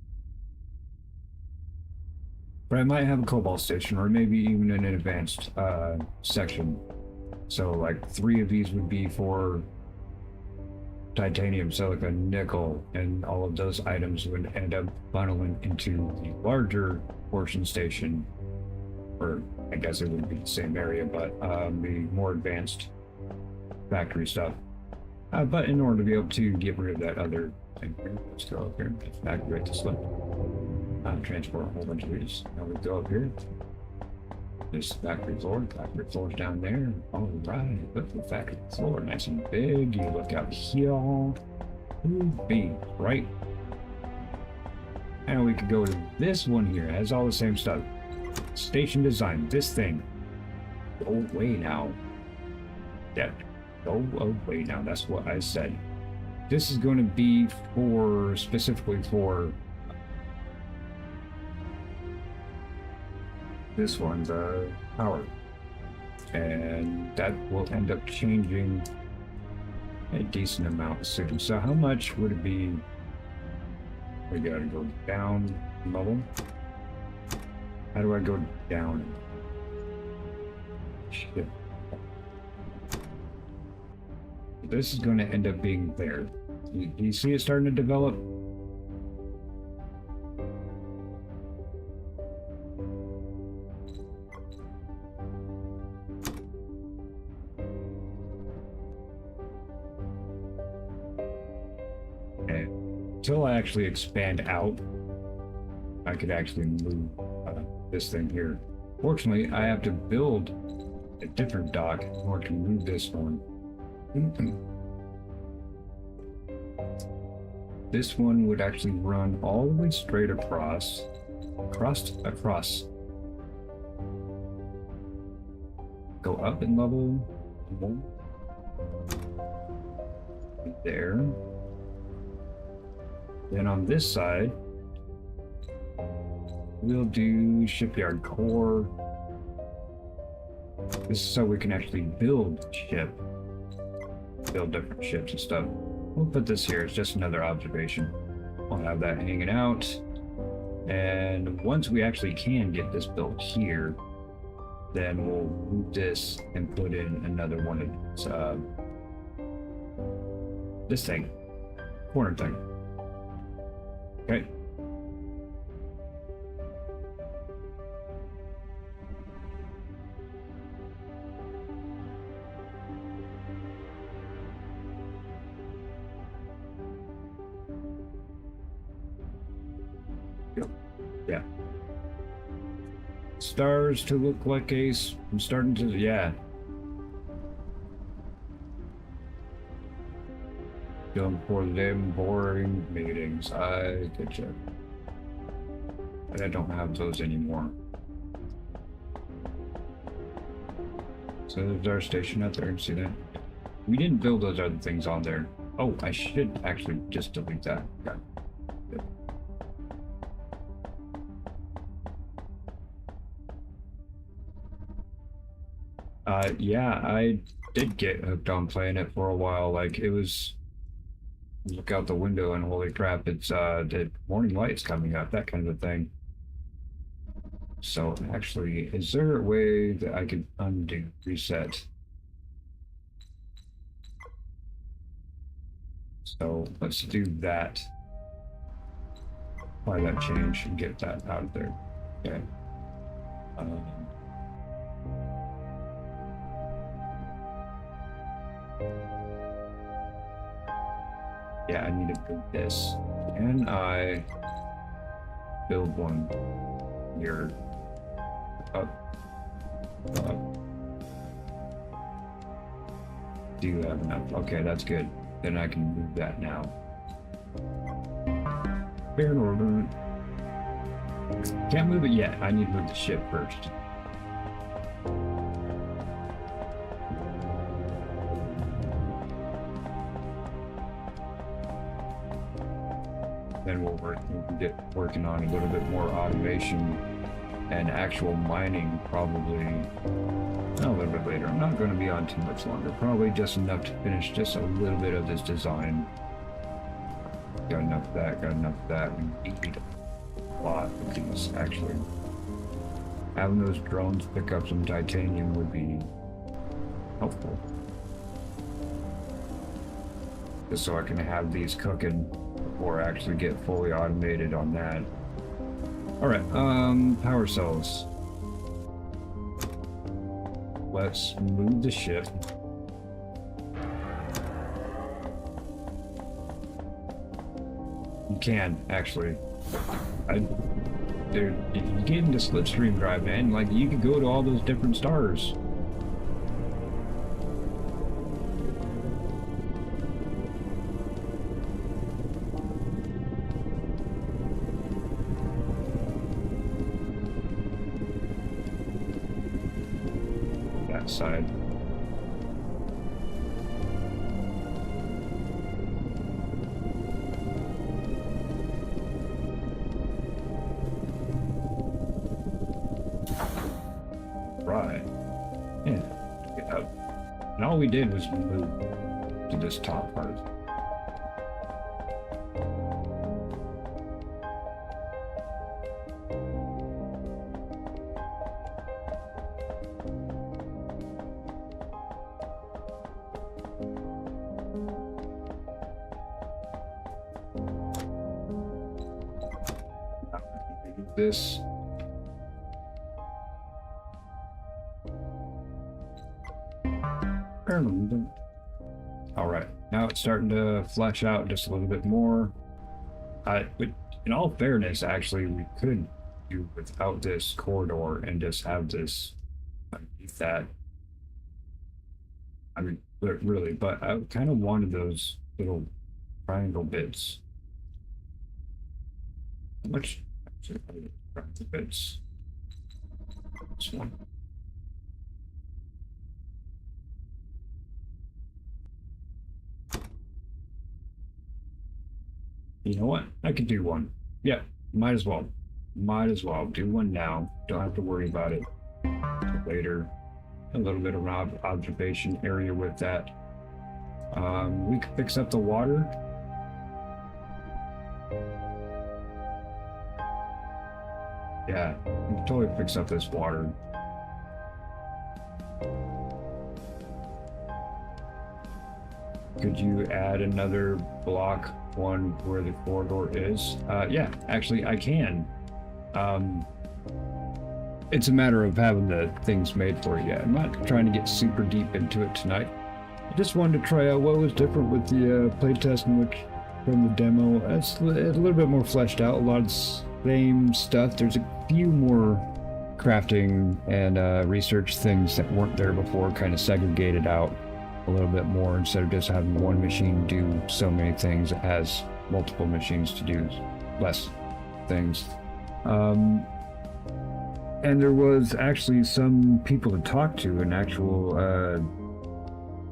S2: But I might have a cobalt station, or maybe even an advanced section. So like 3 of these would be for titanium, silicon, nickel, and all of those items would end up funneling into the larger portion station, or I guess it would be the same area, but the more advanced factory stuff. But in order to be able to get rid of that other thing here, let's go up here, activate the slip, transport a whole bunch of these. Now we go up here. This factory floor's down there. All right, look at the factory floor, nice and big. You look out here. Ooh, B, right? And we could go to this one here. It has all the same stuff. Station design. This thing. Go away now. Yeah, go away now. That's what I said. This is going to be for specifically for this one, the power, and that will end up changing a decent amount soon. So how much would it be? We gotta go down level. How do I go down? Shit. This is going to end up being there. Do you see it starting to develop? Until I actually expand out, I could actually move this thing here. Fortunately, I have to build a different dock in order to move this one. This one would actually run all the way straight across. Go up in level. There. Then on this side, we'll do shipyard core. This is so we can actually build different ships and stuff. We'll put this here as just another observation. I'll have that hanging out. And once we actually can get this built here, then we'll move this and put in another one of this thing, corner thing. Okay. Yeah. Stars to look like I'm starting to, yeah. Done for them boring meetings. I get you. But I don't have those anymore. So there's our station out there, and see that? We didn't build those other things on there. Oh, I should actually just delete that. Okay. Yep. Yeah, I did get hooked on playing it for a while. Like, it was, look out the window and holy crap, it's the morning light's coming up, that kind of a thing. So actually, is there a way that I could reset? So let's do that. Apply that change and get that out of there. Okay. Yeah, I need to do this. Can I build one here? Up. Do you have enough? Okay, that's good. Then I can move that now. Fair in order. Can't move it yet. I need to move the ship first. Then we can get working on a little bit more automation and actual mining probably a little bit later. I'm not going to be on too much longer. Probably just enough to finish just a little bit of this design. Got enough of that, got enough of that. We need a lot of these actually. Having those drones pick up some titanium would be helpful. Just so I can have these cooking before I actually get fully automated on that. Alright, power cells. Let's move the ship. You can, actually. Dude, if you get into slipstream drive, man, like, you could go to all those different stars. Side. Right. Yeah. Get up. And all we did was move to this top part. This. Alright, now it's starting to flesh out just a little bit more. But in all fairness, actually, we could do without this corridor and just have this underneath that. I mean, really, but I kind of wanted those little triangle bits. How much? The bits. This one. You know what? I could do one. Yeah, might as well. Might as well do one now. Don't have to worry about it later. A little bit of an observation area with that. We could fix up the water. Yeah, we can totally fix up this water. Could you add another block one where the corridor is? Yeah, actually I can. It's a matter of having the things made for it yet. I'm not trying to get super deep into it tonight. I just wanted to try out what was different with the playtest from the demo. It's a little bit more fleshed out, a lot of the same stuff. There's a few more crafting and research things that weren't there before, kind of segregated out a little bit more instead of just having one machine do so many things. It has multiple machines to do less things. And there was actually some people to talk to, an actual,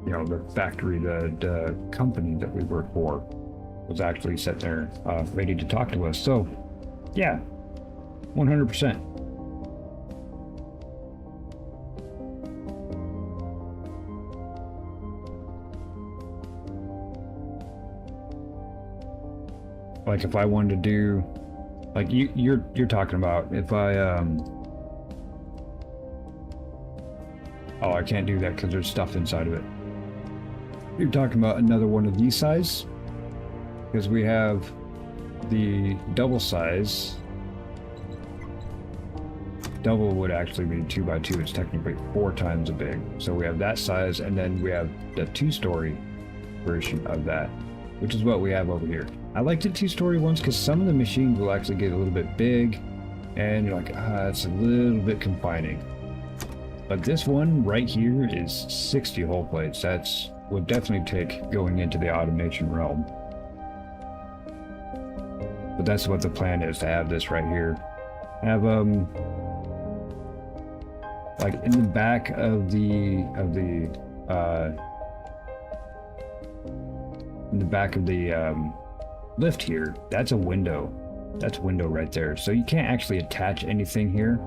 S2: you know, the factory, the company that we work for was actually sitting there ready to talk to us. So, yeah, 100%. Like if I wanted to do, like you're talking about, if I oh, I can't do that because there's stuff inside of it. You're talking about another one of these size, because we have the double size. Double would actually be 2x2. It's technically 4 times as big. So we have that size, and then we have the 2-story version of that, which is what we have over here. I like the two-story ones because some of the machines will actually get a little bit big, and you're like, it's a little bit confining. But this one right here is 60 hull plates. That's would definitely take going into the automation realm. But that's what the plan is, to have this right here. Have like in the back of the lift here, that's a window. That's a window right there. So you can't actually attach anything here,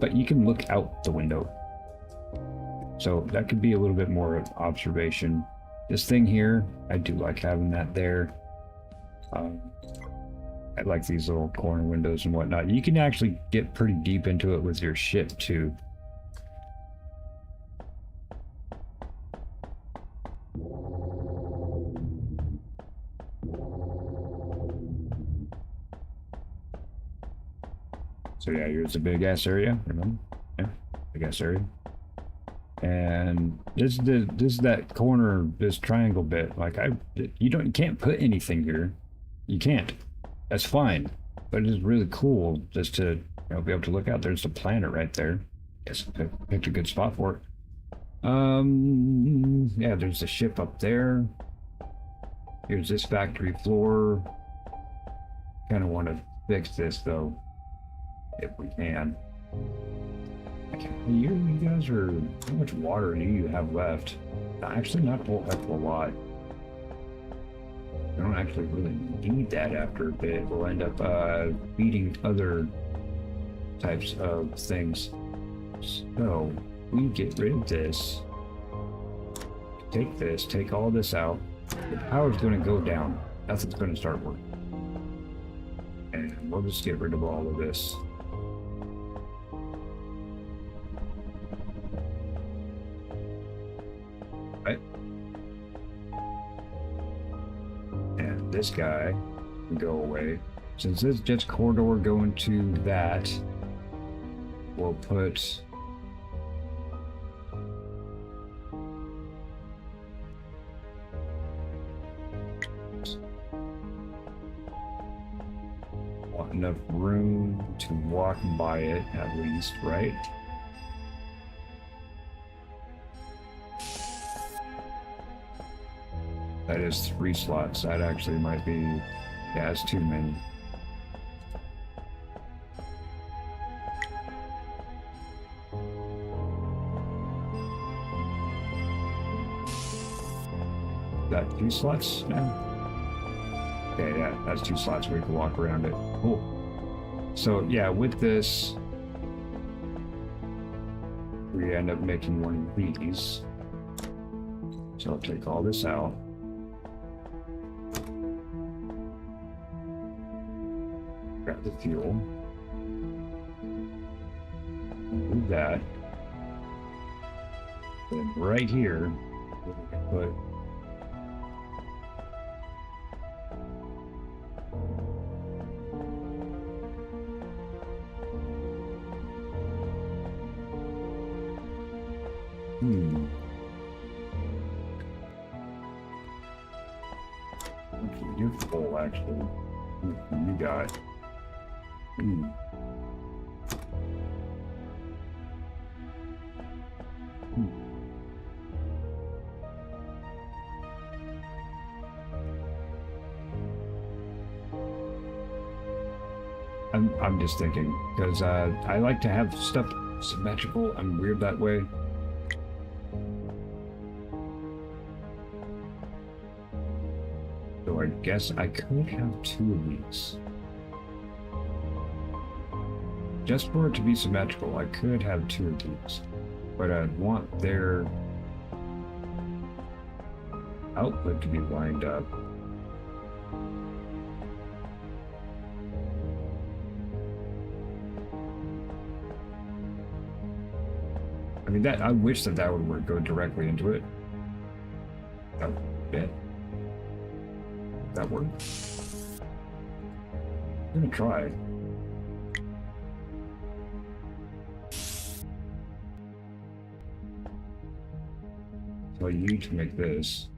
S2: but you can look out the window. So that could be a little bit more of observation. This thing here, I do like having that there. I like these little corner windows and whatnot. You can actually get pretty deep into it with your ship too. So yeah, here's a big ass area, remember? Yeah, big ass area. And this is that corner, this triangle bit. Like you can't put anything here. You can't. That's fine. But it is really cool just to be able to look out. There's the planet right there. Guess I picked a good spot for it. Yeah, there's the ship up there. Here's this factory floor. Kind of want to fix this though, if we can. You guys are, how much water do you have left? Actually, not a whole heck of a lot. We don't actually really need that after a bit. We'll end up feeding other types of things. So we get rid of this. Take this, take all this out. The power's going to go down. Nothing's going to start working. And we'll just get rid of all of this. And this guy can go away. Since this jets corridor going to that, we'll put enough room to walk by it at least, right? That is 3 slots. That actually might be, yeah, it's too many. Is that 2 slots now? Okay, yeah, that's 2 slots where you can walk around it. Cool. So yeah, with this, we end up making one of these. So I'll take all this out. Grab the fuel. Do that. Then right here, we're gonna put you're full, actually. You got. I'm just thinking, because I like to have stuff symmetrical. I'm weird that way. So I guess I could have 2 of these. Just for it to be symmetrical, I could have 2 of these. But I want their output to be lined up. I mean, I wish that would work, go directly into it. That would be that work? I'm gonna try. So I need to make this.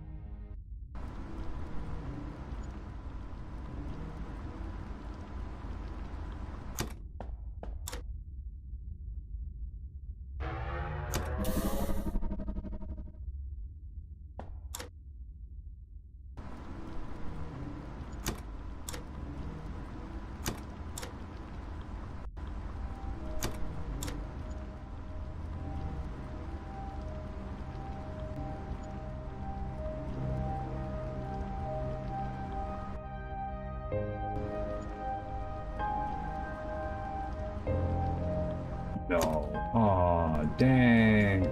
S2: dang.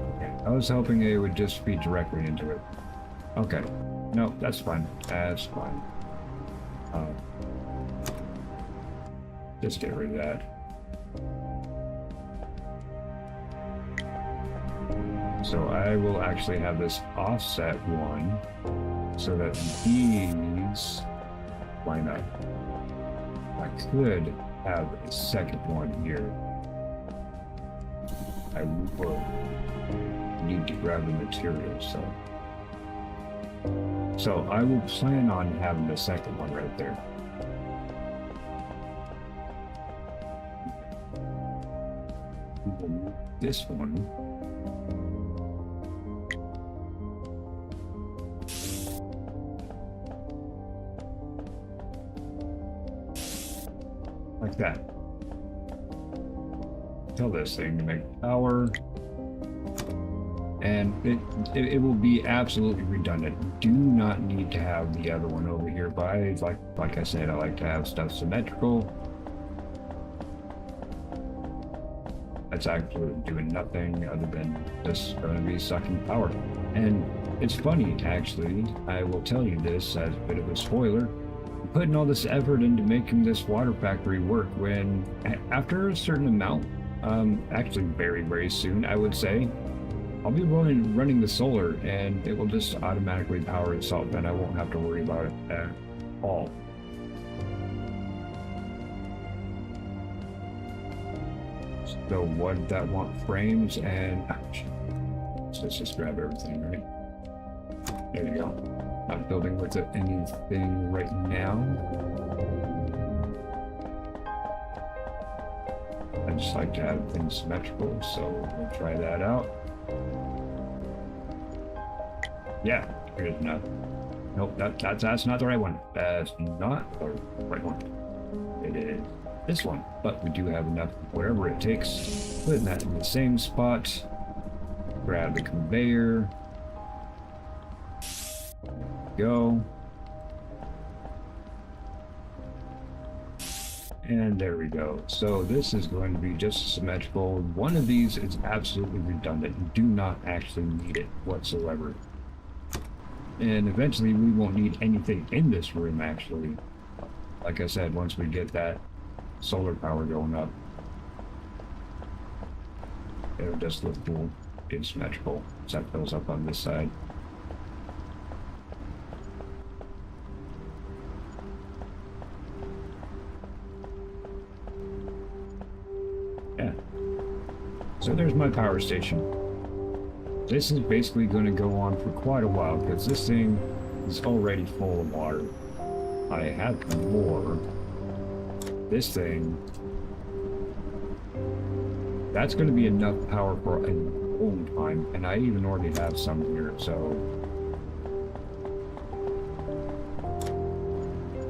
S2: I was hoping it would just feed directly into it. Okay. No, that's fine. That's fine. Just get rid of that. So I will actually have this offset one so that these line up. I could have a second one here. I will need to grab the material, so I will plan on having the second one right there. This one. Like that. Tell this thing to make power. And it will be absolutely redundant. Do not need to have the other one over here, but like I said, I like to have stuff symmetrical. That's actually doing nothing other than just going to be sucking power. And it's funny, actually, I will tell you this as a bit of a spoiler. I'm putting all this effort into making this water factory work when, after a certain amount, actually very, very soon, I would say, I'll be running the solar and it will just automatically power itself and I won't have to worry about it at all. So what did that want? Frames and... So let's just grab everything, right? There you go. Not building with anything right now. I just like to have things symmetrical, so we'll try that out. Yeah, here's enough. Nope, that's not the right one. That's not the right one. It is this one, but we do have enough, whatever it takes. Putting that in the same spot. Grab the conveyor. Go. And there we go. So this is going to be just symmetrical. One of these is absolutely redundant. You do not actually need it whatsoever. And eventually we won't need anything in this room, actually. Like I said, once we get that solar power going up, it'll just look cool. It's symmetrical. So that fills up on this side. Yeah. So there's my power station. This is basically going to go on for quite a while because this thing is already full of water. I have more. This thing, that's going to be enough power for a long time, and I even already have some here, so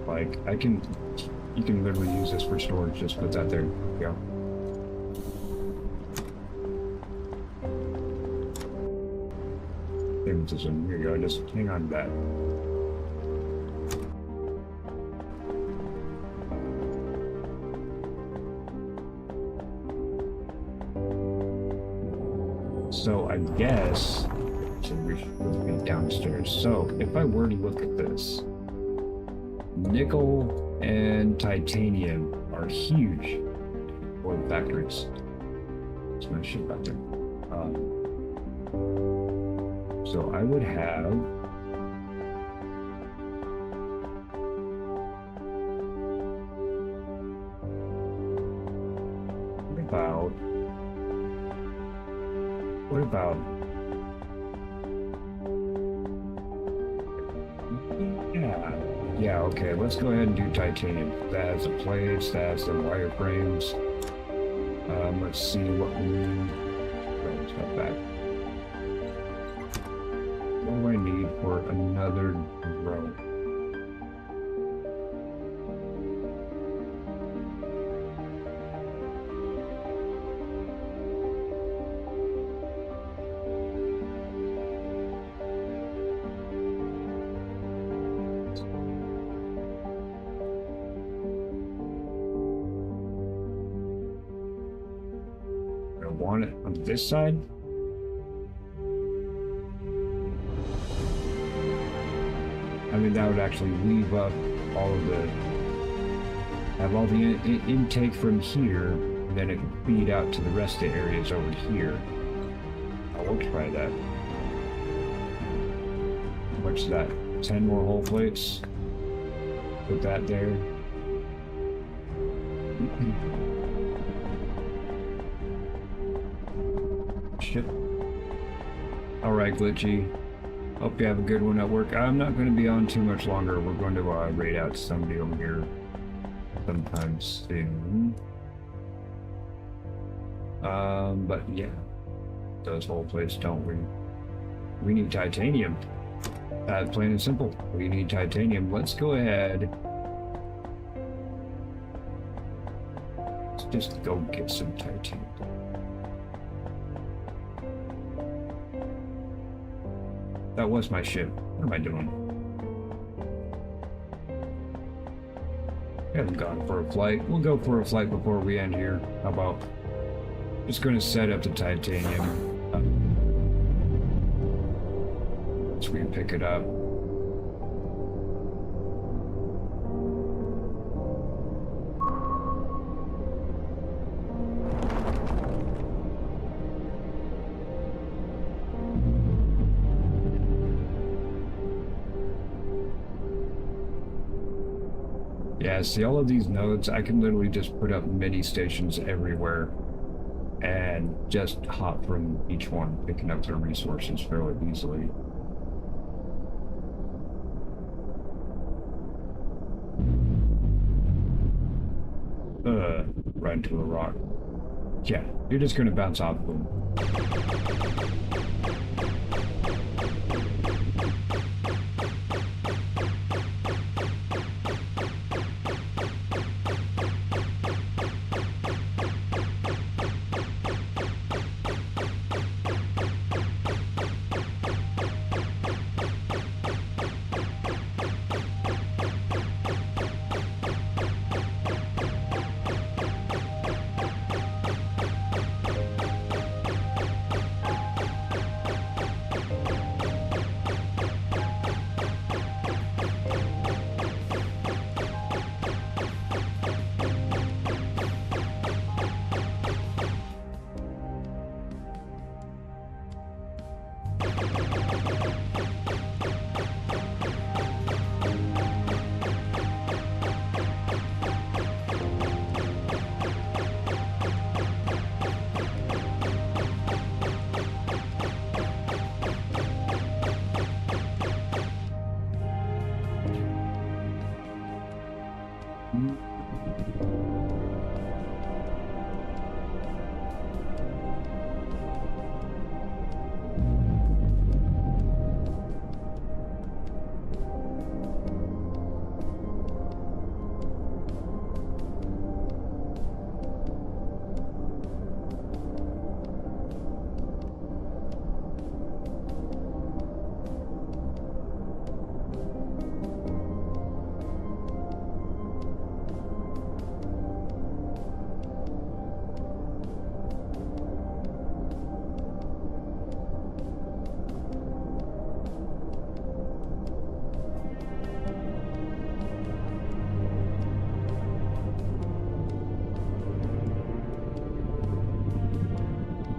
S2: like you can literally use this for storage. Just put that there. Yeah. Here you go, just hang on to that. So I guess we should be downstairs. So if I were to look at this, nickel and titanium are huge oil factories. There's my ship out there. So I would have what about yeah, okay, let's go ahead and do titanium. That has the plates, that has the wireframes. Let's see what we need. Oh, step back. What do I need for another row? want it on this side. I mean, that would actually leave up all of the, have all the intake from here, and then it can feed out to the rest of the areas over here. I will try that. What's that? 10 more hole plates. Put that there. Shit. Alright, Glitchy. Hope you have a good one at work. I'm not going to be on too much longer. We're going to raid out somebody over here sometime soon. But yeah, those whole plates don't we need titanium. Plain and simple. We need titanium. Let's go ahead. Let's just go get some titanium. That was my ship. What am I doing? I haven't gone for a flight. We'll go for a flight before we end here. How about? Just going to set up the titanium. So we can pick it up. Yeah, see all of these nodes, I can literally just put up mini stations everywhere and just hop from each one, picking up their resources fairly easily. Right into a rock. Yeah, you're just gonna bounce off of them.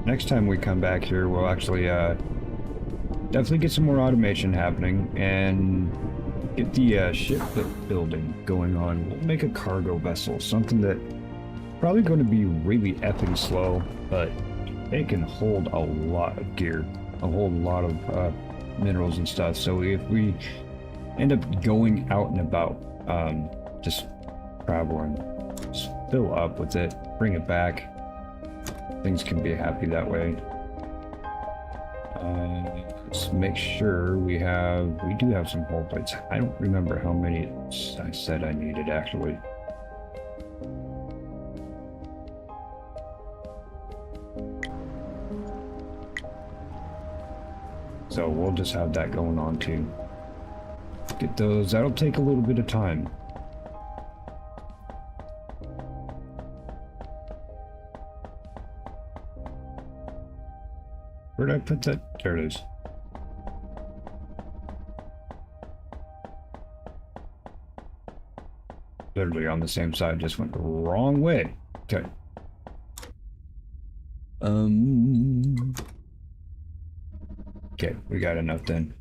S2: Next time we come back here, we'll actually definitely get some more automation happening and get the ship building going on. We'll make a cargo vessel, something that probably going to be really effing slow, but it can hold a lot of gear, a whole lot of minerals and stuff. So if we end up going out and about, just traveling, just fill up with it, bring it back. Things can be happy that way. Let's make sure we do have some hull plates. I don't remember how many I said I needed actually. So we'll just have that going on too. Get those, that'll take a little bit of time. Where did I put that? There it is. Literally on the same side, just went the wrong way. Okay. Okay, we got enough then.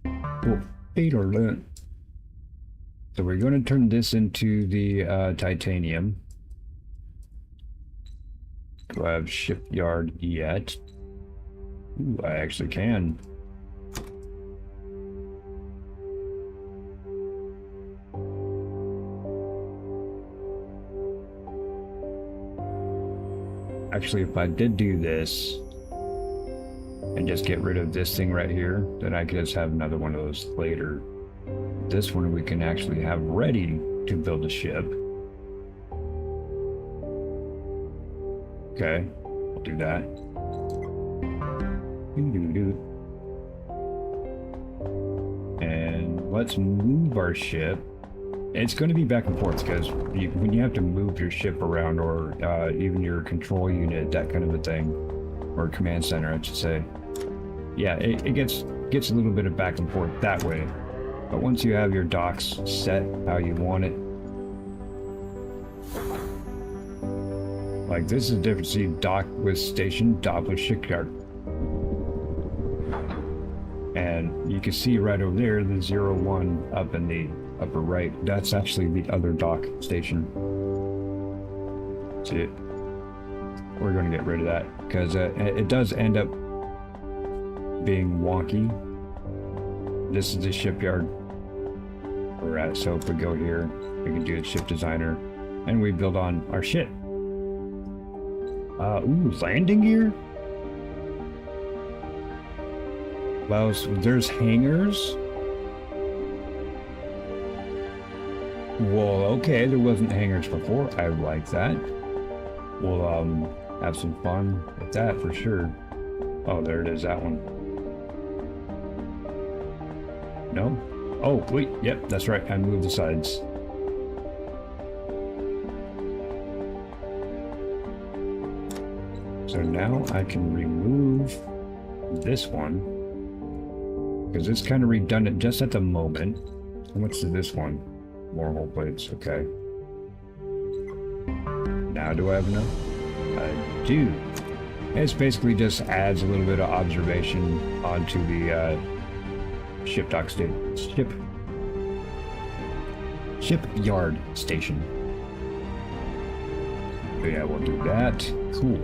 S2: Cool. So we're going to turn this into the titanium. Do I have shipyard yet? Ooh, I actually can. Actually, if I did do this and just get rid of this thing right here, then I could just have another one of those later. This one we can actually have ready to build a ship. Okay, I'll do that. And let's move our ship. It's going to be back and forth because when you have to move your ship around, or even your control unit, that kind of a thing, or command center, I should say. Yeah, it gets a little bit of back and forth that way. But once you have your docks set how you want it, like this is the difference. See, dock with station, dock with shipyard. And you can see right over there the 01 up in the upper right. That's actually the other dock station. See it? We're going to get rid of that because it does end up being wonky. This is the shipyard we're at. So if we go here, we can do a ship designer and we build on our ship. Ooh, landing gear? Well, so there's hangars. Well, okay, there wasn't hangars before. I like that. We'll have some fun with that for sure. Oh, there it is, that one. No? Oh, wait, yep, that's right. I moved the sides. So now I can remove this one because it's kind of redundant just at the moment. How much is this one? More hull plates, okay. Now do I have enough? I do. It's basically just adds a little bit of observation onto the shipyard station. So yeah, we'll do that. Cool.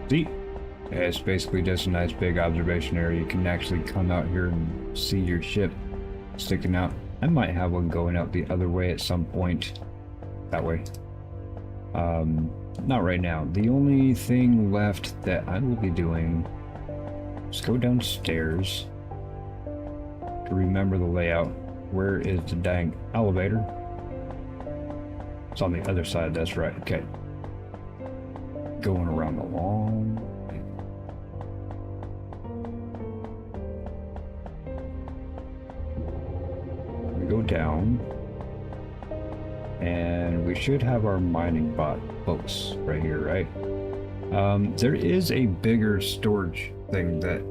S2: See? It's basically just a nice big observation area. You can actually come out here and see your ship sticking out. I might have one going out the other way at some point. That way. Not right now. The only thing left that I will be doing is go downstairs to remember the layout. Where is the dang elevator? It's on the other side, that's right. Okay. Going around the long way. We go down and we should have our mining boats right here, right? There is a bigger storage thing that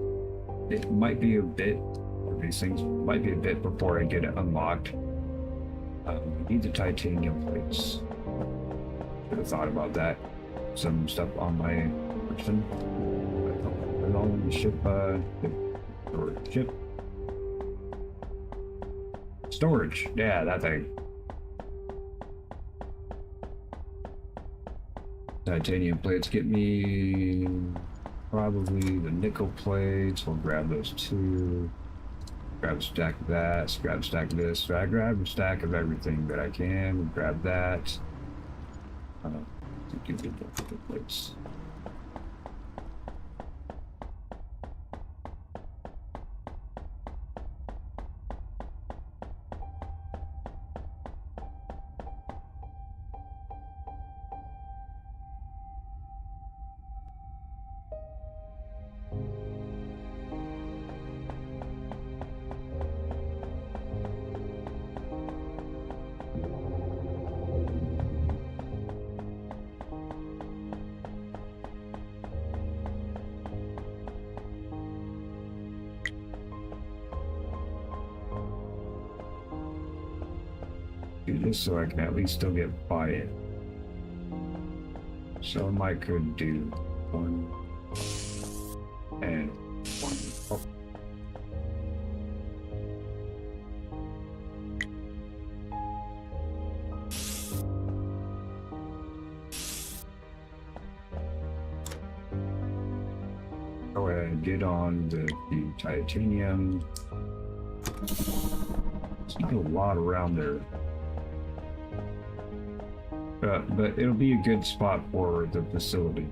S2: it might be a bit, or these things might be a bit before I get it unlocked. We need the titanium plates. Should have thought about that. Some stuff on my person. Put it all in the ship, storage. Yeah, that thing. Titanium plates get me probably the nickel plates. We'll grab those two. Grab a stack of that. Grab a stack of this. So I grab a stack of everything that I can. We'll grab that. Give me the plates. this so I can at least still get by it. So I could do 1 and 1. Oh. Go ahead and get on the titanium. There's not a lot around there. But it'll be a good spot for the facility.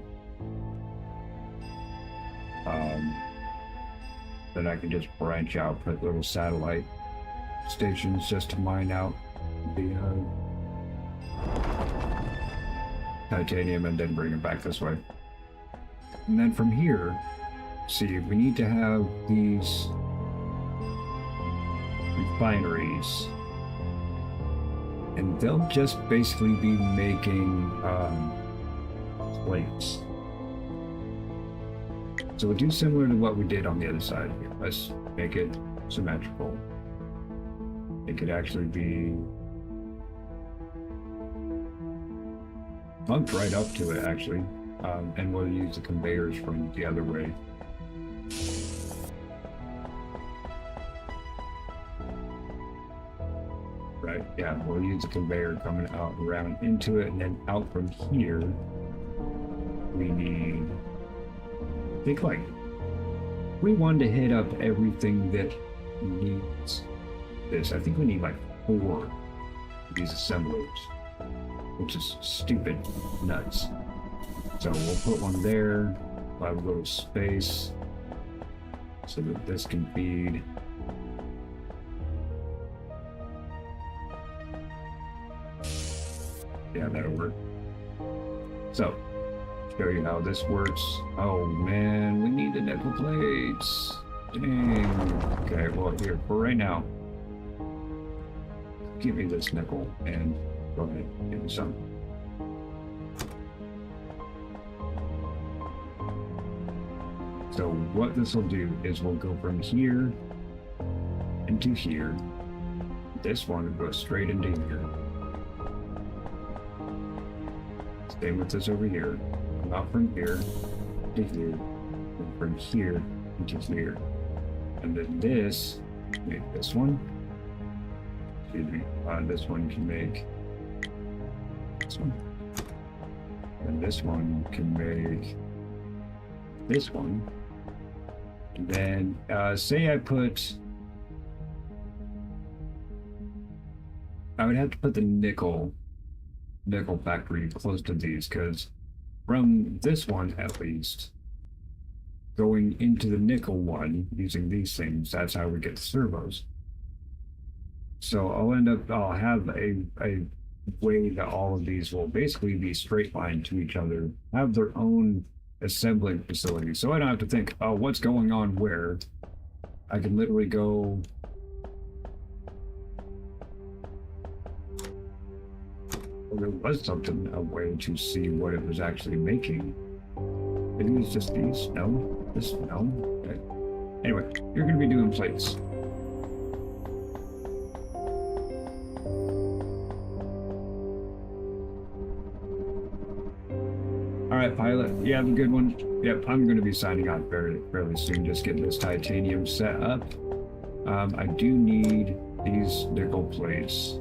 S2: Then I can just branch out, put little satellite stations just to mine out the titanium and then bring it back this way. And then from here, see, we need to have these refineries. And they'll just basically be making plates. So we'll do similar to what we did on the other side here. Let's make it symmetrical. It could actually be bumped right up to it, actually. And we'll use the conveyors from the other way. Right, yeah, we'll use the conveyor coming out around into it, and then out from here, we need, I think, like, we wanted to hit up everything that needs this. I think we need like 4 of these assemblers, which is stupid nuts. So we'll put one there, we'll have a little space so that this can feed. Yeah, that'll work. So, show you how this works. Oh man, we need the nickel plates. Dang. Okay, well here, for right now, give me this nickel and go ahead, give me some. So what this will do is we'll go from here into here. This one will go straight into here. Same with this over here. Come out from here to here, and from here into here. And then this, make this one. Excuse me. This one can make this one. And this one can make this one. And then, say I would have to put the nickel factory close to these, because from this one at least, going into the nickel one using these things, that's how we get the servos. So I'll have a way that all of these will basically be straight line to each other, have their own assembling facility. So I don't have to think, oh, what's going on where? I can literally go there was something, a way to see what it was actually making. Maybe it's just these? No? This? No? Okay. Anyway, you're going to be doing plates. Alright, pilot. You have a good one. Yep, I'm going to be signing out fairly soon, just getting this titanium set up. I do need these nickel plates.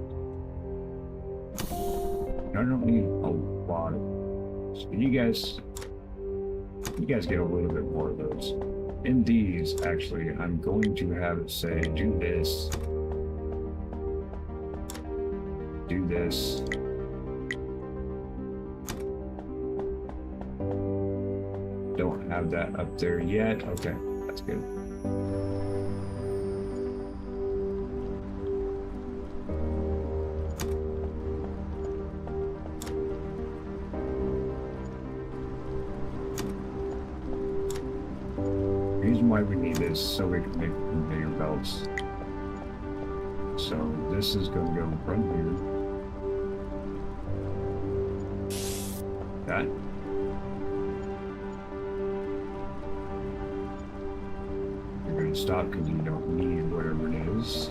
S2: I don't need a lot of those. You guys get a little bit more of those. In these, actually, I'm going to have it say, do this. Do this. Don't have that up there yet. Okay, that's good. Why we need this, so we can make conveyor belts. So this is going to go from here. That. You're going to stop because you don't need whatever it is.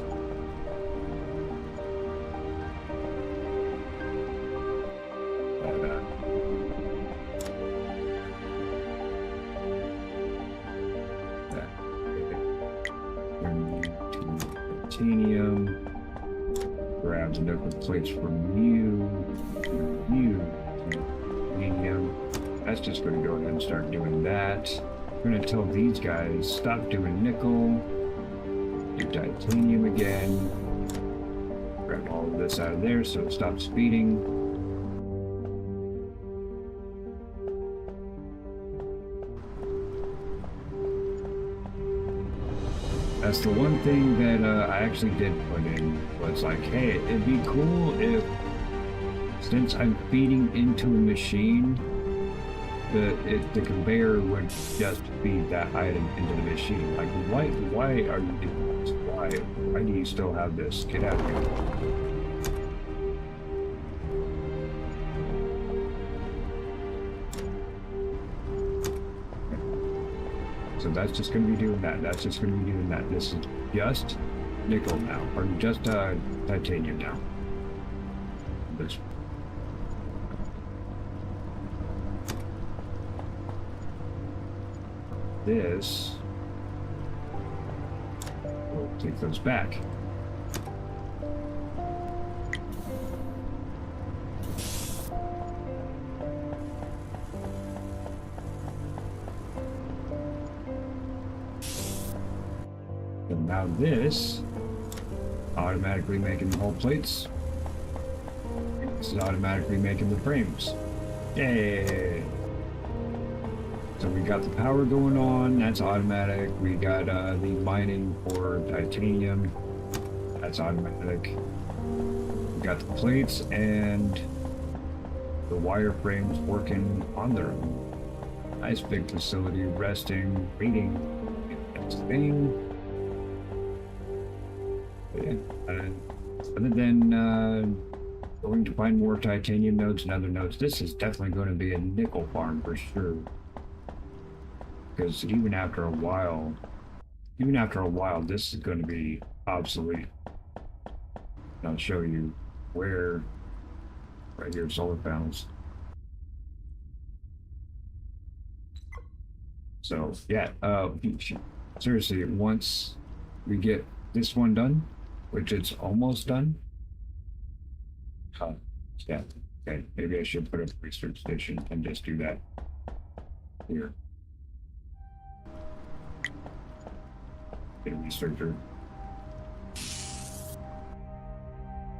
S2: titanium. Grab the nickel plates from you, titanium. That's just going to go ahead and start doing that. I'm going to tell these guys, stop doing nickel, do titanium again. Grab all of this out of there so it stops feeding. That's the one thing that I actually did put in, was like, hey, it'd be cool if, since I'm feeding into a machine, the conveyor would just feed that item into the machine. Like, why are you doing this? Why do you still have this? Get out of here. So that's just going to be doing that. That's just going to be doing that. This is just nickel now, or just titanium now. This. This. We'll take those back. And now this, automatically making the whole plates. This is automatically making the frames. Yay! So we got the power going on, that's automatic. We got the mining for titanium, that's automatic. We got the plates and the wireframes working on their own. Nice big facility, resting, reading, next thing. Yeah. Other than going to find more titanium nodes and other nodes, this is definitely going to be a nickel farm for sure. Because even after a while, this is going to be obsolete. And I'll show you where, right here, solar panels. So yeah, seriously, once we get this one done, which it's almost done. Yeah, okay, maybe I should put a research station and just do that here. Get a researcher. I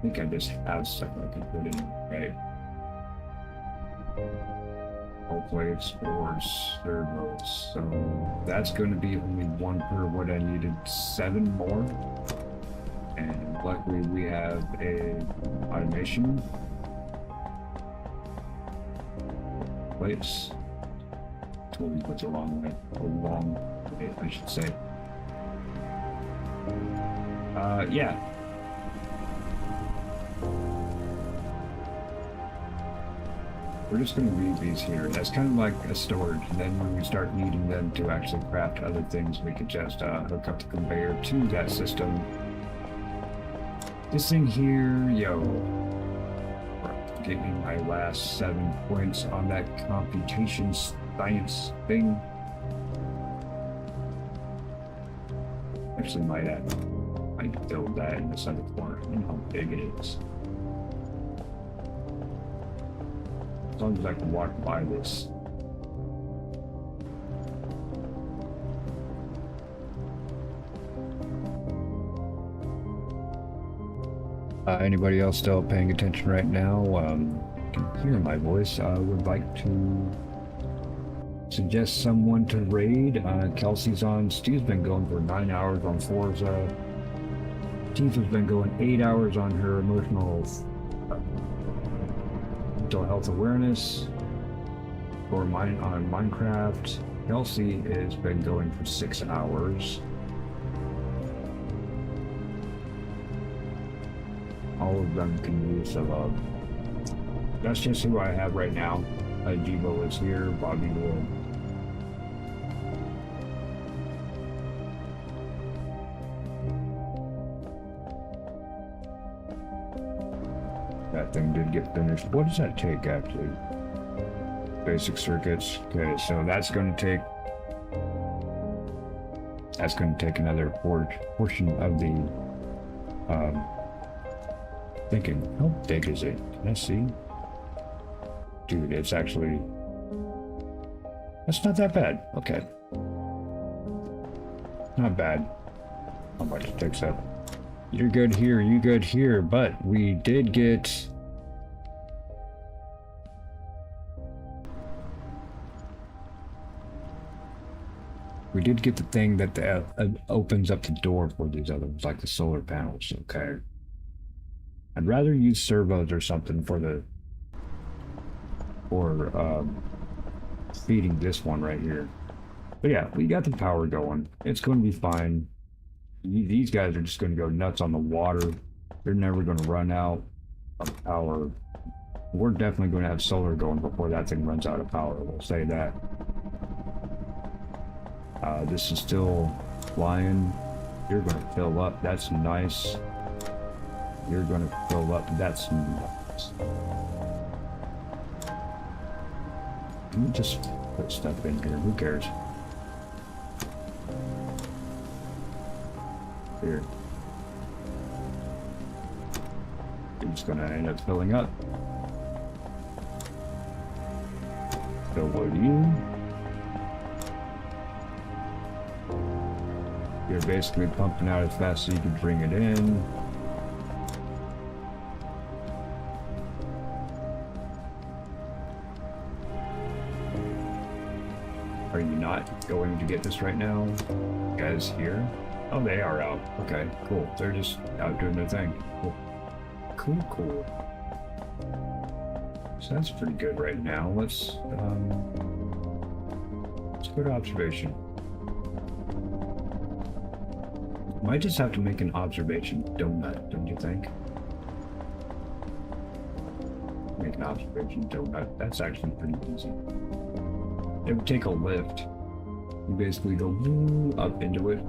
S2: think I just have stuff I can put in, right? All plates or servos. So that's going to be only one per what I needed, 7 more. And luckily we have a automation. Plates. Totally puts a long way. A long way, I should say. Yeah. We're just going to leave these here. That's kind of like a storage. And then when we start needing them to actually craft other things, we could just hook up the conveyor to that system. This thing here, yo. Give me my last 7 points on that computation science thing. Actually, might build that in this other corner. You know how big it is. As long as I can walk by this. Anybody else still paying attention right now? Can hear my voice. Would like to suggest someone to raid. Kelsey's on. Steve's been going for 9 hours on Forza. Tifa's been going 8 hours on her mental health awareness. For mine on Minecraft. Kelsey has been going for 6 hours. All of them can use a love. That's just who I have right now. Jibo is here, Bobby will. That thing did get finished. What does that take actually? Basic circuits. Okay, so that's going to take another portion of the Thinking, how big is it? Can I see? Dude, it's actually... That's not that bad. Okay. Not bad. How much it takes up? You're good here, you good here, but we did get... We did get the thing that opens up the door for these others, like the solar panels, okay? I'd rather use servos or something for the... Or, feeding this one right here. But yeah, we got the power going. It's going to be fine. These guys are just going to go nuts on the water. They're never going to run out of power. We're definitely going to have solar going before that thing runs out of power. We'll say that. This is still flying. You're going to fill up. That's nice. You're going to fill up. That's nice. Let me just put stuff in here. Who cares? Here. You're just going to end up filling up. So what do you? You're basically pumping out as fast as you can bring it in. Are you not going to get this right now? You guys here? Oh, they are out. Okay, cool. They're just out doing their thing. Cool. Cool, cool. So that's pretty good right now. Let's go to observation. Might just have to make an observation donut, don't you think? Make an observation donut. That's actually pretty easy. It would take a lift. You basically go up into it.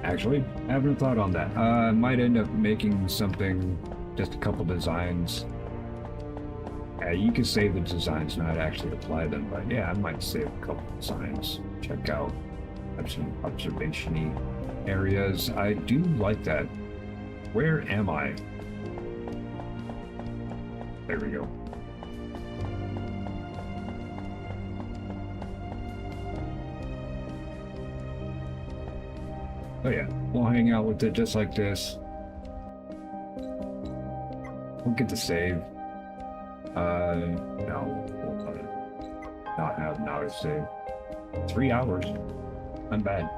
S2: Actually, having a thought on that. I might end up making something, just a couple designs. You can save the designs, not actually apply them, but yeah, I might save a couple designs. Check out. Have some observation-y areas. I do like that. Where am I? There we go. Oh yeah, we'll hang out with it just like this. We'll get the save. No, we'll not have now to save. 3 hours. Not bad.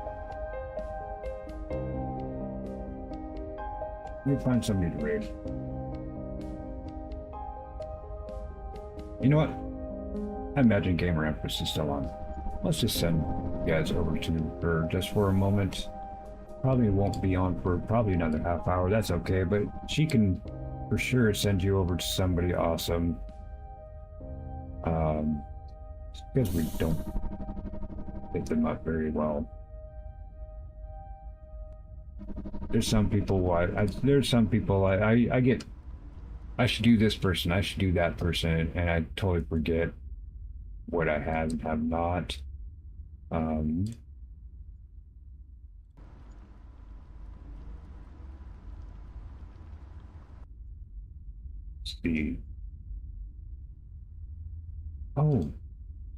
S2: Let me find somebody to raid. You know what? I imagine Gamer Empress is still on. Let's just send you guys over to her just for a moment. Probably won't be on for probably another half hour. That's okay, but she can for sure send you over to somebody awesome. Because we don't hit them up very well. There's some people I get, I should do this person, I should do that person, and I totally forget what I have and have not. See. Oh,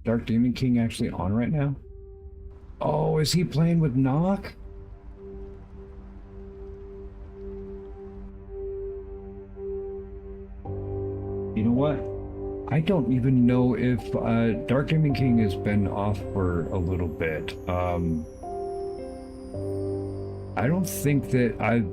S2: Dark Demon King actually on right now? Oh, is he playing with Knock? You know what? I don't even know if Dark Demon King has been off for a little bit. I don't think that I've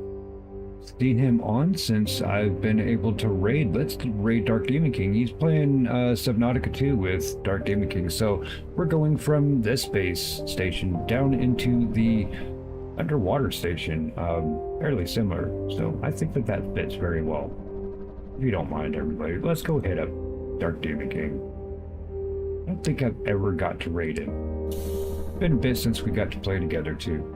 S2: seen him on since I've been able to raid. Let's raid Dark Demon King. He's playing Subnautica 2 with Dark Demon King. So we're going from this space station down into the underwater station. Fairly similar. So I think that that fits very well. If you don't mind, everybody, let's go hit up Dark Demon King. I don't think I've ever got to raid him. It's been a bit since we got to play together too.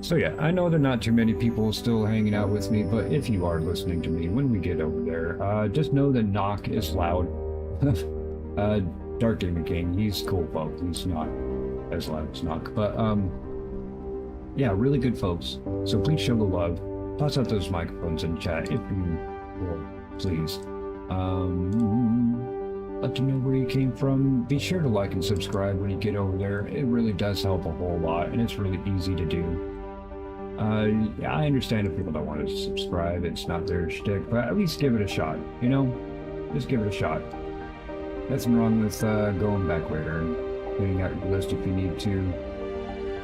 S2: So yeah, I know there are not too many people still hanging out with me, but if you are listening to me when we get over there, just know that knock is loud. Dark Gaming King, he's cool folks. He's not as loud as knock, but yeah, really good folks. So please show the love. Toss out those microphones in chat if you will, please. Let you know where you came from. Be sure to like and subscribe when you get over there. It really does help a whole lot, and it's really easy to do. Yeah, I understand if people don't want to subscribe, it's not their shtick, but at least give it a shot, you know? Just give it a shot. Nothing wrong with going back later and cleaning out your list if you need to.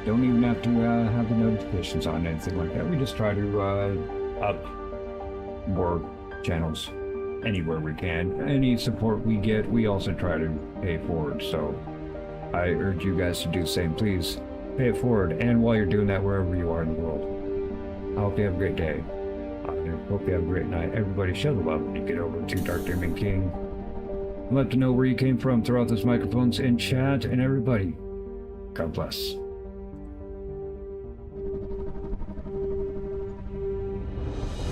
S2: Don't even have to have the notifications on, anything like that. We just try to up more channels anywhere we can. Any support we get, we also try to pay forward, so I urge you guys to do the same. Please pay it forward, and while you're doing that, wherever you are in the world, I hope you have a great day. I hope you have a great night. Everybody show the love when you get over to Dark Gaming King. Let to know where you came from. Throw out those microphones in chat, and everybody, God bless.